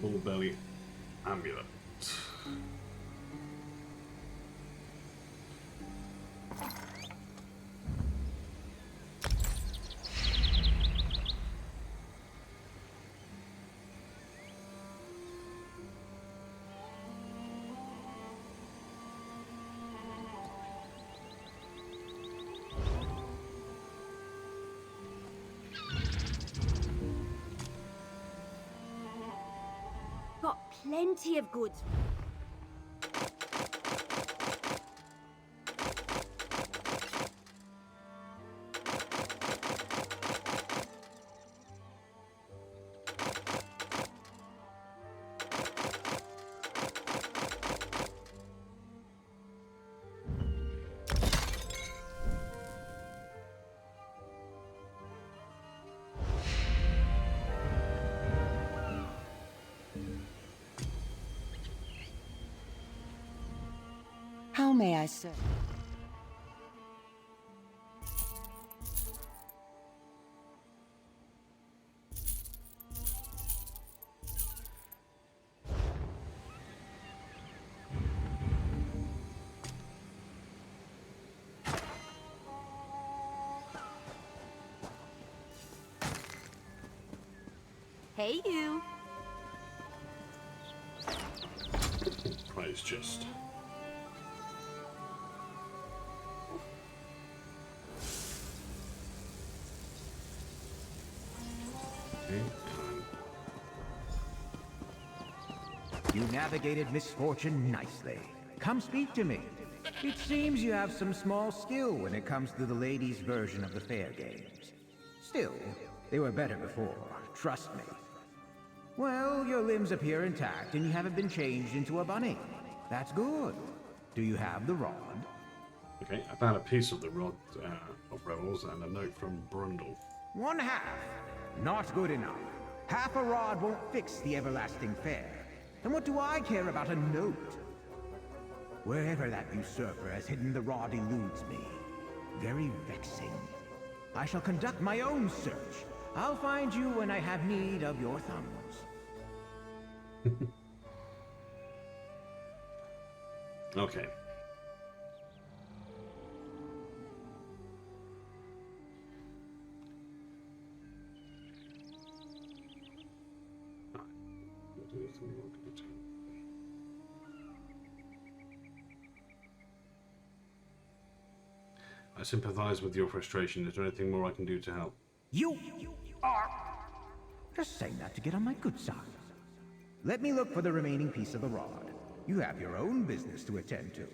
Speaker 1: Full belly amulet.
Speaker 15: Got plenty of goods.
Speaker 4: How may I serve?
Speaker 3: Hey, you.
Speaker 1: Prize chest.
Speaker 12: You navigated misfortune nicely. Come speak to me. It seems you have some small skill when it comes to the ladies' version of the fair games. Still, they were better before, trust me. Well, your limbs appear intact and you haven't been changed into a bunny. That's good. Do you have the rod?
Speaker 1: Okay, I found a piece of the rod of Rebels and a note from Brundle.
Speaker 12: One half. Not good enough. Half a rod won't fix the everlasting fair. And what do I care about a note? Wherever that usurper has hidden the rod eludes me. Very vexing. I shall conduct my own search. I'll find you when I have need of your thumbs.
Speaker 1: Okay. I sympathize with your frustration. Is there anything more I can do to help?
Speaker 12: You are just saying that to get on my good side. Let me look for the remaining piece of the rod. You have your own business to attend to.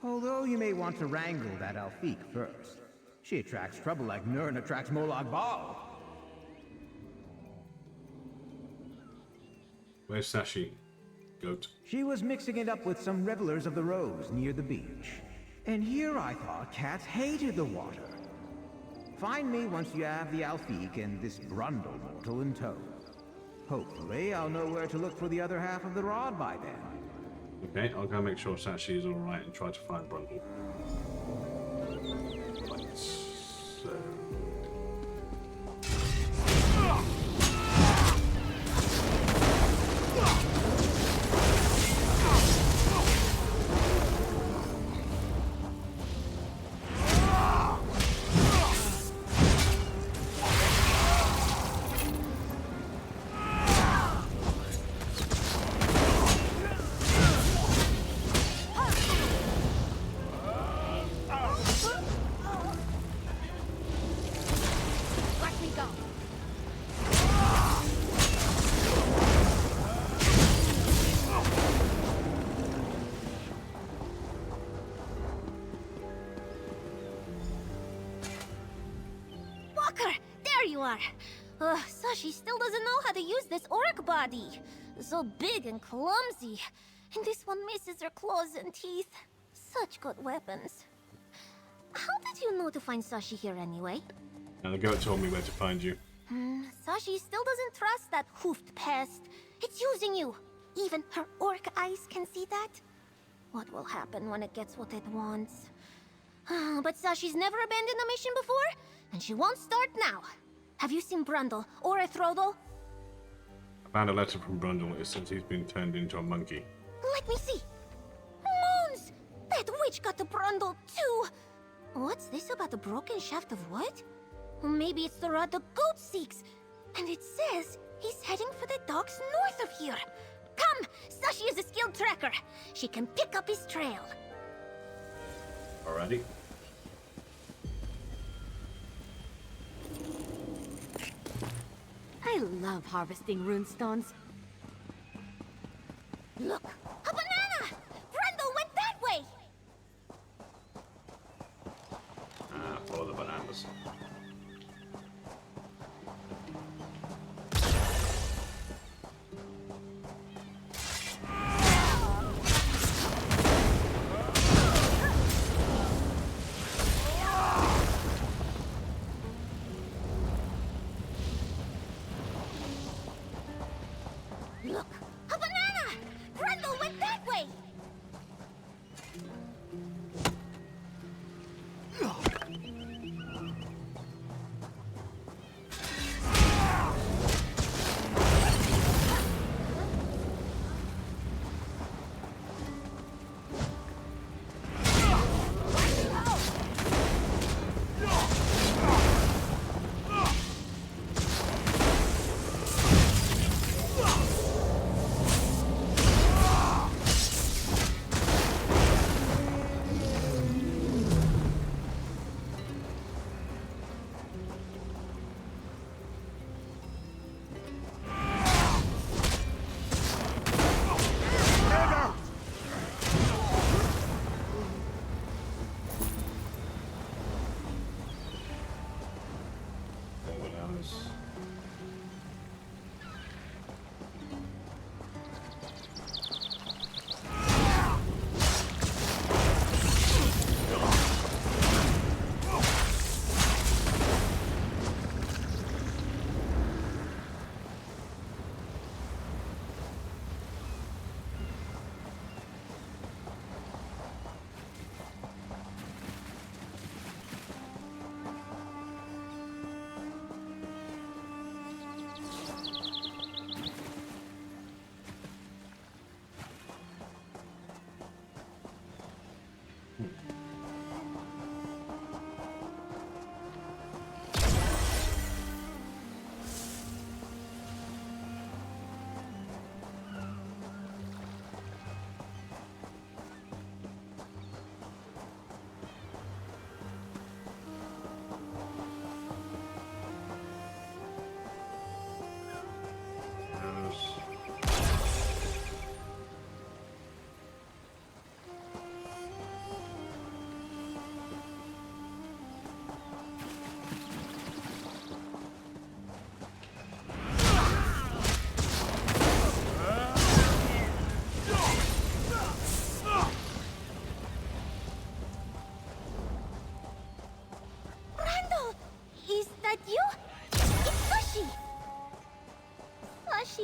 Speaker 12: Although you may want to wrangle that Alfique first. She attracts trouble like Nern attracts Molag Bal.
Speaker 1: Where's Sashi? Goat.
Speaker 12: She was mixing it up with some revelers of the Rose near the beach. And here I thought cats hated the water. Find me once you have the Alfique and this Brundle mortal in tow. Hopefully, I'll know where to look for the other half of the rod by then.
Speaker 1: Okay, I'll go make sure Sashi is alright and try to find Brundle. Right, so...
Speaker 13: are. Sashi still doesn't know how to use this orc body. So big and clumsy. And this one misses her claws and teeth. Such good weapons. How did you know to find Sashi here anyway?
Speaker 1: And the goat told me where to find you.
Speaker 13: Sashi still doesn't trust that hoofed pest. It's using you. Even her orc eyes can see that. What will happen when it gets what it wants? But Sashi's never abandoned a mission before, and she won't start now. Have you seen Brundle or Ethrodel?
Speaker 1: I found a letter from Brundle. It says he's been turned into a monkey.
Speaker 13: Let me see. Moons! That witch got to Brundle too. What's this about the broken shaft of wood? Maybe it's the rod the goat seeks. And it says he's heading for the docks north of here. Come! Sashi is a skilled tracker. She can pick up his trail.
Speaker 1: Alrighty.
Speaker 3: I love harvesting runestones.
Speaker 13: Look! A banana! Brundle went that way!
Speaker 1: Follow the bananas.
Speaker 13: Look! A banana! Brundle went that way!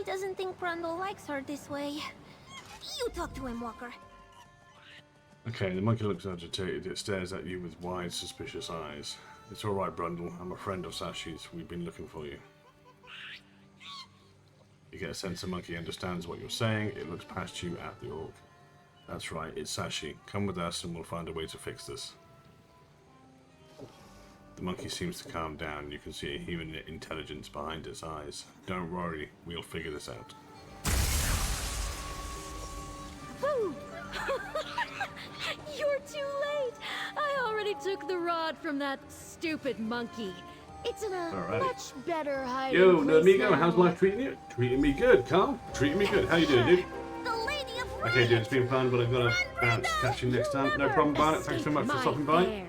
Speaker 13: Doesn't think Brundle likes her this way. You talk to him, Walker.
Speaker 1: Okay, the monkey looks agitated. It stares at you with wide, suspicious eyes. It's alright, Brundle. I'm a friend of Sashi's. We've been looking for you. You get a sense the monkey understands what you're saying. It looks past you at the orc. That's right, it's Sashi. Come with us and we'll find a way to fix this. The monkey seems to calm down. You can see a human intelligence behind its eyes. Don't worry, we'll figure this out.
Speaker 7: Woo! You're too late! I already took the rod from that stupid monkey. It's in a much better hiding
Speaker 1: Yo,
Speaker 7: place
Speaker 1: amigo,
Speaker 7: now.
Speaker 1: how's life treating you? Treating me good, Carl. Treating me good. How you doing, dude? Okay, dude, it's been fun, but I've got to bounce. Catch you next time. No problem, Barnett. Thanks so much for stopping by.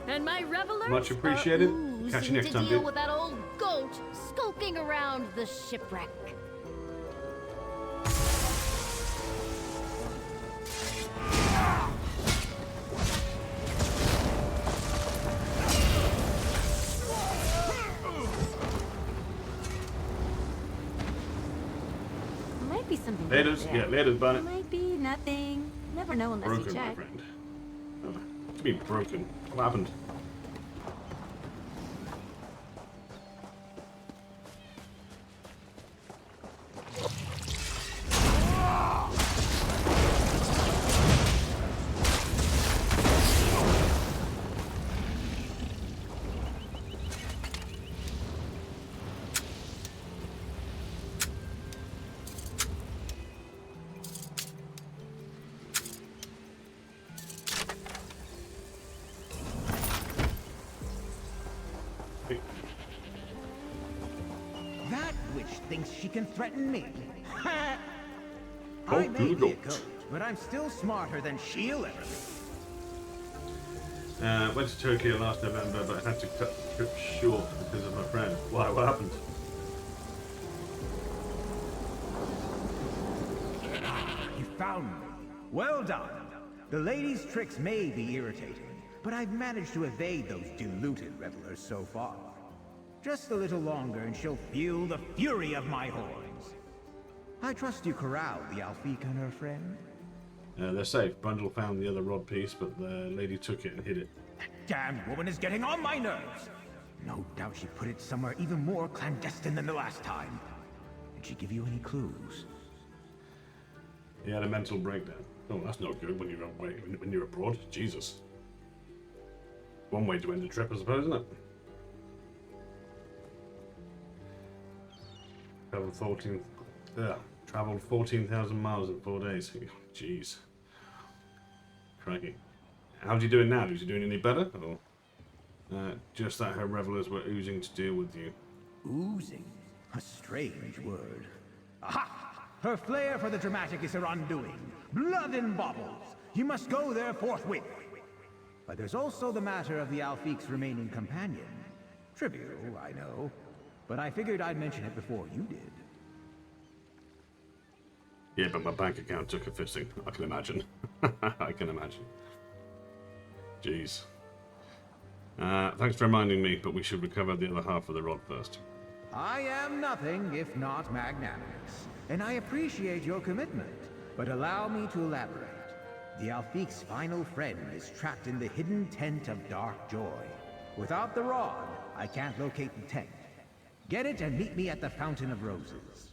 Speaker 7: And my revelers
Speaker 1: Much appreciated.
Speaker 7: are
Speaker 1: Catch you next
Speaker 7: to
Speaker 1: time,
Speaker 7: deal
Speaker 1: dude.
Speaker 7: with that old goat snooping around the shipwreck.
Speaker 3: Might be something.
Speaker 1: Later, yeah, later, Barnett.
Speaker 3: Might be nothing. Never know unless
Speaker 1: Broken,
Speaker 3: you
Speaker 1: my
Speaker 3: check.
Speaker 1: friend. Oh, what do you mean broken? What happened?
Speaker 12: That witch thinks she can threaten me. I may be a goat, but I'm still smarter than she'll ever be.
Speaker 1: Went to Tokyo last November, but had to cut the trip short because of my friend. Why? What happened?
Speaker 12: You found me. Well done. The lady's tricks may be irritating, but I've managed to evade those deluded revelers so far. Just a little longer and she'll feel the fury of my horns. I trust you corralled the Alfika and her friend.
Speaker 1: They're safe. Brundle found the other rod piece, but the lady took it and hid it.
Speaker 12: Damn woman is getting on my nerves. No doubt she put it somewhere even more clandestine than the last time. Did she give you any clues?
Speaker 1: He had a mental breakdown. Oh, that's not good when you're away, when you're abroad. Jesus. One way to end a trip, I suppose, isn't it? Traveled 14,000 miles in 4 days. Jeez. Crikey. How's he doing now? Is he doing any better? Or just that her revelers were oozing to deal with you?
Speaker 12: Oozing? A strange word. Aha! Her flair for the dramatic is her undoing. Blood and baubles. You must go there forthwith. But there's also the matter of the Alfik's remaining companion. Trivial, I know. But I figured I'd mention it before you did.
Speaker 1: Yeah, but my bank account took a fisting. I can imagine. I can imagine. Jeez. Thanks for reminding me, but we should recover the other half of the rod first.
Speaker 12: I am nothing if not magnanimous, and I appreciate your commitment, but allow me to elaborate. The Alfik's final friend is trapped in the hidden tent of Dark Joy. Without the rod, I can't locate the tent. Get it and meet me at the Fountain of Roses.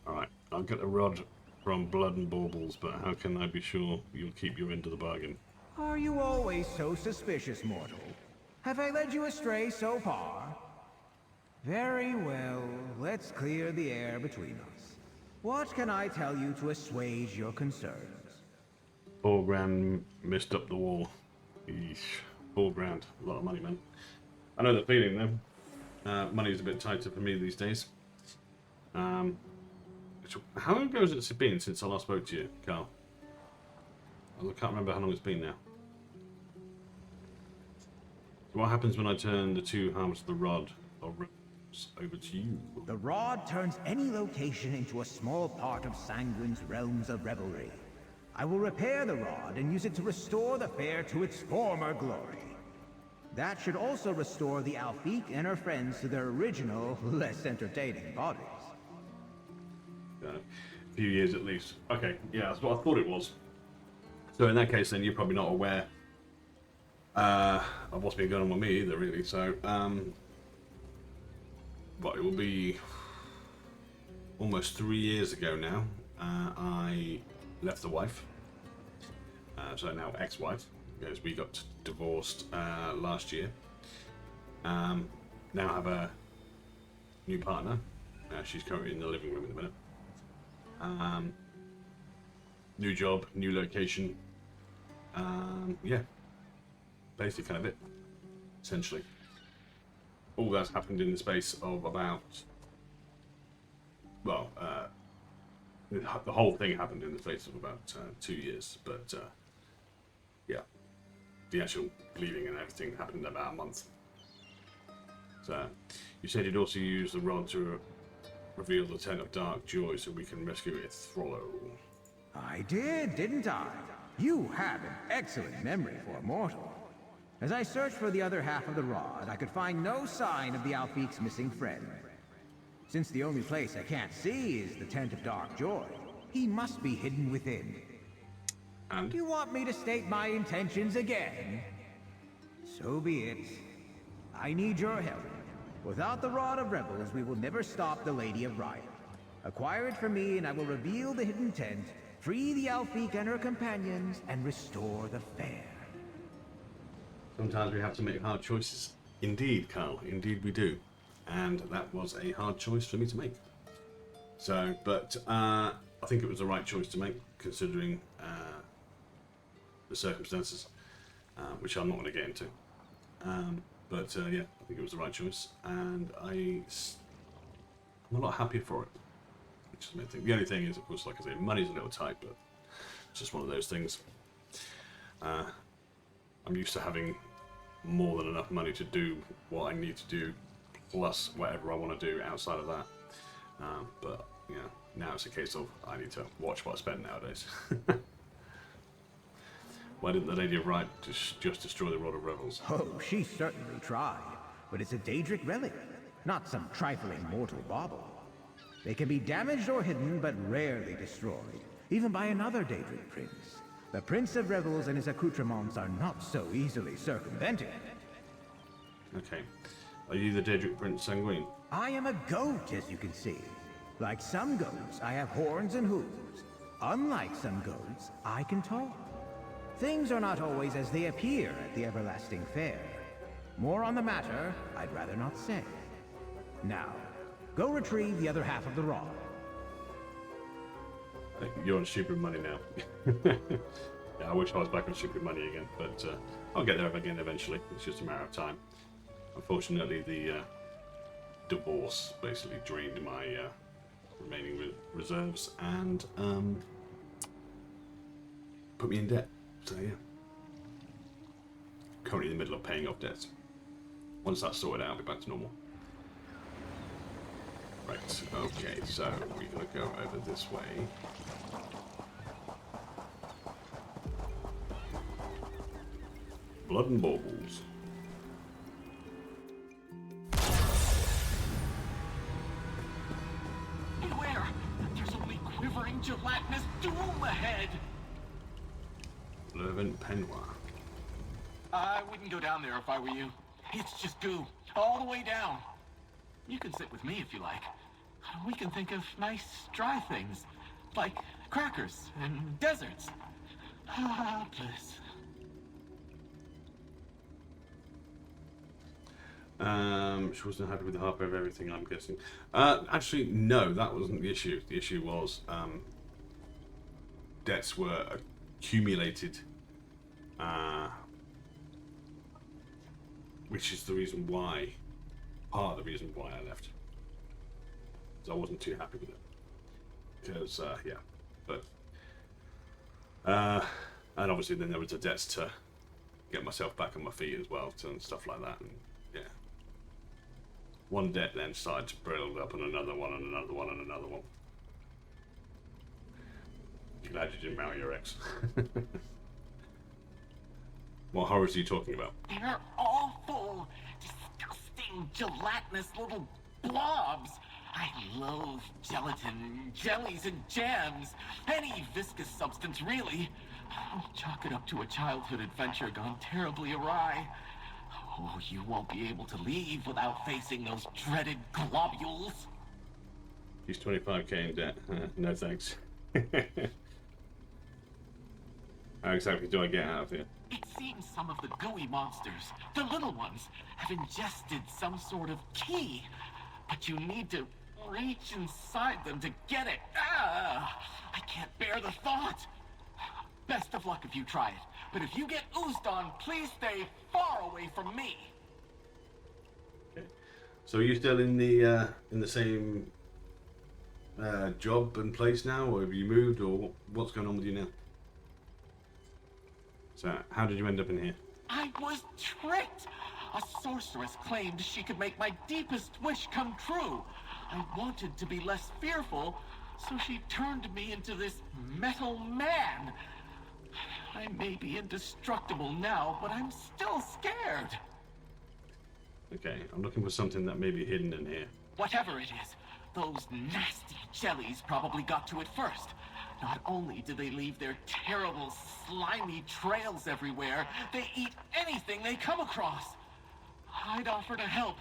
Speaker 1: Alright, I'll get a rod from Blood and Baubles, but how can I be sure you'll keep your end of the bargain?
Speaker 12: Are you always so suspicious, mortal? Have I led you astray so far? Very well, let's clear the air between us. What can I tell you to assuage your concerns?
Speaker 1: 4 grand missed up the wall. Eesh. 4 grand. A lot of money, man. I know the feeling, though. Money's a bit tighter for me these days. How long ago has it been since I last spoke to you, Carl? I can't remember how long it's been now. What happens when I turn the 2 halves of the rod or ropes over to you?
Speaker 12: The rod turns any location into a small part of Sanguine's realms of revelry. I will repair the rod and use it to restore the fair to its former glory. That should also restore the Alfik and her friends to their original, less entertaining bodies.
Speaker 1: A few years at least. Okay, yeah, that's what I thought it was. So in that case, then you're probably not aware of what's been going on with me either, really. So, but it will be almost 3 years ago now. I left the wife, so now ex-wife, because we got divorced last year. Now I have a new partner. She's currently in the living room at the minute. New job, new location. Yeah, basically kind of it, essentially. All that's happened in the space of about, well, the whole thing happened in the space of about 2 years, but yeah, the actual leaving and everything happened in about a month. So, you said you'd also use the rod to reveal the Tent of Dark Joy so we can rescue its Throllo.
Speaker 12: I did, didn't I? You have an excellent memory for a mortal. As I searched for the other half of the rod, I could find no sign of the Alfiq's missing friend. Since the only place I can't see is the Tent of Dark Joy, he must be hidden within.
Speaker 1: And?
Speaker 12: You want me to state my intentions again? So be it. I need your help. Without the Rod of Rebels, we will never stop the Lady of Riot. Acquire it for me, and I will reveal the hidden tent, free the Alfiq and her companions, and restore the fair.
Speaker 1: Sometimes we have to make hard choices. Indeed, Carl. Indeed we do. And that was a hard choice for me to make. So, but I think it was the right choice to make, considering the circumstances, which I'm not going to get into. But yeah, I think it was the right choice, and I'm a lot happier for it, which is the main thing. The only thing is, of course, like I say, money's a little tight, but it's just one of those things. I'm used to having more than enough money to do what I need to do, plus whatever I want to do outside of that. But you know, now it's a case of I need to watch what I spend nowadays. Why didn't the Lady of Right just destroy the Rod of Rebels?
Speaker 12: Oh, she certainly tried, but it's a Daedric relic, not some trifling mortal bauble. They can be damaged or hidden, but rarely destroyed, even by another Daedric prince. The Prince of Rebels and his accoutrements are not so easily circumvented.
Speaker 1: Okay. Are you the Daedric Prince Sanguine?
Speaker 12: I am a goat, as you can see. Like some goats, I have horns and hooves. Unlike some goats, I can talk. Things are not always as they appear at the Everlasting Fair. More on the matter, I'd rather not say. Now, go retrieve the other half of the rod.
Speaker 1: You're on stupid money now. Yeah, I wish I was back on stupid money again, but I'll get there again eventually. It's just a matter of time. Unfortunately, the divorce basically drained my remaining reserves and put me in debt. So yeah, currently in the middle of paying off debts. Once that's sorted out, I'll be back to normal. Right, okay, so we're gonna go over this way. Blood and baubles.
Speaker 16: Beware! There's only quivering gelatinous doom ahead!
Speaker 1: Levant Penoir.
Speaker 16: I wouldn't go down there if I were you. It's just goo, all the way down. You can sit with me if you like. We can think of nice, dry things, like crackers and deserts. Ah, bliss.
Speaker 1: She wasn't happy with the half of everything, I'm guessing. Actually, no, that wasn't the issue. The issue was debts were accumulated, which is the reason why, part of the reason why I left. So I wasn't too happy with it. Because, yeah, but, and obviously then there was the debts to get myself back on my feet as well, and stuff like that, and yeah. One debt then started to build up on another one and another one and another one. Glad you didn't marry your ex. What horrors are you talking about?
Speaker 16: They're awful, disgusting, gelatinous little blobs. I loathe gelatin, jellies, and jams. Any viscous substance, really. Chalk it up to a childhood adventure gone terribly awry. Oh, you won't be able to leave without facing those dreaded globules.
Speaker 1: She's 25k in debt. No thanks. How exactly do I get out of here?
Speaker 16: It seems some of the gooey monsters, the little ones, have ingested some sort of key. But you need to reach inside them to get it. Ah, I can't bear the thought. Best of luck if you try it. But if you get oozed on, please stay far away from me.
Speaker 1: Okay. So are you still in the same job and place now, or have you moved, or what's going on with you now? So how did you end up in here?
Speaker 16: I was tricked. A sorceress claimed she could make my deepest wish come true. I wanted to be less fearful, so she turned me into this metal man. I may be indestructible now, but I'm still scared.
Speaker 1: Okay, I'm looking for something that may be hidden in here.
Speaker 16: Whatever it is, those nasty jellies probably got to it first. Not only do they leave their terrible, slimy trails everywhere, they eat anything they come across. I'd offer to help,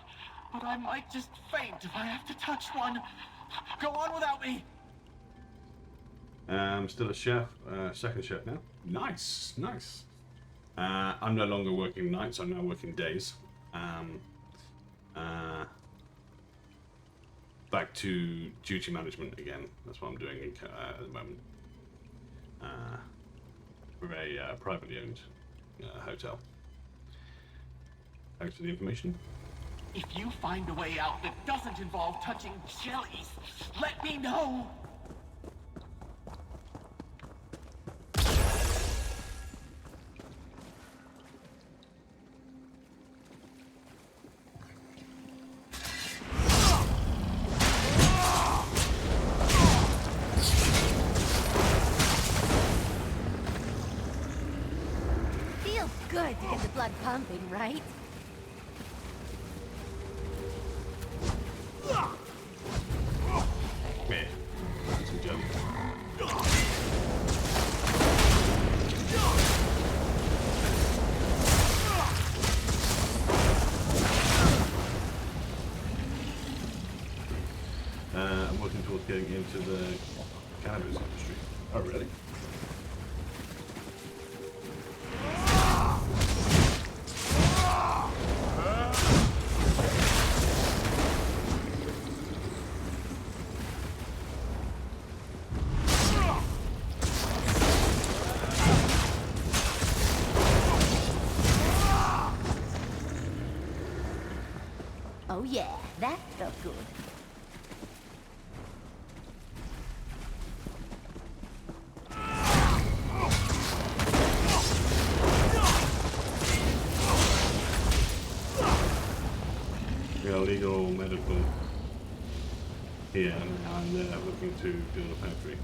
Speaker 16: but I might just faint if I have to touch one. Go on without me!
Speaker 1: Still a chef, second chef now. Nice, nice. I'm no longer working nights, I'm now working days. Back to duty management again. That's what I'm doing at the moment. For a privately owned hotel. Thanks for the information.
Speaker 16: If you find a way out that doesn't involve touching jellies, let me know!
Speaker 2: Feels good to get the blood pumping, right?
Speaker 1: Meh. That's a joke. I'm working towards getting into the cannabis industry. Oh, really?
Speaker 14: Oh yeah, that felt good.
Speaker 1: Legal medical here, and they're looking to build a factory.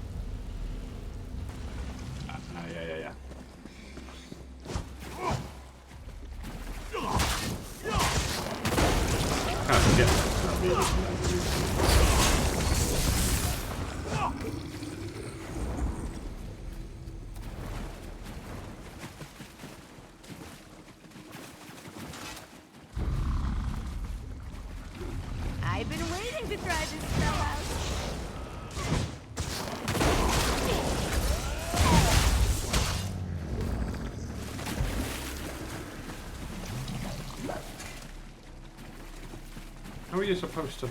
Speaker 1: Yeah.
Speaker 3: I've been waiting to try this spell out.
Speaker 1: How are you supposed to?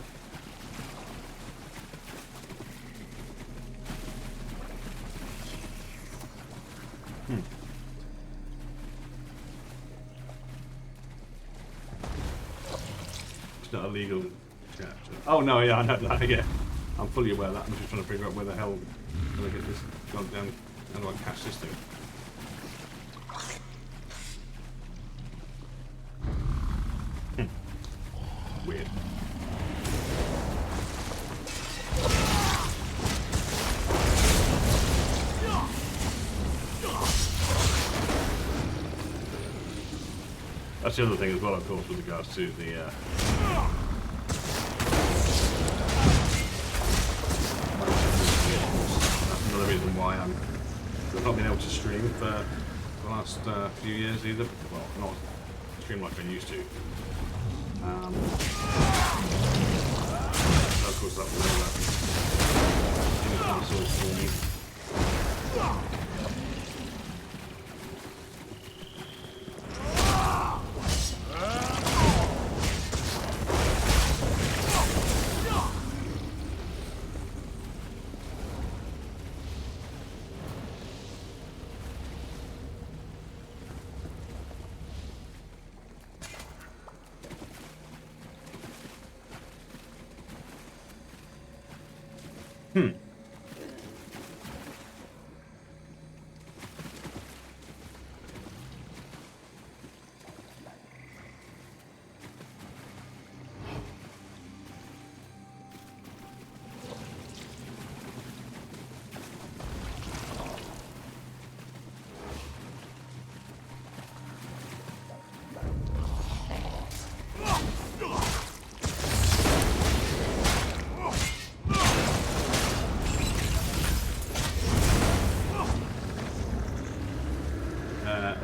Speaker 1: It's not illegal. Oh no, yeah, I know that. Yeah, I'm fully aware of that. I'm just trying to figure out where the hell do I get this goddamn. How do I catch this thing? Weird. That's the other thing as well, of course, with regards to the. That's another reason why I've not been able to stream for the last few years either. Well, not stream like I used to. So of course that was in consoles for me.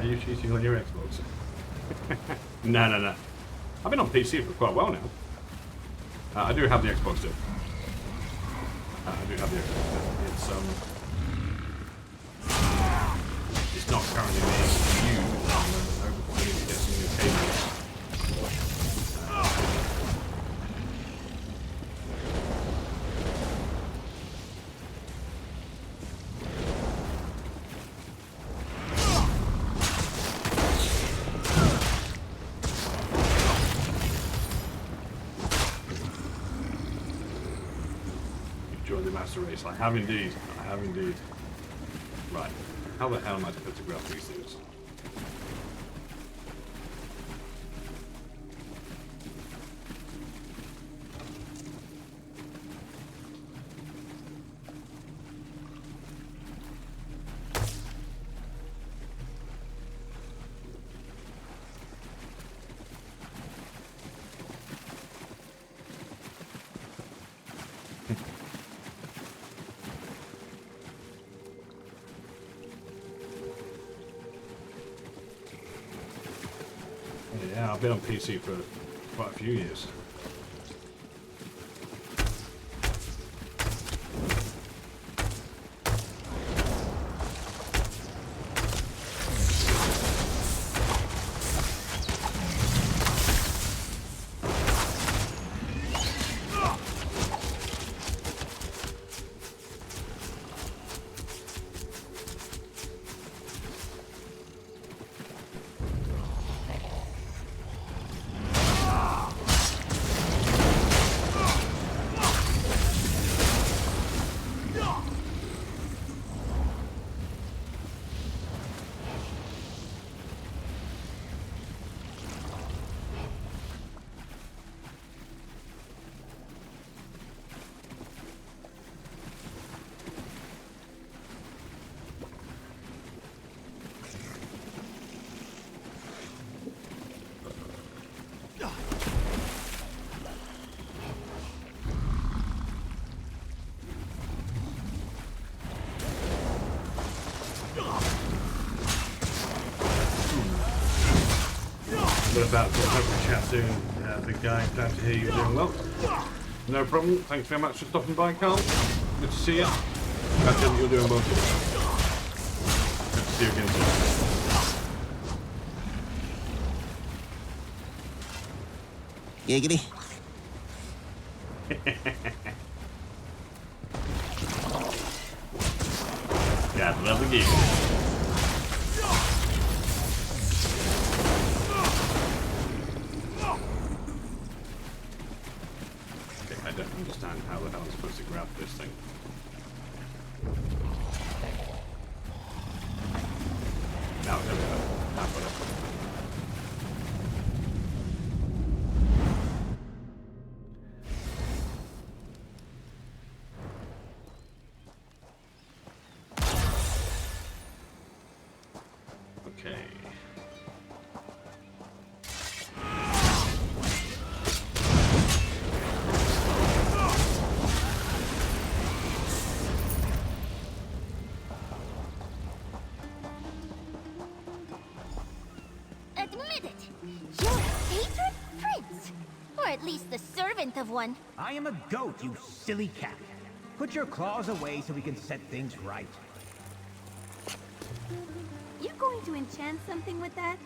Speaker 1: Are you cheating on your Xbox? No. I've been on PC for quite a while now. I do have the Xbox still. I do have the Xbox. It's not currently being used. I'm hoping to get some new cables. Join the master race. I have indeed. I have indeed. Right. How the hell am I supposed to grab these things? Yeah, I've been on PC for quite a few years. We're about to hopefully chat soon. Big guy, glad to hear you're doing well. No problem. Thanks very much for stopping by, Carl. Good to see you. Glad to hear that you're doing well too. Good to see you again soon.
Speaker 6: Giggity.
Speaker 1: God love the giggity. I don't understand how the hell I'm supposed to grab this thing. Now, there we go. I've got it. Okay.
Speaker 13: Admit it! You're a favorite prince! Or at least the servant of one.
Speaker 12: I am a goat, you silly cat. Put your claws away so we can set things right.
Speaker 3: You going to enchant something with that?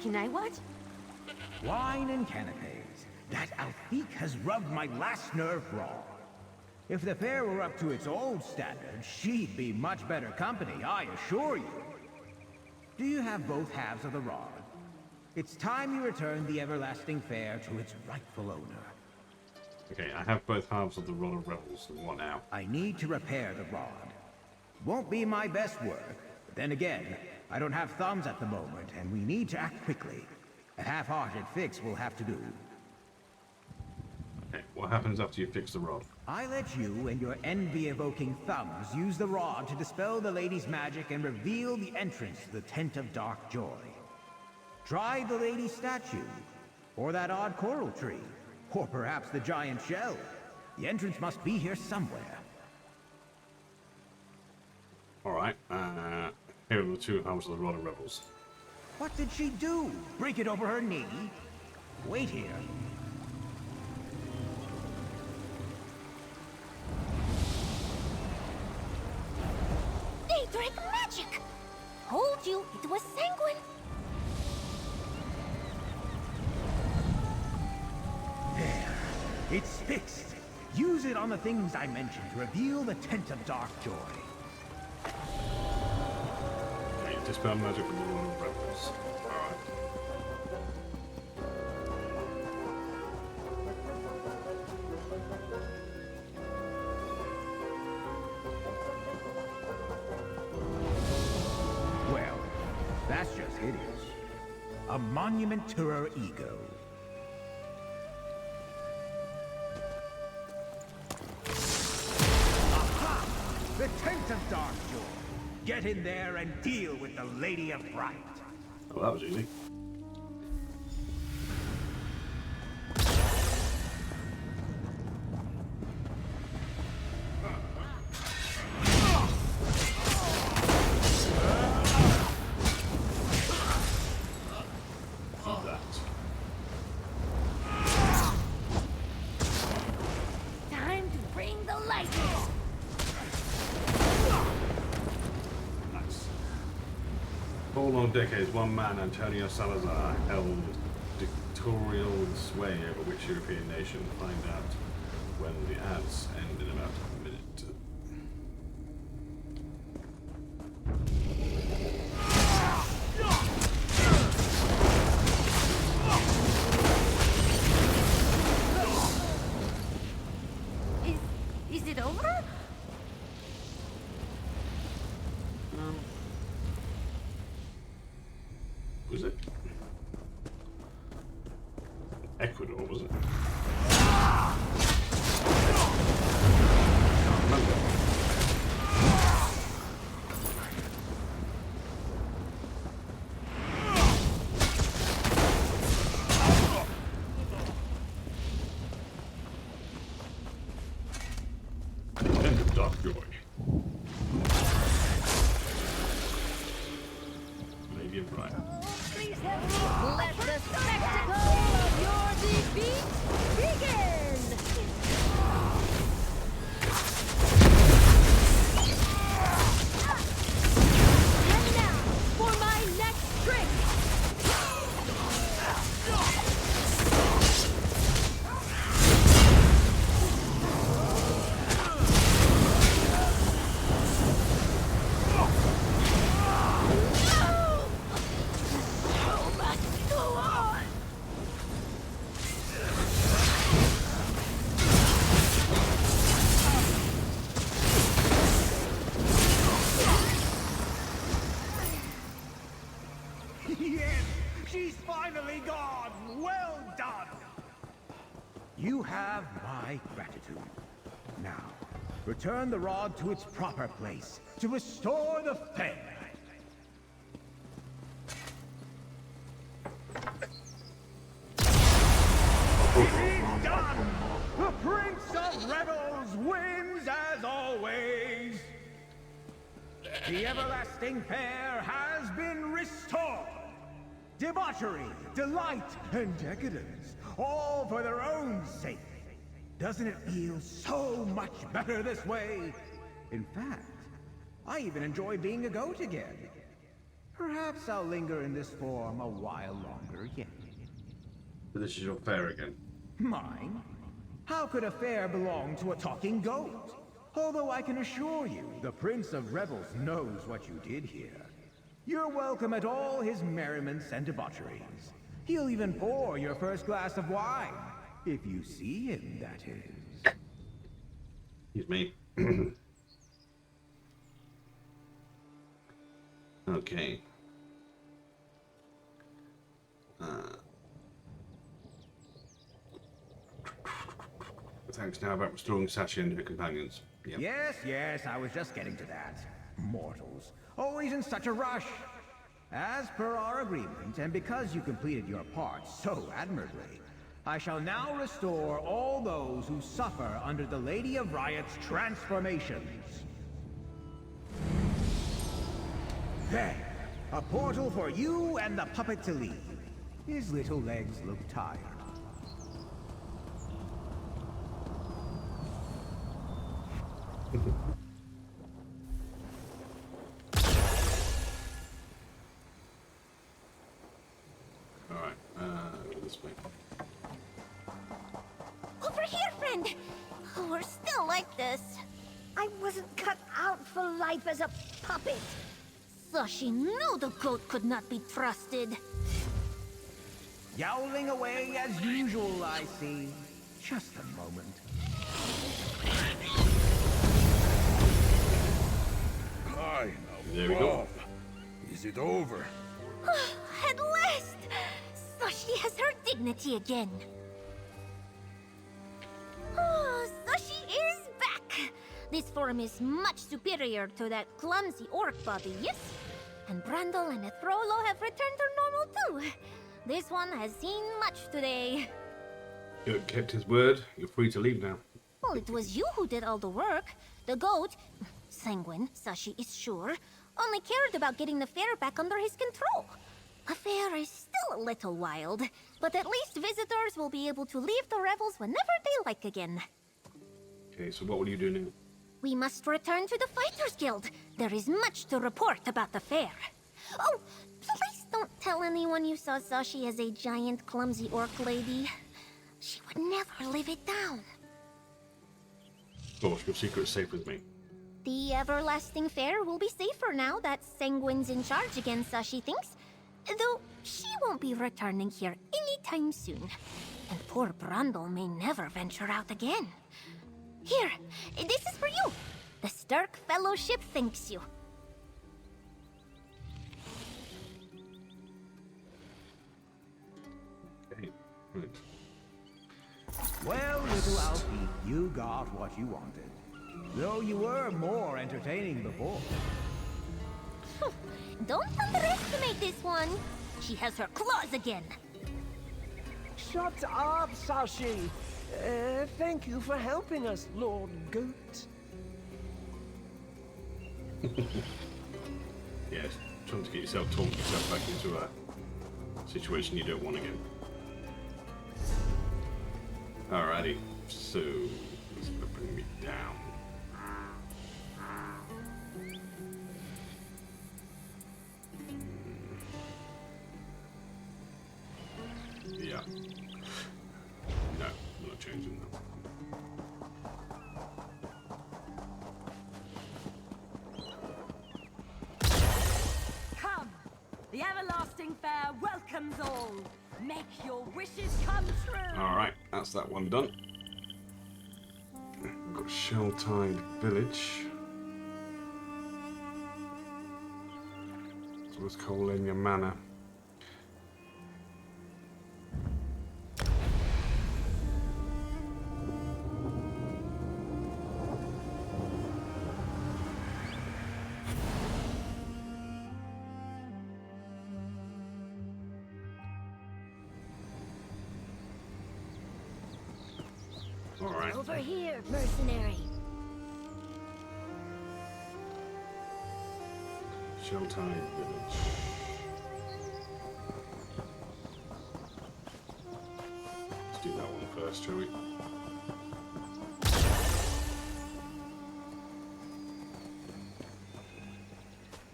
Speaker 3: Can I watch?
Speaker 12: Wine and canapes. That Alfique has rubbed my last nerve raw. If the fair were up to its old standards, she'd be much better company, I assure you. Do you have both halves of the rod? It's time you return the everlasting fair to its rightful owner.
Speaker 1: Okay, I have both halves of the Rod of Rebels. What now?
Speaker 12: I need to repair the rod. Won't be my best work, but then again, I don't have thumbs at the moment, and we need to act quickly. A half-hearted fix will have to do.
Speaker 1: Okay, what happens after you fix the rod?
Speaker 12: I let you and your envy-evoking thumbs use the rod to dispel the lady's magic and reveal the entrance to the Tent of Dark Joy. Try the lady's statue, or that odd coral tree, or perhaps the giant shell. The entrance must be here somewhere.
Speaker 1: Alright, here are the two halves of the Rod of Rebels.
Speaker 12: What did she do? Break it over her knee? Wait here.
Speaker 13: They drank magic! Told you it was sanguine.
Speaker 12: There. It's fixed. Use it on the things I mentioned to reveal the Tent of Dark Joy.
Speaker 1: Okay, dispel magic from the Lord of Rebels. Alright.
Speaker 12: Well, that's just hideous. A monument to her ego. Aha! The Tent of Dark Joy. Get in there and deal with the Lady of Fright.
Speaker 1: Oh, that was easy.
Speaker 2: Time to bring the light.
Speaker 1: Nice. For long decades, one man, Antonio Salazar, held dictatorial sway over which European nation. Find out when the ads end in about a minute.
Speaker 2: Is it over?
Speaker 1: Was it? Ecuador, was it? Tent of Dark Joy. Lady of Fright.
Speaker 2: Please help me. Let the spectacle of your defeat begin! And now, for my next trick!
Speaker 12: Yes! She's finally gone! Well done! You have my gratitude. Now, return the rod to its proper place to restore the fair. It's done! The Prince of Rebels wins as always! The everlasting fair has been restored! Debauchery, delight, and decadence, all for their own sake. Doesn't it feel so much better this way? In fact, I even enjoy being a goat again. Perhaps I'll linger in this form a while longer yet.
Speaker 1: But this is your fair again.
Speaker 12: Mine? How could a fair belong to a talking goat? Although I can assure you, the Prince of Rebels knows what you did here. You're welcome at all his merriments and debaucheries. He'll even pour your first glass of wine. If you see him, that is.
Speaker 1: Excuse me. Okay. Thanks now about restoring Sachi and her companions. Yep.
Speaker 12: Yes, I was just getting to that. Mortals, always in such a rush. As per our agreement, and because you completed your part so admirably, I shall now restore all those who suffer under the Lady of Riot's transformations. There! A portal for you and the puppet to leave. His little legs look tired.
Speaker 1: Alright, this way.
Speaker 13: Over here, friend! Oh, we're still like this. I wasn't cut out for life as a puppet. Sashi knew the goat could not be trusted.
Speaker 12: Yowling away as usual, I see. Just a moment.
Speaker 1: There we go.
Speaker 10: Is it over?
Speaker 13: At last! Sashi has her dignity again. Oh, Sashi is back! This form is much superior to that clumsy orc body, yes? And Brandel and Ethrolo have returned to normal too. This one has seen much today.
Speaker 1: You kept his word. You're free to leave now.
Speaker 13: Well, it was you who did all the work. The goat, Sanguine, Sashi is sure, only cared about getting the fair back under his control. The fair is still a little wild, but at least visitors will be able to leave the revels whenever they like again.
Speaker 1: Okay, so what will you do now?
Speaker 13: We must return to the Fighters Guild. There is much to report about the fair. Oh, please don't tell anyone you saw Sashi as a giant, clumsy orc lady. She would never live it down.
Speaker 1: Of course, your secret's safe with me.
Speaker 13: The everlasting fair will be safer now that Sanguine's in charge again, Sashi thinks. Though she won't be returning here anytime soon. And poor Brandel may never venture out again. Here, this is for you. The Stark Fellowship thanks you.
Speaker 1: Okay, right.
Speaker 12: Well, little Alfie, you got what you wanted. Though you were more entertaining before.
Speaker 13: Don't underestimate this one. She has her claws again.
Speaker 8: Shut up, Sashi! Thank you for helping us, Lord Goat.
Speaker 1: Yes, trying to get talking yourself back into a situation you don't want again. Alrighty, so this is gonna bring me down. Yeah. No, I'm not changing that.
Speaker 3: Come! The everlasting fair welcomes all. Make your wishes come true.
Speaker 1: Alright, that's that one done. We've got Shelltide Village. So let's call in your manor. Alright.
Speaker 13: Over here, mercenary.
Speaker 1: Shelltide Village. Let's do that one first, shall we?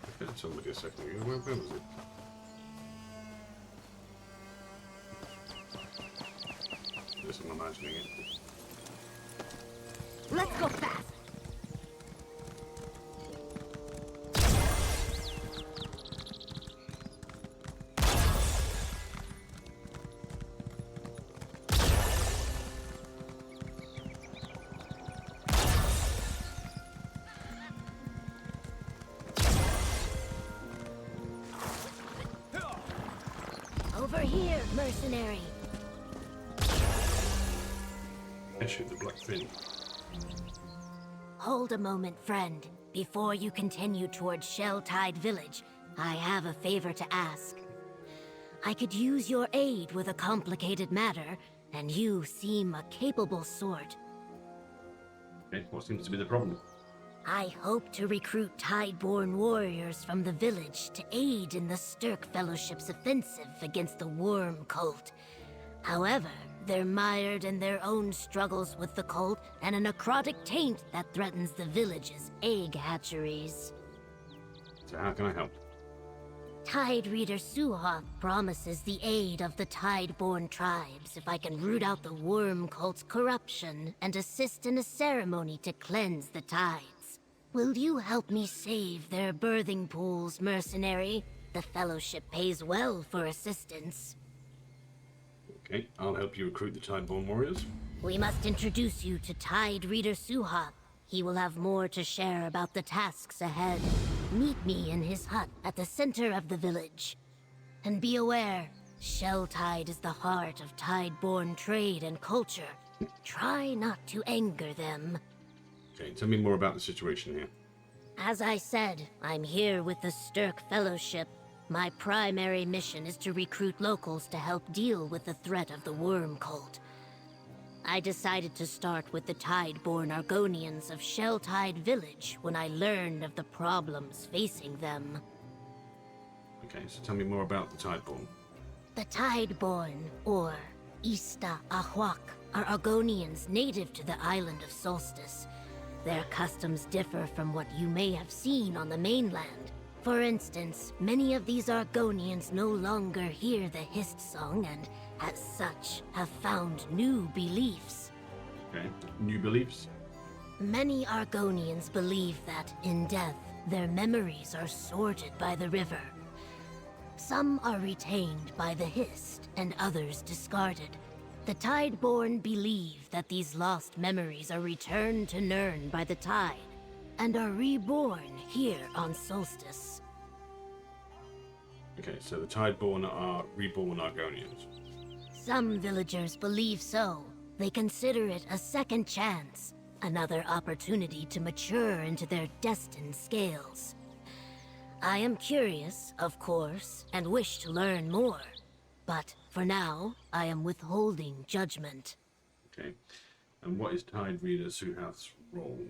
Speaker 1: I had somebody a second ago. Where was it? Yes, I'm imagining it.
Speaker 13: Let's go fast. Over here, mercenary.
Speaker 1: I shoot the black fin.
Speaker 2: Hold a moment, friend. Before you continue towards Shelltide Village, I have a favor to ask. I could use your aid with a complicated matter, and you seem a capable sort.
Speaker 1: Okay, what seems to be the problem?
Speaker 2: I hope to recruit Tideborn warriors from the village to aid in the Stirk Fellowship's offensive against the Worm Cult. However, they're mired in their own struggles with the cult and a necrotic taint that threatens the village's egg hatcheries.
Speaker 1: So how can I help?
Speaker 2: Tide Reader Suhoth promises the aid of the Tideborn tribes if I can root out the Worm Cult's corruption and assist in a ceremony to cleanse the tides. Will you help me save their birthing pools, mercenary? The Fellowship pays well for assistance.
Speaker 1: Okay, I'll help you recruit the Tideborn warriors.
Speaker 2: We must introduce you to Tide Reader Suhoth. He will have more to share about the tasks ahead. Meet me in his hut at the center of the village. And be aware, Shelltide is the heart of Tideborn trade and culture. Try not to anger them.
Speaker 1: Okay, tell me more about the situation here.
Speaker 2: As I said, I'm here with the Stirk Fellowship. My primary mission is to recruit locals to help deal with the threat of the Worm Cult. I decided to start with the Tideborn Argonians of Shelltide Village when I learned of the problems facing them.
Speaker 1: Okay, so tell me more about the Tideborn.
Speaker 2: The Tideborn, or Ista Ahuak, are Argonians native to the island of Solstice. Their customs differ from what you may have seen on the mainland. For instance, many of these Argonians no longer hear the Hist song and, as such, have found new beliefs.
Speaker 1: Okay, new beliefs?
Speaker 2: Many Argonians believe that, in death, their memories are sorted by the river. Some are retained by the Hist, and others discarded. The Tideborn believe that these lost memories are returned to Nirn by the tide, and are reborn here on Solstice.
Speaker 1: Okay, so the Tideborn are reborn Argonians.
Speaker 2: Some villagers believe so. They consider it a second chance, another opportunity to mature into their destined scales. I am curious, of course, and wish to learn more. But for now, I am withholding judgment.
Speaker 1: Okay, and what is Tide Reader Suhoth's role?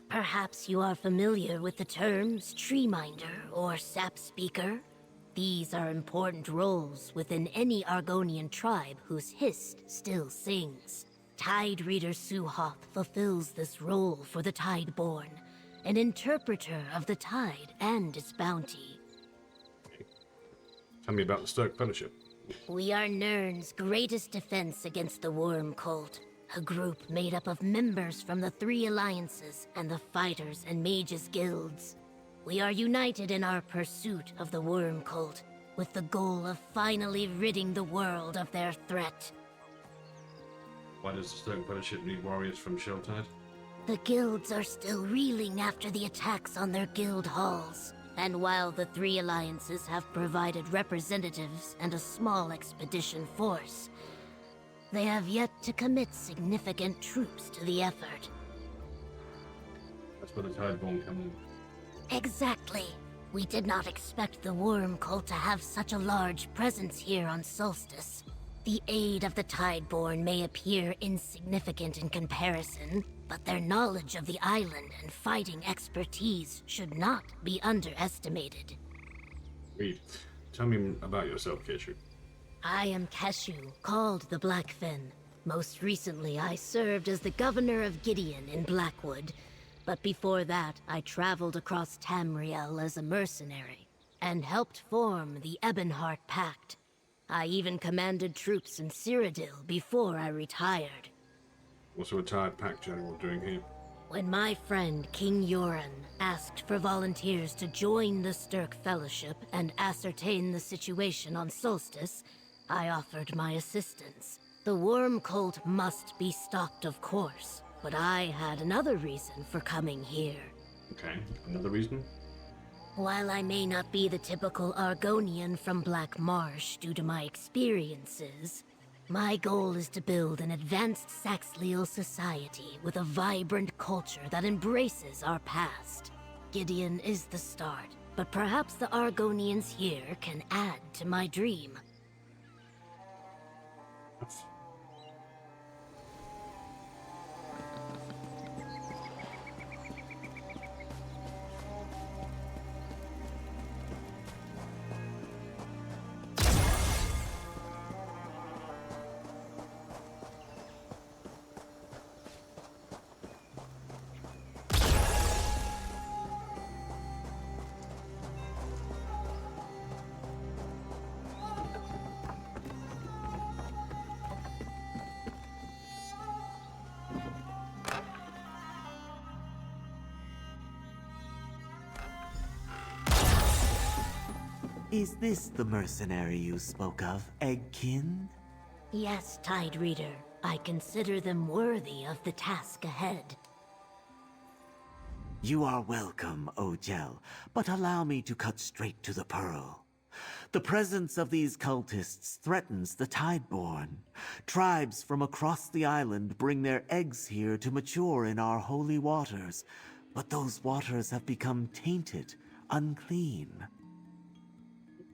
Speaker 2: Perhaps you are familiar with the terms Treeminder or Sap Speaker. These are important roles within any Argonian tribe whose Hist still sings. Tide Reader Suhoth fulfills this role for the Tideborn, an interpreter of the tide and its bounty.
Speaker 1: Okay. Tell me about the Stirk Fellowship.
Speaker 2: We are Nirn's greatest defense against the Worm Cult, a group made up of members from the 3 alliances and the Fighters and Mages guilds. We are united in our pursuit of the Worm Cult, with the goal of finally ridding the world of their threat.
Speaker 1: Why does the Stirk Fellowship need warriors from Shelltide?
Speaker 2: The guilds are still reeling after the attacks on their guild halls. And while the 3 alliances have provided representatives and a small expedition force, they have yet to commit significant troops to the effort.
Speaker 1: That's where the Tideborn come in.
Speaker 2: Exactly. We did not expect the Worm Cult to have such a large presence here on Solstice. The aid of the Tideborn may appear insignificant in comparison, but their knowledge of the island and fighting expertise should not be underestimated.
Speaker 1: Reed, tell me about yourself, Keshu.
Speaker 2: I am Keshu, called the Blackfin. Most recently, I served as the governor of Gideon in Blackwood. But before that, I traveled across Tamriel as a mercenary, and helped form the Ebonheart Pact. I even commanded troops in Cyrodiil before I retired.
Speaker 1: What's a retired pack general doing here?
Speaker 2: When my friend King Yoren asked for volunteers to join the Stirk Fellowship and ascertain the situation on Solstice, I offered my assistance. The Worm Cult must be stopped, of course, but I had another reason for coming here.
Speaker 1: Okay, another reason?
Speaker 2: While I may not be the typical Argonian from Black Marsh due to my experiences, my goal is to build an advanced Saxleal society with a vibrant culture that embraces our past. Gideon is the start, but perhaps the Argonians here can add to my dream.
Speaker 17: Is this the mercenary you spoke of, Eggkin?
Speaker 15: Yes, Tide Reader. I consider them worthy of the task ahead.
Speaker 17: You are welcome, Ojel, but allow me to cut straight to the pearl. The presence of these cultists threatens the Tideborn. Tribes from across the island bring their eggs here to mature in our holy waters, but those waters have become tainted, unclean.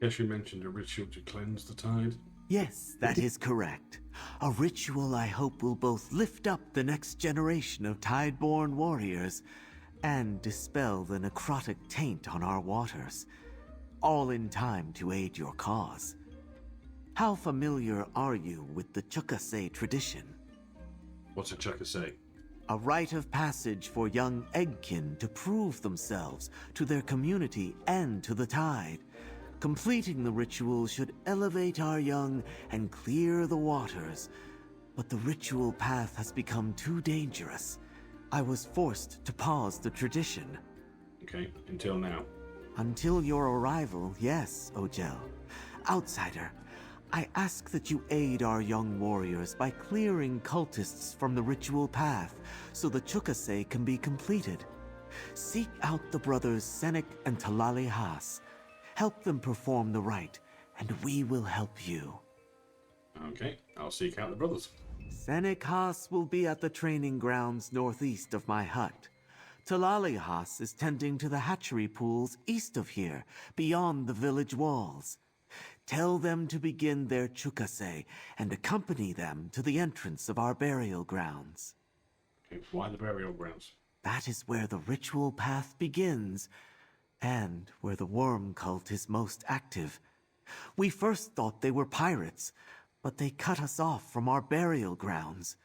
Speaker 1: Guess you mentioned a ritual to cleanse the tide?
Speaker 17: Yes, that is correct. A ritual I hope will both lift up the next generation of Tideborn warriors and dispel the necrotic taint on our waters, all in time to aid your cause. How familiar are you with the Chukase tradition?
Speaker 1: What's a Chukase?
Speaker 17: A rite of passage for young Eggkin to prove themselves to their community and to the tide. Completing the ritual should elevate our young and clear the waters, but the ritual path has become too dangerous. I was forced to pause the tradition.
Speaker 1: Okay, until now.
Speaker 17: Until your arrival, yes, Ojel. Outsider, I ask that you aid our young warriors by clearing cultists from the ritual path so the Chukase can be completed. Seek out the brothers Senek and Talali Haas. Help them perform the rite, and we will help you.
Speaker 1: Okay, I'll seek out the brothers.
Speaker 17: Senek Haas will be at the training grounds northeast of my hut. Talali Haas is tending to the hatchery pools east of here, beyond the village walls. Tell them to begin their Chukase and accompany them to the entrance of our burial grounds.
Speaker 1: Okay, why the burial grounds?
Speaker 17: That is where the ritual path begins, and where the worm cult is most active. We first thought they were pirates, but they cut us off from our burial grounds.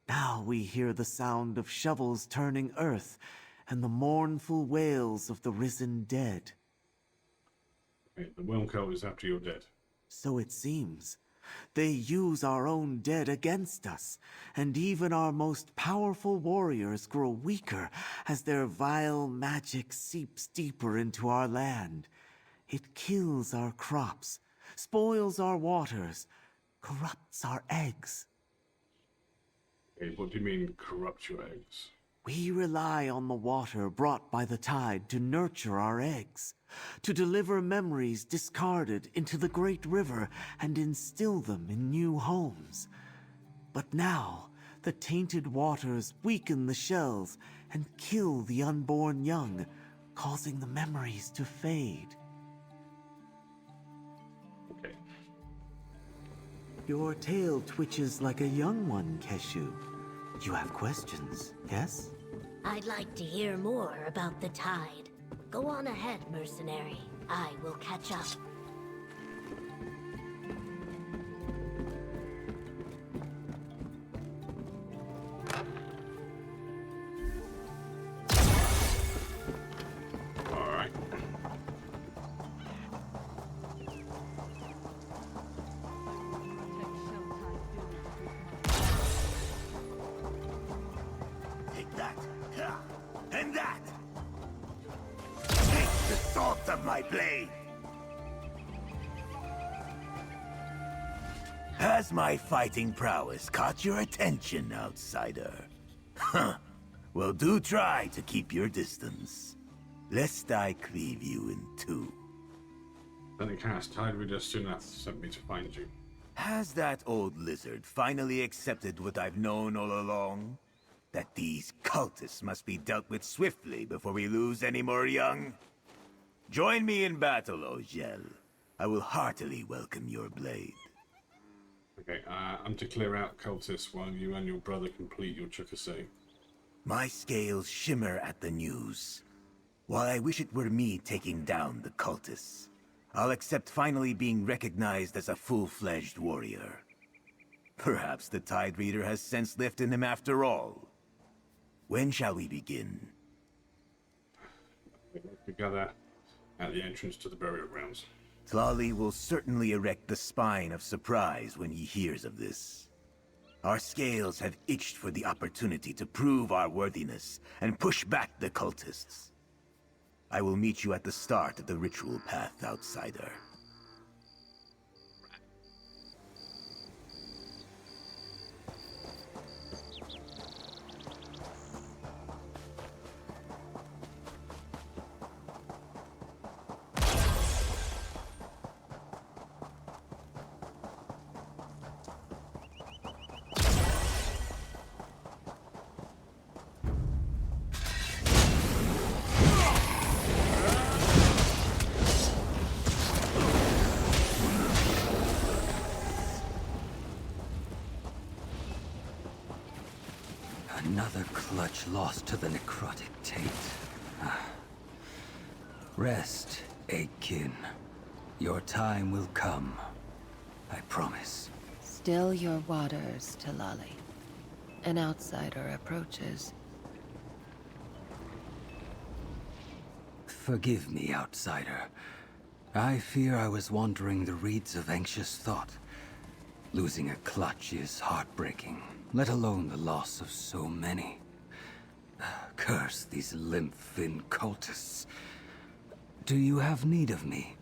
Speaker 17: Now we hear the sound of shovels turning earth and the mournful wails of the risen dead.
Speaker 1: Okay, the worm cult is after you're dead.
Speaker 17: So it seems. They use our own dead against us, and even our most powerful warriors grow weaker as their vile magic seeps deeper into our land. It kills our crops, spoils our waters, corrupts our eggs.
Speaker 1: Okay, what do you mean, corrupt your eggs?
Speaker 17: We rely on the water brought by the tide to nurture our eggs, to deliver memories discarded into the great river and instill them in new homes. But now, the tainted waters weaken the shells and kill the unborn young, causing the memories to fade.
Speaker 1: Okay.
Speaker 17: Your tail twitches like a young one, Keshu. You have questions, yes?
Speaker 15: I'd like to hear more about the tide. Go on ahead, mercenary. I will catch up.
Speaker 1: All right.
Speaker 12: Take that. And that. Take the salt of my blade. Has my fighting prowess caught your attention, outsider? Huh. Well, do try to keep your distance, lest I cleave you in two.
Speaker 1: Then the cast Tide Reader Sunath sent me to find you.
Speaker 12: Has that old lizard finally accepted what I've known all along? That these cultists must be dealt with swiftly before we lose any more young? Join me in battle, Ojel. I will heartily welcome your blade.
Speaker 1: Okay, I'm to clear out cultists while you and your brother complete your Chukase.
Speaker 12: My scales shimmer at the news. While I wish it were me taking down the cultists, I'll accept finally being recognized as a full-fledged warrior. Perhaps the Tide Reader has sense left in him after all. When shall we begin?
Speaker 1: Together at the entrance to the burial grounds.
Speaker 12: Tlali will certainly erect the spine of surprise when he hears of this. Our scales have itched for the opportunity to prove our worthiness and push back the cultists. I will meet you at the start of the ritual path, outsider.
Speaker 18: Another clutch lost to the necrotic taint. Rest, Eggkin. Your time will come. I promise.
Speaker 19: Still your waters, Talali. An outsider approaches.
Speaker 18: Forgive me, outsider. I fear I was wandering the reeds of anxious thought. Losing a clutch is heartbreaking, let alone the loss of so many. Curse these limp-thin cultists. Do you have need of me?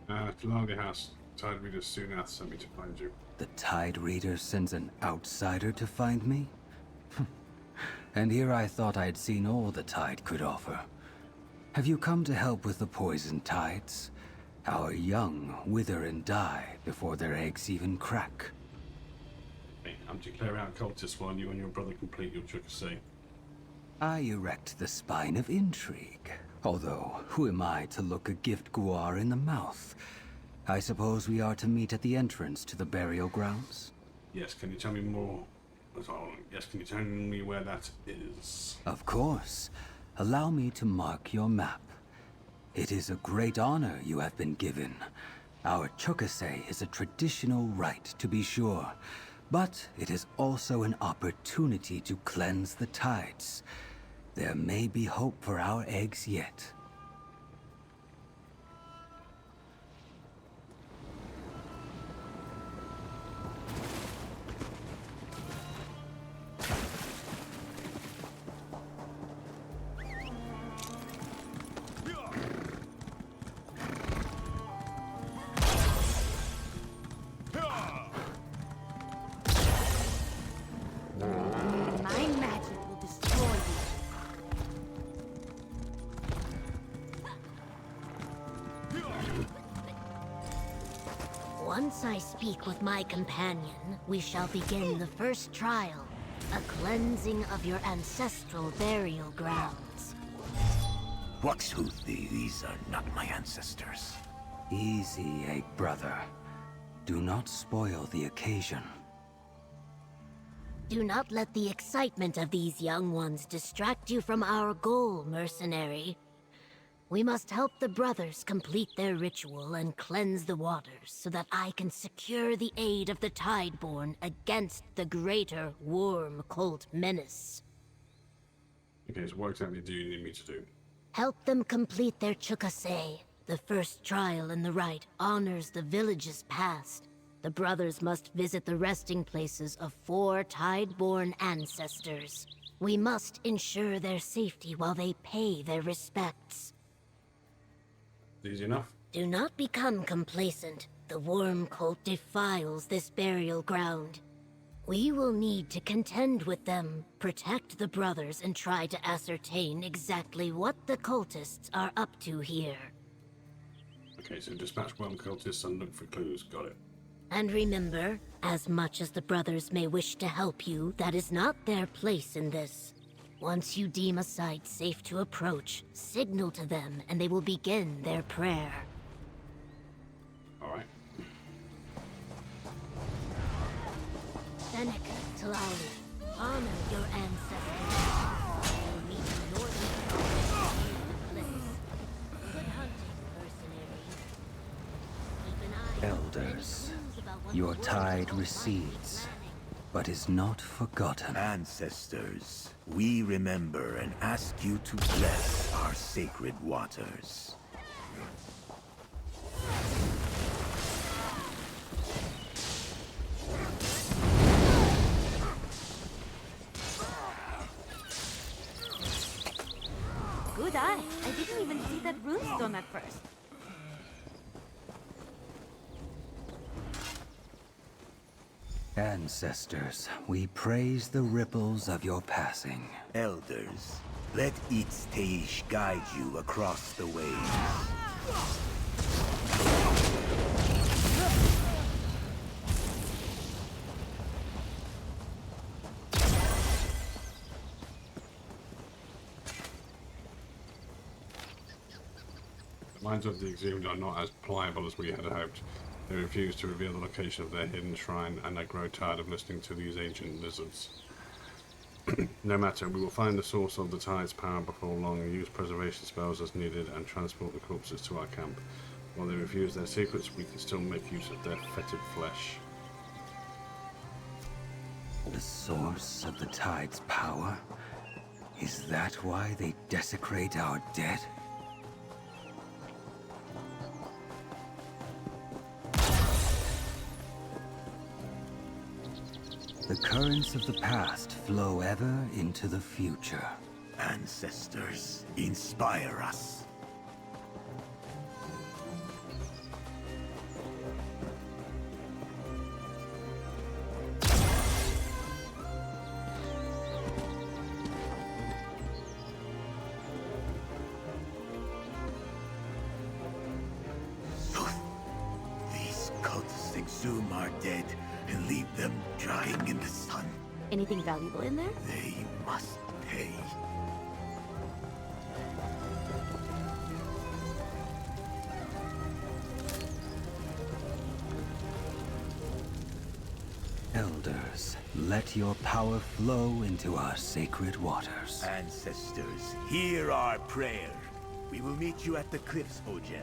Speaker 1: Talali House. Tide Reader Sunath sent me to find you.
Speaker 18: The Tide Reader sends an outsider to find me? And here I thought I'd seen all the Tide could offer. Have you come to help with the poison tides? Our young wither and die before their eggs even crack.
Speaker 1: Hey, I'm to clear out cultists while you and your brother complete your Chukasei.
Speaker 18: I erect the spine of intrigue. Although, who am I to look a gift guar in the mouth? I suppose we are to meet at the entrance to the burial grounds?
Speaker 1: Yes, can you tell me more? Yes, can you tell me where that is?
Speaker 18: Of course. Allow me to mark your map. It is a great honor you have been given. Our Chukasei is a traditional rite, to be sure, but it is also an opportunity to cleanse the tides. There may be hope for our eggs yet.
Speaker 2: My magic will destroy you. Once I speak with my companion, we shall begin the first trial, a cleansing of your ancestral burial grounds.
Speaker 12: Waxhoothi, these are not my ancestors.
Speaker 18: Easy, Egg Brother. Do not spoil the occasion.
Speaker 2: Do not let the excitement of these young ones distract you from our goal, mercenary. We must help the brothers complete their ritual and cleanse the waters so that I can secure the aid of the Tideborn against the greater worm cult menace.
Speaker 1: Okay, so what exactly do you need me to do?
Speaker 2: Help them complete their Chukasei. The first trial in the rite honors the village's past. The brothers must visit the resting places of 4 Tideborn ancestors. We must ensure their safety while they pay their respects.
Speaker 1: Easy enough.
Speaker 2: Do not become complacent. The worm cult defiles this burial ground. We will need to contend with them, protect the brothers, and try to ascertain exactly what the cultists are up to here.
Speaker 1: Okay, so dispatch worm cultists and look for clues. Got it.
Speaker 2: And remember, as much as the brothers may wish to help you, that is not their place in this. Once you deem a site safe to approach, signal to them and they will begin their prayer.
Speaker 1: Alright.
Speaker 2: Seneca, Talali, honor your ancestors. You'll meet the northern cliffs. Good hunting, mercenary. Keep an eye on
Speaker 18: Elders, your tide recedes, but is not forgotten.
Speaker 12: Ancestors, we remember and ask you to bless our sacred waters.
Speaker 13: Good eye. I didn't
Speaker 3: that runestone at first.
Speaker 18: Ancestors, we praise the ripples of your passing.
Speaker 12: Elders, let its stage guide you across the waves.
Speaker 1: The minds of the Exhumed are not as pliable as we had hoped. They refuse to reveal the location of their hidden shrine, and I grow tired of listening to these ancient lizards. No matter, we will find the source of the tide's power before long, use preservation spells as needed, and transport the corpses to our camp. While they refuse their secrets, we can still make use of their fetid flesh.
Speaker 18: The source of the tide's power? Is that why they desecrate our dead? The currents of the past flow ever into the future.
Speaker 12: Ancestors, inspire us. These cultists exhume our dead and leave them drying in the sun.
Speaker 3: Anything valuable in there?
Speaker 12: They must pay.
Speaker 18: Elders, let your power flow into our sacred waters.
Speaker 12: Ancestors, hear our prayer. We will meet you at the Cliffs Hotel.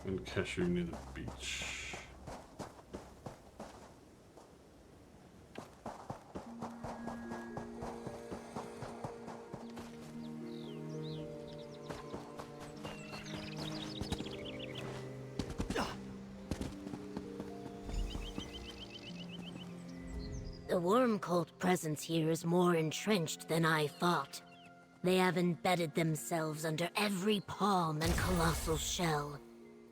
Speaker 1: In Keshu near the beach.
Speaker 2: The worm cult presence here is more entrenched than I thought. They have embedded themselves under every palm and colossal shell.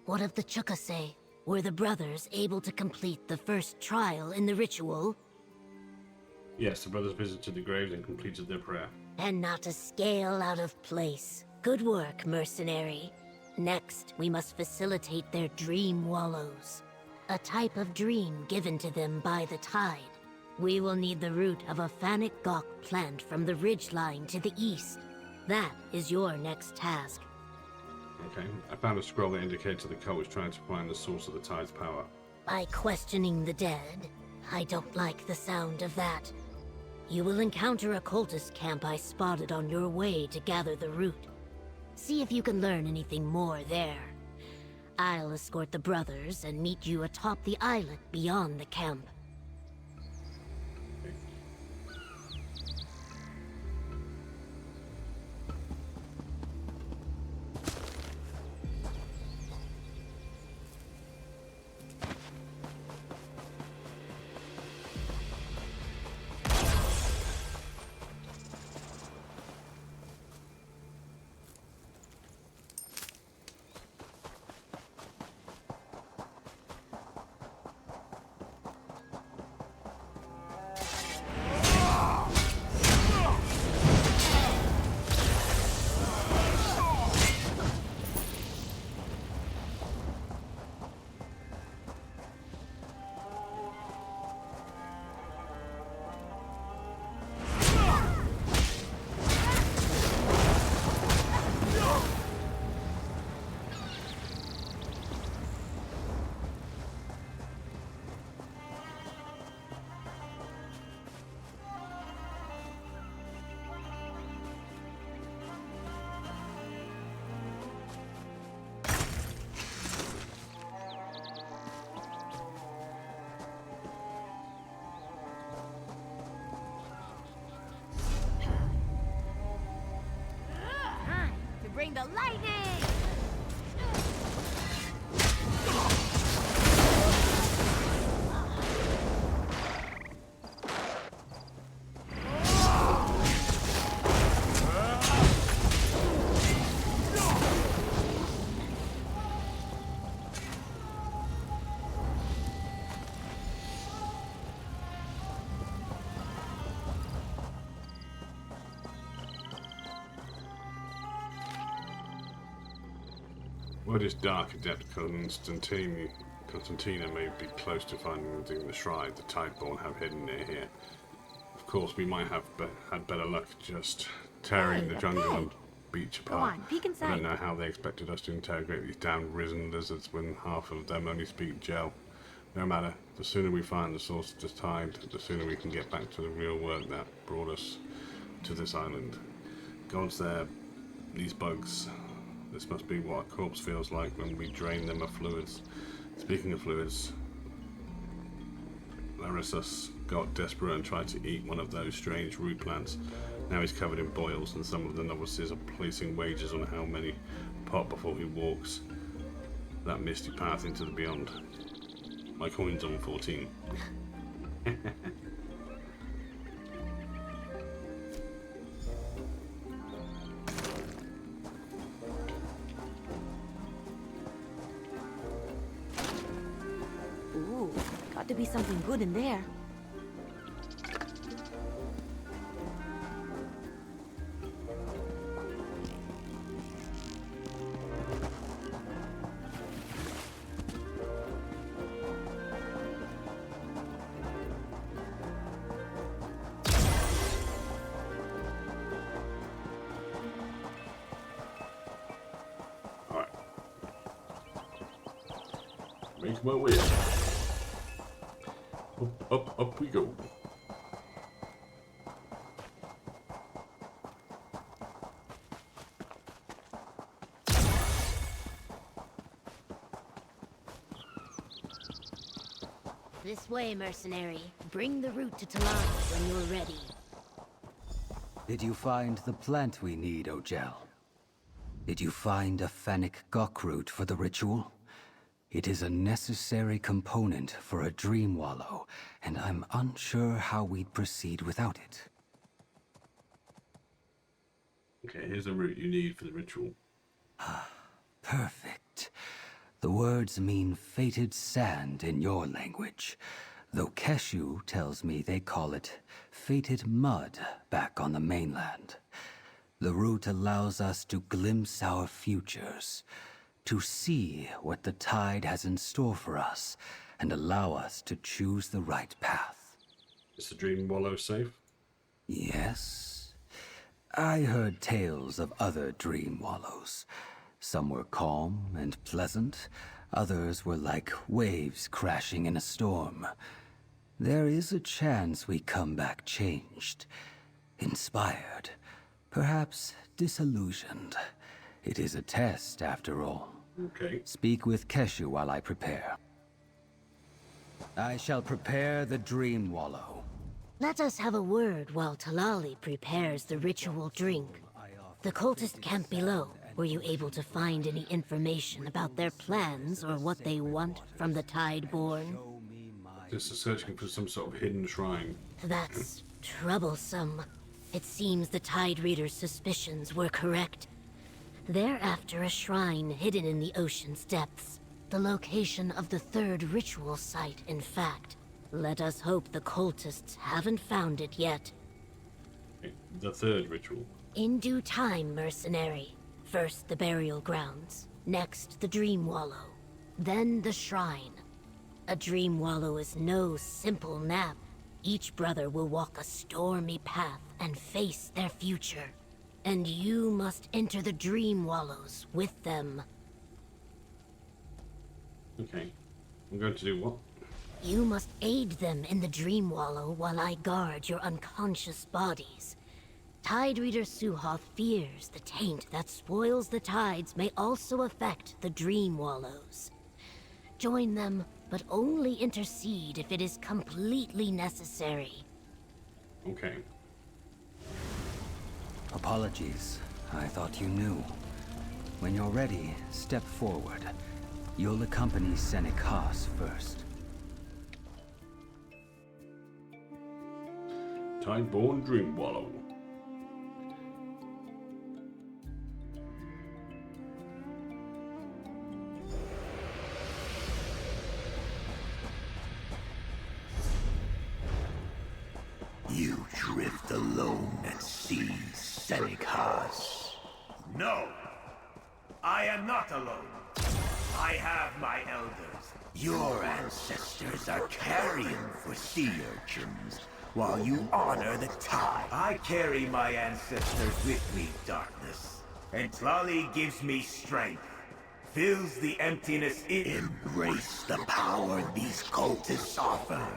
Speaker 2: What of the Chukase? Were the brothers able to complete the first trial in the ritual?
Speaker 1: Yes, the brothers visited the graves and completed their prayer.
Speaker 2: And not a scale out of place. Good work, mercenary. Next, we must facilitate their dream wallows. A type of dream given to them by the tide. We will need the root of a Fanic Gawk plant from the ridgeline to the east. That is your next task.
Speaker 1: Okay, I found a scroll that indicates that the cult was trying to find the source of the tide's power.
Speaker 2: By questioning the dead, I don't like the sound of that. You will encounter a cultist camp I spotted on your way to gather the root. See if you can learn anything more there. I'll escort the brothers and meet you atop the islet beyond the camp.
Speaker 3: turning to lightning!
Speaker 1: Word is dark, Adept Constantina may be close to finding the shrine the Tideborn have hidden near here. Of course, we might have had better luck just tearing the jungle and beach apart.
Speaker 3: Go on, peek inside.
Speaker 1: I don't know how they expected us to interrogate these down-risen lizards when half of them only speak Gel. No matter, the sooner we find the source of the tide, the sooner we can get back to the real work that brought us to this island. Gods, these bugs. This must be what a corpse feels like when we drain them of fluids. Speaking of fluids, Larissus got desperate and tried to eat one of those strange root plants. Now he's covered in boils, and some of the novices are placing wagers on how many pop before he walks that misty path into the beyond. My coin's on 14.
Speaker 3: Ooh, got to be something good in there.
Speaker 1: Make my way up we go.
Speaker 15: This way, mercenary. Bring the route to Talana when you're ready.
Speaker 18: Did you find the plant we need, Ojel? Did you find a Fennec Gok root for the ritual? It is a necessary component for a dream wallow, and I'm unsure how we'd proceed without it.
Speaker 1: Okay, here's the route you need for the ritual.
Speaker 18: Perfect. The words mean fated sand in your language, though Keshu tells me they call it fated mud back on the mainland. The route allows us to glimpse our futures, to see what the tide has in store for us, and allow us to choose the right path.
Speaker 1: Is the dream wallow safe?
Speaker 18: Yes. I heard tales of other dream wallows. Some were calm and pleasant, others were like waves crashing in a storm. There is a chance we come back changed, inspired, perhaps disillusioned. It is a test, after all.
Speaker 1: Okay.
Speaker 18: Speak with Keshu while I prepare. I shall prepare the dream wallow.
Speaker 15: Let us have a word while Talali prepares the ritual drink. The cultist camp below. Were you able to find any information about their plans or what they want from the Tideborn?
Speaker 1: Just searching for some sort of hidden shrine.
Speaker 15: That's troublesome. It seems the Tide Reader's suspicions were correct. They're after a shrine hidden in the ocean's depths. The location of the third ritual site, in fact. Let us hope the cultists haven't found it yet.
Speaker 1: The third ritual.
Speaker 15: In due time, mercenary. First the burial grounds, next the dream wallow, then the shrine. A dream wallow is no simple nap. Each brother will walk a stormy path and face their future. And you must enter the dream wallows with them.
Speaker 1: Okay. I'm going to do what?
Speaker 15: You must aid them in the dream wallow while I guard your unconscious bodies. Tide Reader Suhoth fears the taint that spoils the tides may also affect the dream wallows. Join them, but only intercede if it is completely necessary.
Speaker 1: Okay.
Speaker 18: Apologies. I thought you knew. When you're ready, step forward. You'll accompany Senec Haas first.
Speaker 1: Tideborn Dreamwallow.
Speaker 20: You drift alone at sea, Senec Haas.
Speaker 8: No! I am not alone. I have my elders.
Speaker 20: Your ancestors are carrion for sea urchins, while you honor the tide.
Speaker 8: I carry my ancestors with me, Darkness. And Tlali gives me strength. Fills the emptiness in.
Speaker 20: Embrace the power these cultists offer.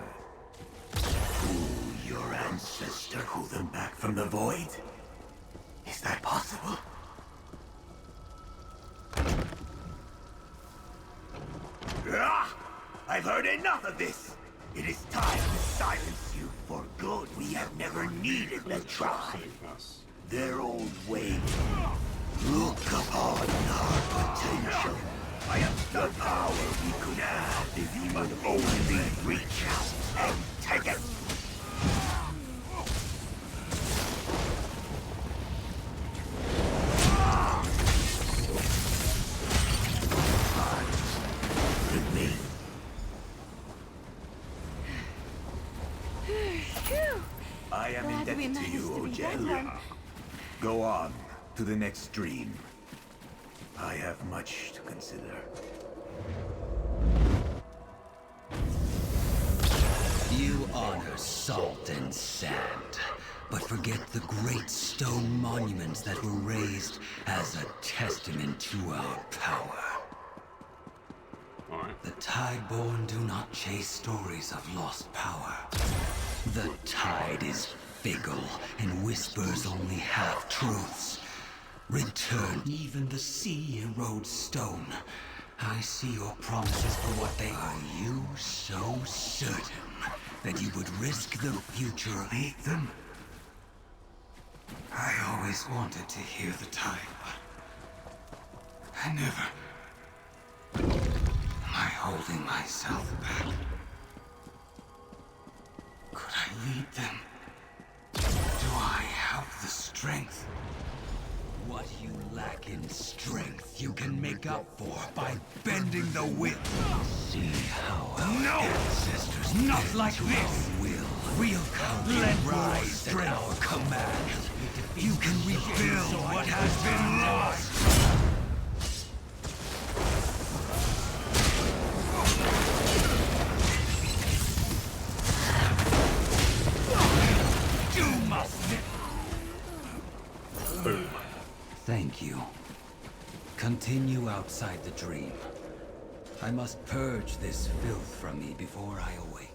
Speaker 20: Fool your ancestor, pull them back from the void? Is that possible?
Speaker 8: Ah! I've heard enough of this! It is time to silence you.
Speaker 20: For good, we have never needed the tribe. Their old ways. Look upon our potential.
Speaker 8: I am
Speaker 20: the power we could have if you would only reach out and take it. With me.
Speaker 8: I am indebted to you, Ojel. Go on to the next dream. I have much to consider.
Speaker 18: You honor salt and sand, but forget the great stone monuments that were raised as a testament to our power. The Tideborn do not chase stories of lost power. The tide is fickle and whispers only half-truths. Return, even the sea erodes stone. I see your promises for what they are. You so certain that you would risk the future of them? I always wanted to hear the tide, but I never. Am I holding myself back? Could I lead them? Do I have the strength? What you lack in strength, you can make up for by bending the width. See how our ancestors not like this. Real counting rise at our command. You can rebuild what has been lost. You must. Boom. Thank you. Continue outside the dream. I must purge this filth from me before I awake.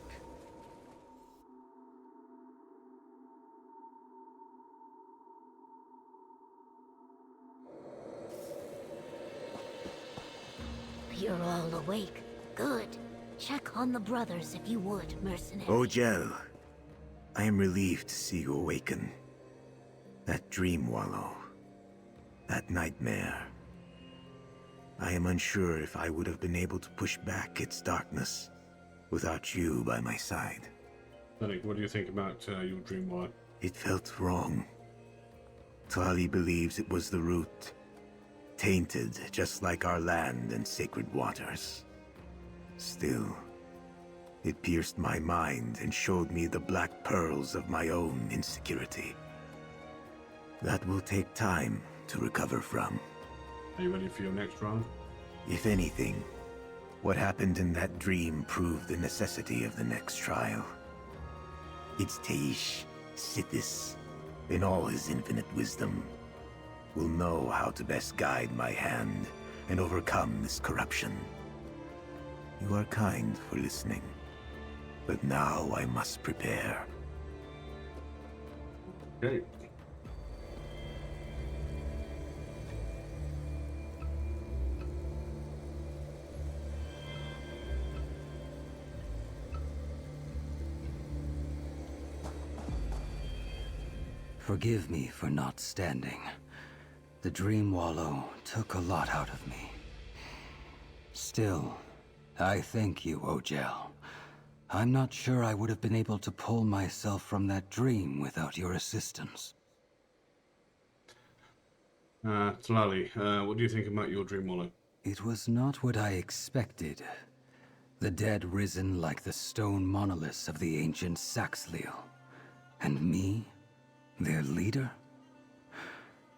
Speaker 15: You're all awake. Good. Check on the brothers if you would, mercenary.
Speaker 8: Ojel, I am relieved to see you awaken. That dream wallow. That nightmare. I am unsure if I would have been able to push back its darkness without you by my side.
Speaker 1: Fennec, what do you think about your dream wallow?
Speaker 8: It felt wrong. Tlali believes it was the root. Tainted, just like our land and sacred waters. Still, it pierced my mind and showed me the black pearls of my own insecurity. That will take time to recover from.
Speaker 1: Are you ready for your next round?
Speaker 8: If anything, what happened in that dream proved the necessity of the next trial. It's Teish, Sithis, in all his infinite wisdom, will know how to best guide my hand and overcome this corruption. You are kind for listening, but now I must prepare.
Speaker 1: Okay.
Speaker 18: Forgive me for not standing. The Dream Wallow took a lot out of me. Still, I thank you, Ojel. I'm not sure I would have been able to pull myself from that dream without your assistance.
Speaker 1: Tlali, what do you think about your Dream Wallow?
Speaker 18: It was not what I expected. The dead risen like the stone monoliths of the ancient Saxhleel. And me, their leader?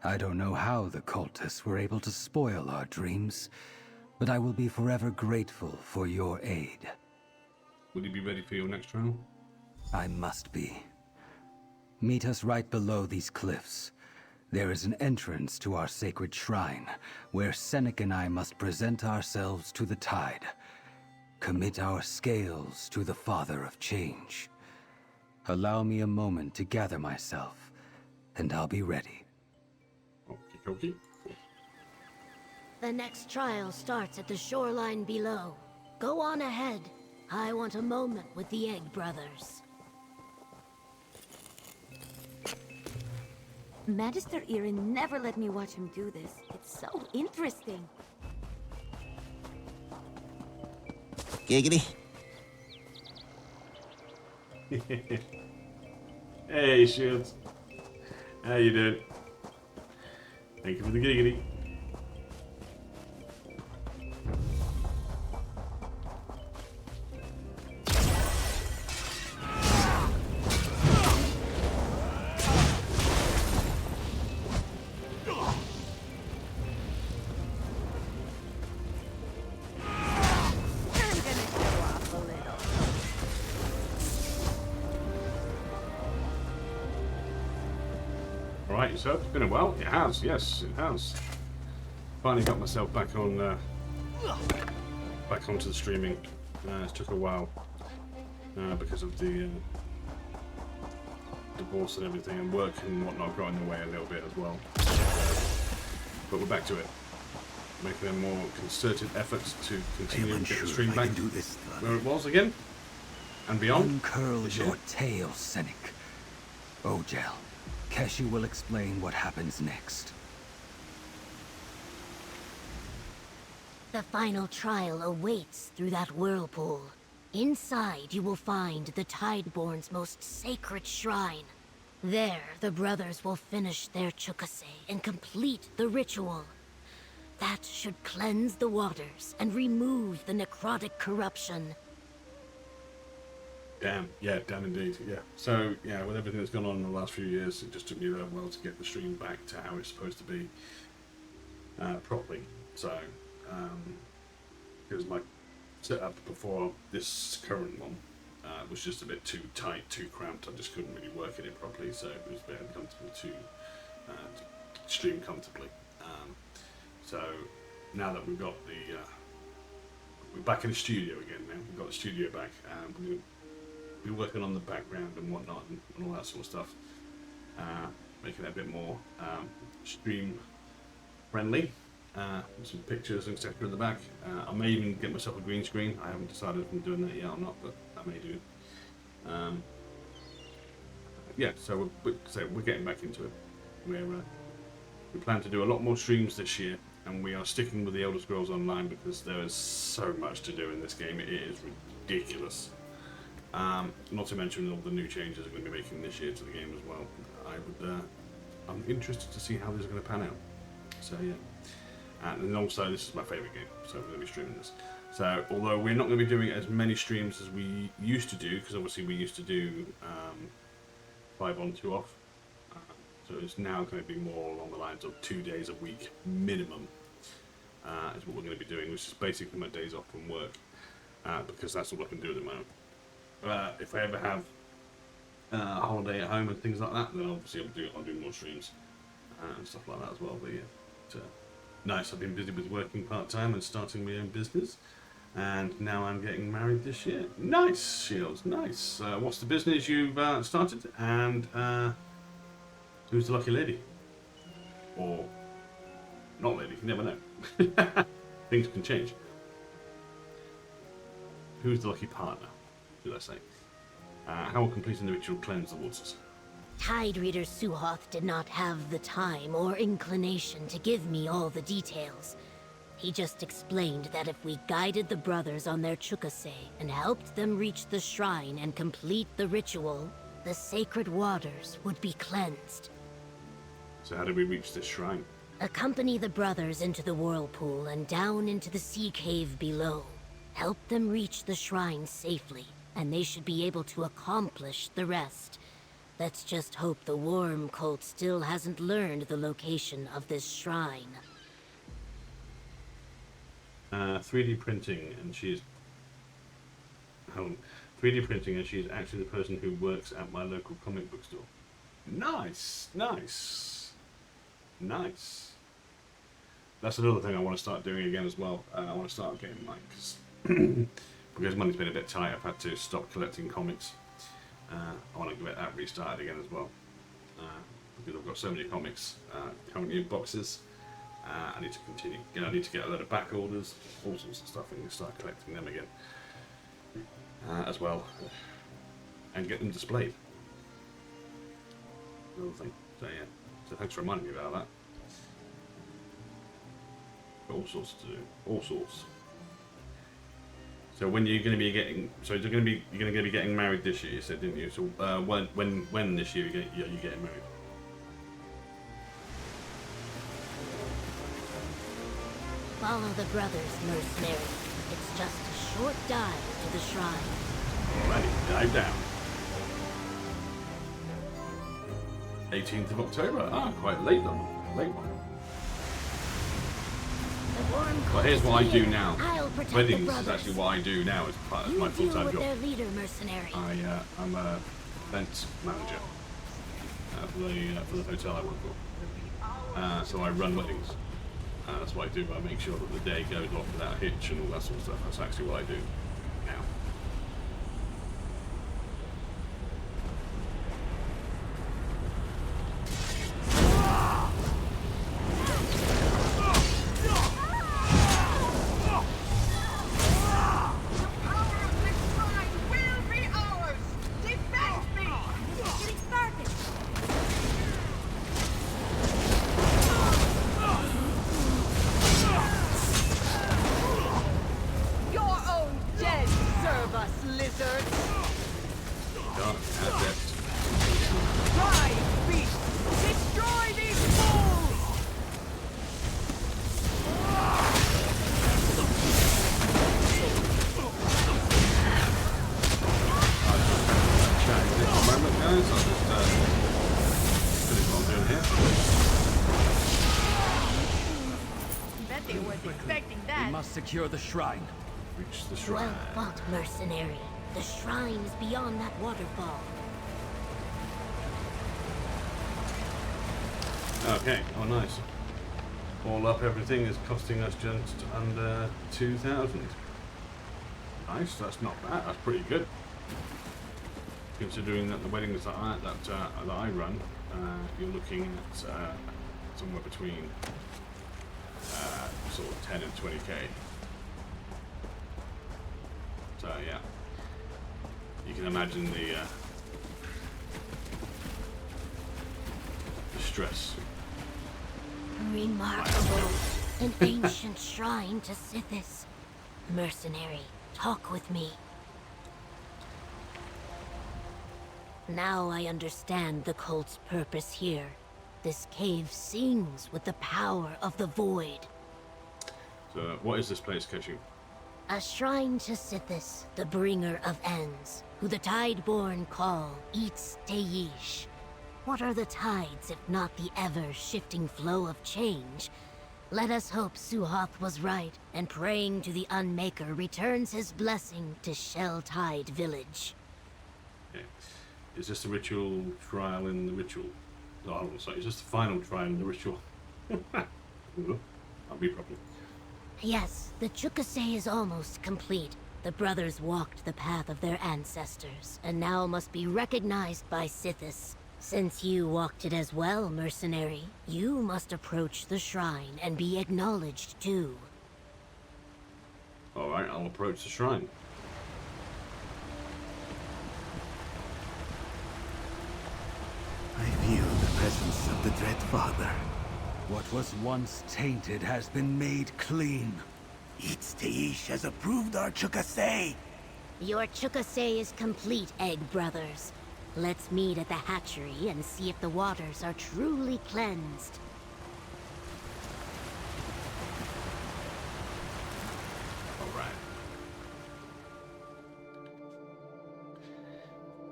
Speaker 18: I don't know how the cultists were able to spoil our dreams, but I will be forever grateful for your aid.
Speaker 1: Will you be ready for your next trial?
Speaker 18: I must be. Meet us right below these cliffs. There is an entrance to our sacred shrine, where Senec and I must present ourselves to the tide. Commit our scales to the Father of Change. Allow me a moment to gather myself, and I'll be ready.
Speaker 1: Okie dokie.
Speaker 15: The next trial starts at the shoreline below. Go on ahead. I want a moment with the Egg Brothers.
Speaker 3: Magister Irin never let me watch him do this. It's so interesting.
Speaker 6: Giggity.
Speaker 1: Hey, Shields. How you doing? Thank you for the giggity. Alright, yourself? It's been a while? It has, yes, it has. Finally got myself back on, back onto the streaming. It took a while because of the divorce and everything, and work and whatnot got in the way a little bit as well. But we're back to it. Making a more concerted effort to continue and get the stream back where it was again and beyond.
Speaker 18: Uncurl your tail, Senec. Ojel, Keshi will explain what happens next.
Speaker 15: The final trial awaits through that whirlpool. Inside, you will find the Tideborn's most sacred shrine. There, the brothers will finish their chukase and complete the ritual. That should cleanse the waters and remove the necrotic corruption.
Speaker 1: Damn, yeah, damn indeed, yeah. So, yeah, with everything that's gone on in the last few years, it just took me a while to get the stream back to how it's supposed to be properly. So, it was my setup before this current one was just a bit too tight, too cramped. I just couldn't really work in it properly, so it was very uncomfortable to stream comfortably. So, now that we've got the, we're back in the studio again now, we've got the studio back, we're going to be working on the background and whatnot and all that sort of stuff, making it a bit more stream friendly, with some pictures and etc in the back. I may even get myself a green screen. I haven't decided if I'm doing that yet or not, but I may do. Yeah, so we're getting back into it. We plan to do a lot more streams this year, and we are sticking with the Elder Scrolls Online because there is so much to do in this game. It is ridiculous. Not to mention all the new changes we're going to be making this year to the game as well. I'm interested to see how this is going to pan out. So yeah, and also this is my favourite game, so we're going to be streaming this. So although we're not going to be doing as many streams as we used to do, because obviously we used to do 5 on 2 off, so it's now going to be more along the lines of 2 days a week minimum, is what we're going to be doing, which is basically my days off from work, because that's all I can do at the moment. If I ever have a holiday at home and things like that, then obviously I'll do more streams and stuff like that as well. But yeah, it's nice. I've been busy with working part-time and starting my own business, and now I'm getting married this year. Nice, Shields, nice. What's the business you've started, and who's the lucky lady? Or not lady, you never know. Things can change. Who's the lucky partner, should I say? How will completing the ritual cleanse the waters?
Speaker 15: Tide Reader Suhoth did not have the time or inclination to give me all the details. He just explained that if we guided the brothers on their Chukase and helped them reach the shrine and complete the ritual, the sacred waters would be cleansed.
Speaker 1: So how do we reach this shrine?
Speaker 15: Accompany the brothers into the whirlpool and down into the sea cave below. Help them reach the shrine safely, and they should be able to accomplish the rest. Let's just hope the worm cult still hasn't learned the location of this shrine.
Speaker 1: 3D printing, and she's... 3D printing, and she's actually the person who works at my local comic book store. Nice, nice, nice. That's another thing I want to start doing again as well. I want to start getting mine, because money's been a bit tight. I've had to stop collecting comics. I want to get that restarted again as well, because I've got so many comics currently in boxes. I need to continue. I need to get a load of back orders, all sorts of stuff, and start collecting them again as well, and get them displayed. Another thing. So yeah. So thanks for reminding me about that. Got all sorts to do. All sorts. So when you're going to be getting? So you're going to be getting married this year. You said, didn't you? So when this year you're getting married?
Speaker 15: Follow the brothers, mercenary. It's just a short dive to the shrine.
Speaker 1: Alrighty, dive down. 18th of October. Ah, quite late one. Late one. Well, here's what I do now. Weddings is actually what I do now as part of my full-time job.
Speaker 15: Their leader, mercenary.
Speaker 1: I'm a events manager for the hotel I work for. So I run weddings. That's what I do. I make sure that the day goes off without a hitch and all that sort of stuff. That's actually what I do now.
Speaker 18: Secure the shrine.
Speaker 1: Reach the shrine.
Speaker 15: Well fought, mercenary. The shrine is beyond that waterfall.
Speaker 1: Okay, oh nice. All up, everything is costing us just under 2,000. Nice, that's not bad. That's pretty good. Considering that the weddings that I run, you're looking at somewhere between sort of 10 and 20k. So yeah, you can imagine the stress.
Speaker 15: Remarkable. An ancient shrine to Sithis. Mercenary, talk with me. Now I understand the cult's purpose here. This cave sings with the power of the void.
Speaker 1: So, what is this place, Keshu?
Speaker 15: A shrine to Sithis, the bringer of ends, who the Tideborn call Eats Teish. What are the tides if not the ever-shifting flow of change? Let us hope Suhoth was right, and praying to the Unmaker returns his blessing to Shell-Tide Village.
Speaker 1: Okay. Is this the ritual trial in the ritual? Oh, sorry, is this the final trial in the ritual? I'll be properly.
Speaker 15: Yes, the Chukase is almost complete. The brothers walked the path of their ancestors, and now must be recognized by Sithis. Since you walked it as well, mercenary, you must approach the shrine and be acknowledged too.
Speaker 1: Alright, I'll approach the shrine.
Speaker 8: presence of the Dread Father.
Speaker 18: What was once tainted has been made clean.
Speaker 8: Its Teish has approved our Chukasei.
Speaker 15: Your Chukasei is complete, Egg Brothers. Let's meet at the hatchery and see if the waters are truly cleansed.
Speaker 1: Alright.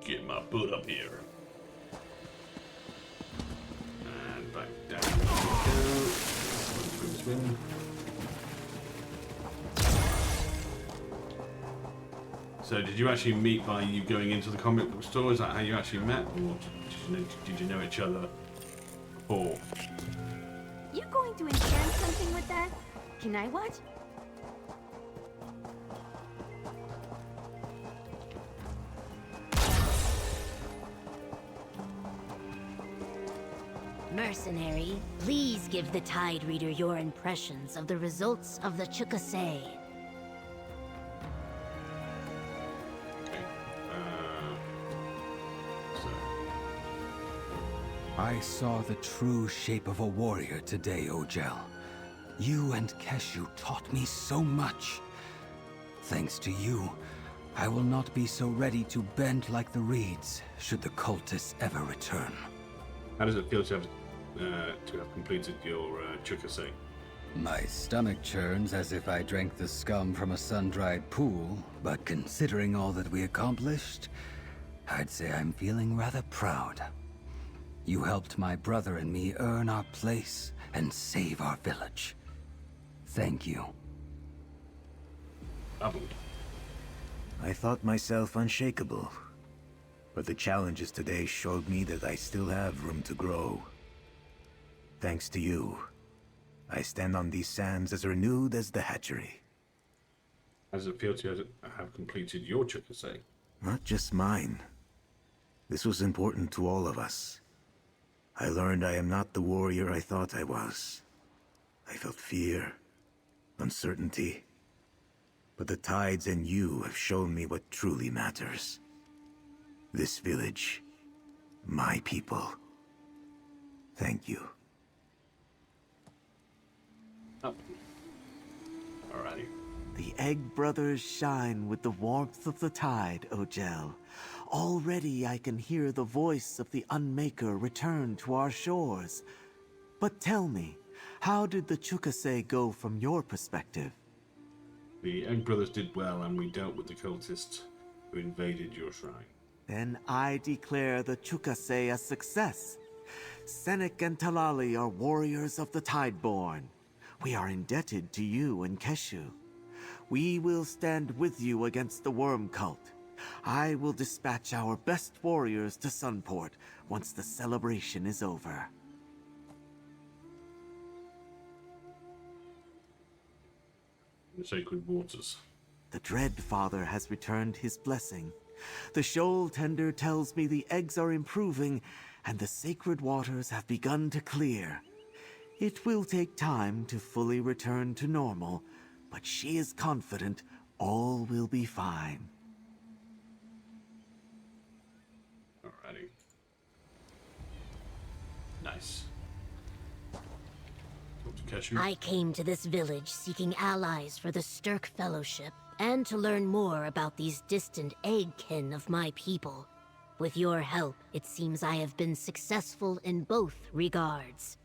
Speaker 1: Get my butt up here. And back down. Swim, swim. So did you actually meet by you going into the comic book store? Is that how you actually met? Or did you know each other before?
Speaker 3: You going to enchant something with that? Can I watch?
Speaker 15: Mercenary, please give the Tide Reader your impressions of the results of the Chukasei.
Speaker 18: I saw the true shape of a warrior today, Ojel. You and Keshu taught me so much. Thanks to you, I will not be so ready to bend like the reeds should the cultists ever return.
Speaker 1: How does it feel to have completed your Chukasei?
Speaker 18: My stomach churns as if I drank the scum from a sun-dried pool, but considering all that we accomplished, I'd say I'm feeling rather proud. You helped my brother and me earn our place and save our village. Thank you.
Speaker 8: I thought myself unshakable, but the challenges today showed me that I still have room to grow. Thanks to you, I stand on these sands as renewed as the hatchery.
Speaker 1: How does it feel to have completed your Chukasei?
Speaker 8: Not just mine. This was important to all of us. I learned I am not the warrior I thought I was. I felt fear, uncertainty. But the tides and you have shown me what truly matters. This village, my people. Thank you.
Speaker 1: Oh. Alrighty.
Speaker 17: The Egg Brothers shine with the warmth of the tide, Ojel. Already I can hear the voice of the Unmaker return to our shores. But tell me, how did the Chukasei go from your perspective?
Speaker 1: The Egg Brothers did well, and we dealt with the cultists who invaded your shrine.
Speaker 17: Then I declare the Chukasei a success. Senek and Talali are warriors of the Tideborn. We are indebted to you and Keshu. We will stand with you against the Worm Cult. I will dispatch our best warriors to Sunport once the celebration is over.
Speaker 1: The sacred waters.
Speaker 17: The Dread Father has returned his blessing. The Shoal Tender tells me the eggs are improving and the sacred waters have begun to clear. It will take time to fully return to normal, but she is confident all will be fine.
Speaker 1: Alrighty. Nice.
Speaker 15: I came to this village seeking allies for the Stirk Fellowship, and to learn more about these distant egg-kin of my people. With your help, it seems I have been successful in both regards.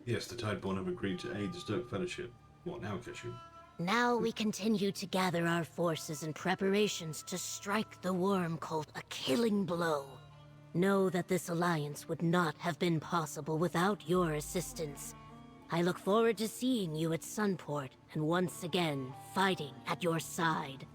Speaker 1: Yes, the Tideborn have agreed to aid the Stirk Fellowship. What now, Keshu?
Speaker 15: Now we continue to gather our forces in preparations to strike the Worm Cult a killing blow. Know that this alliance would not have been possible without your assistance. I look forward to seeing you at Sunport, and once again, fighting at your side.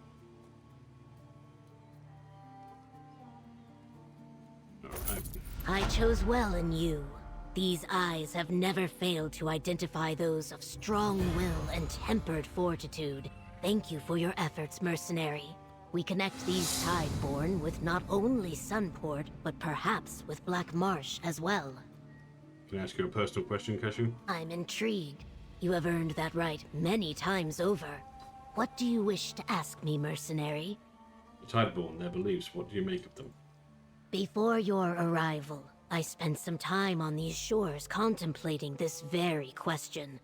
Speaker 15: I chose well in you. These eyes have never failed to identify those of strong will and tempered fortitude. Thank you for your efforts, mercenary. We connect these Tideborn with not only Sunport, but perhaps with Black Marsh as well.
Speaker 1: Can I ask you a personal question, Keshu?
Speaker 15: I'm intrigued. You have earned that right many times over. What do you wish to ask me, mercenary?
Speaker 1: The Tideborn, their beliefs, what do you make of them?
Speaker 15: Before your arrival, I spent some time on these shores contemplating this very question,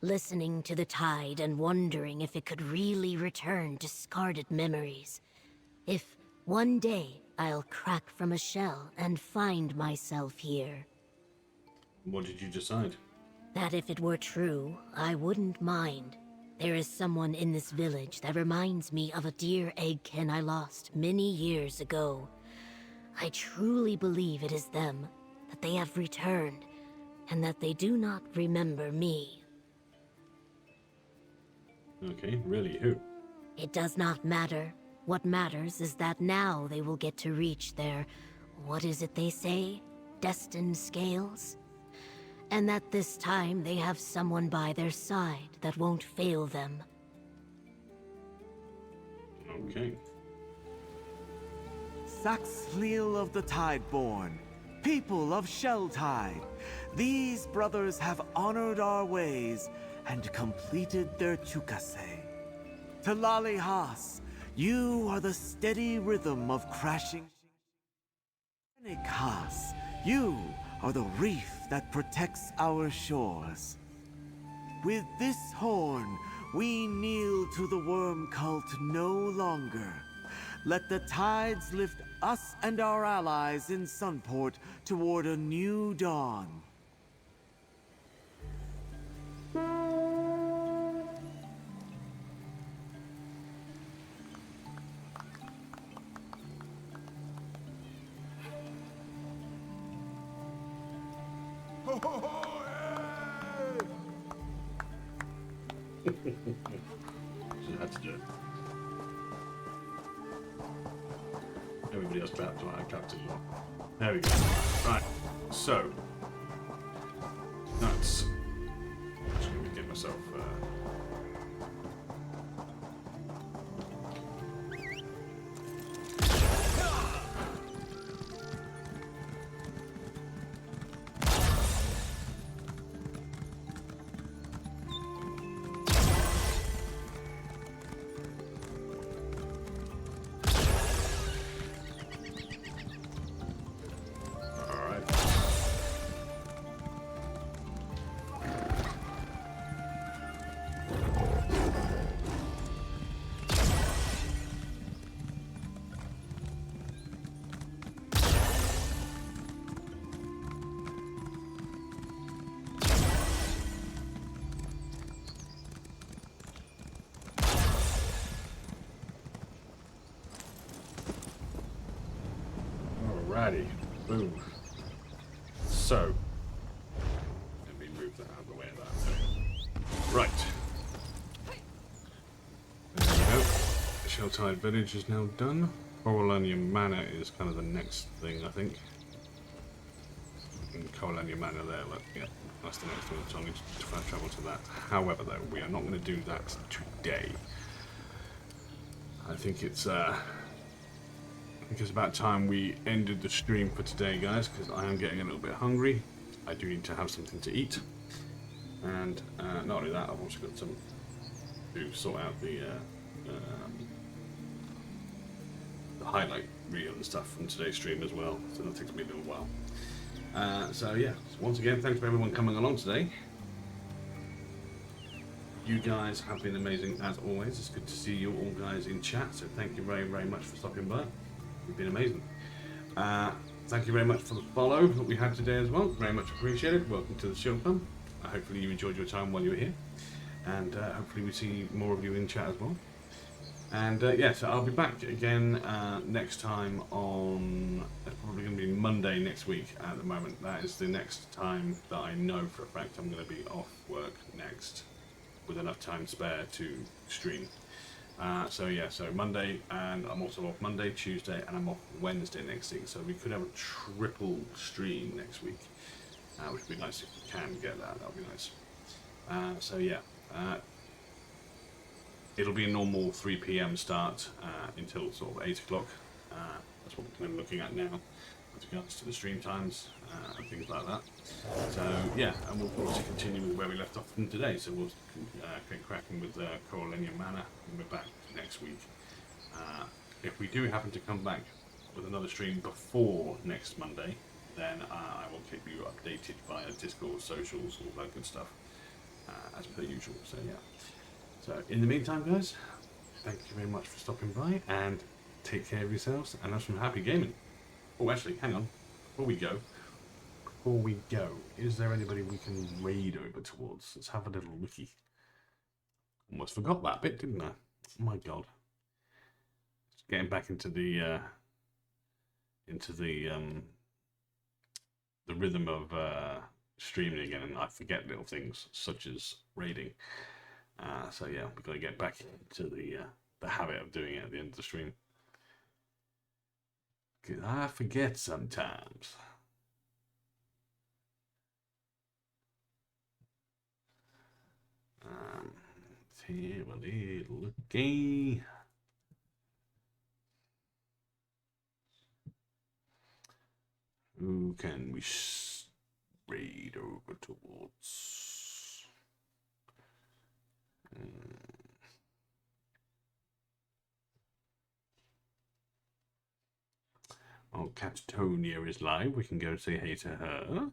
Speaker 15: listening to the tide and wondering if it could really return discarded memories. If one day I'll crack from a shell and find myself here.
Speaker 1: What did you decide?
Speaker 15: That if it were true, I wouldn't mind. There is someone in this village that reminds me of a dear eggkin I lost many years ago. I truly believe it is them, that they have returned, and that they do not remember me.
Speaker 1: Okay, really, who?
Speaker 15: It does not matter. What matters is that now they will get to reach their, what is it they say? Destined scales? And that this time they have someone by their side that won't fail them.
Speaker 1: Okay.
Speaker 17: Saxhleel of the Tideborn, people of Shelltide, these brothers have honored our ways and completed their chukase. Talali Haas, you are the steady rhythm of crashing. Haas, you are the reef that protects our shores. With this horn, we kneel to the worm cult no longer. Let the tides lift us and our allies in Sunport toward a new dawn.
Speaker 1: So had to do it. Everybody else clapped to I clapped as well. There we go. Right, so that's. Just going to get myself. Alrighty, boom. So, let me move that out of the way of that. Right. There we go. The Shelltide Village is now done. Coralania Manor is kind of the next thing, I think. And Coralania Manor there, look, yeah, that's the next one, so I need to fast travel to that. However, though, we are not going to do that today. I think it's about time we ended the stream for today, guys, because I am getting a little bit hungry. I do need to have something to eat, and not only that, I've also got some to sort out the highlight reel and stuff from today's stream as well, so that takes me a little while. So yeah, once again, thanks for everyone coming along today. You guys have been amazing as always. It's good to see you all guys in chat, so thank you very, very much for stopping by. You've been amazing. Thank you very much for the follow that we had today as well. Very much appreciated. Welcome to the show, Pum. Hopefully you enjoyed your time while you were here, and hopefully we see more of you in chat as well. And yeah, so I'll be back again next time on, it's probably going to be Monday next week at the moment. That is the next time that I know for a fact I'm going to be off work next, with enough time spare to stream. So yeah, so Monday, and I'm also off Monday, Tuesday, and I'm off Wednesday next week. So we could have a triple stream next week, which would be nice if we can get that. That would be nice. So yeah, it'll be a normal 3 PM start until sort of 8 o'clock. That's what we're kind of looking at now with regards to the stream times and things like that. So yeah, and we'll obviously continue with where we left off from today. So we'll get cracking with Coralania Manor, and we're back next week. If we do happen to come back with another stream before next Monday, then I will keep you updated via Discord, socials, all that good stuff, as per usual. So yeah. So in the meantime, guys, thank you very much for stopping by, and take care of yourselves. And that's from Happy Gaming. Oh, actually, hang on. Before we go, is there anybody we can raid over towards? Let's have a little looky. Almost forgot that bit, didn't I? Oh my god. Just getting back into the rhythm of streaming again, and I forget little things such as raiding. So yeah, we're gonna get back into the habit of doing it at the end of the stream. 'Cause I forget sometimes. Let's have a little looky. Who can we raid over towards? Oh, Catatonia is live. We can go say hey to her.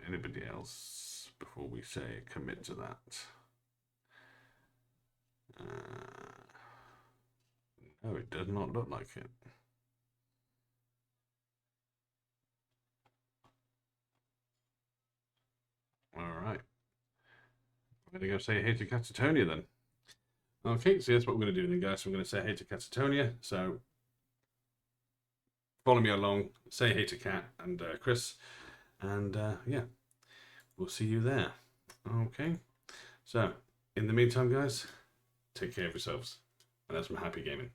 Speaker 1: Anybody else before we say commit to that? No, it does not look like it. All right. We're going to go say hey to Catatonia then. Okay, so that's what we're going to do then, guys. So we're going to say hey to Catatonia. So follow me along, say hey to Cat and Chris, and yeah, we'll see you there. Okay, so in the meantime, guys, take care of yourselves, and that's from Happy Gaming.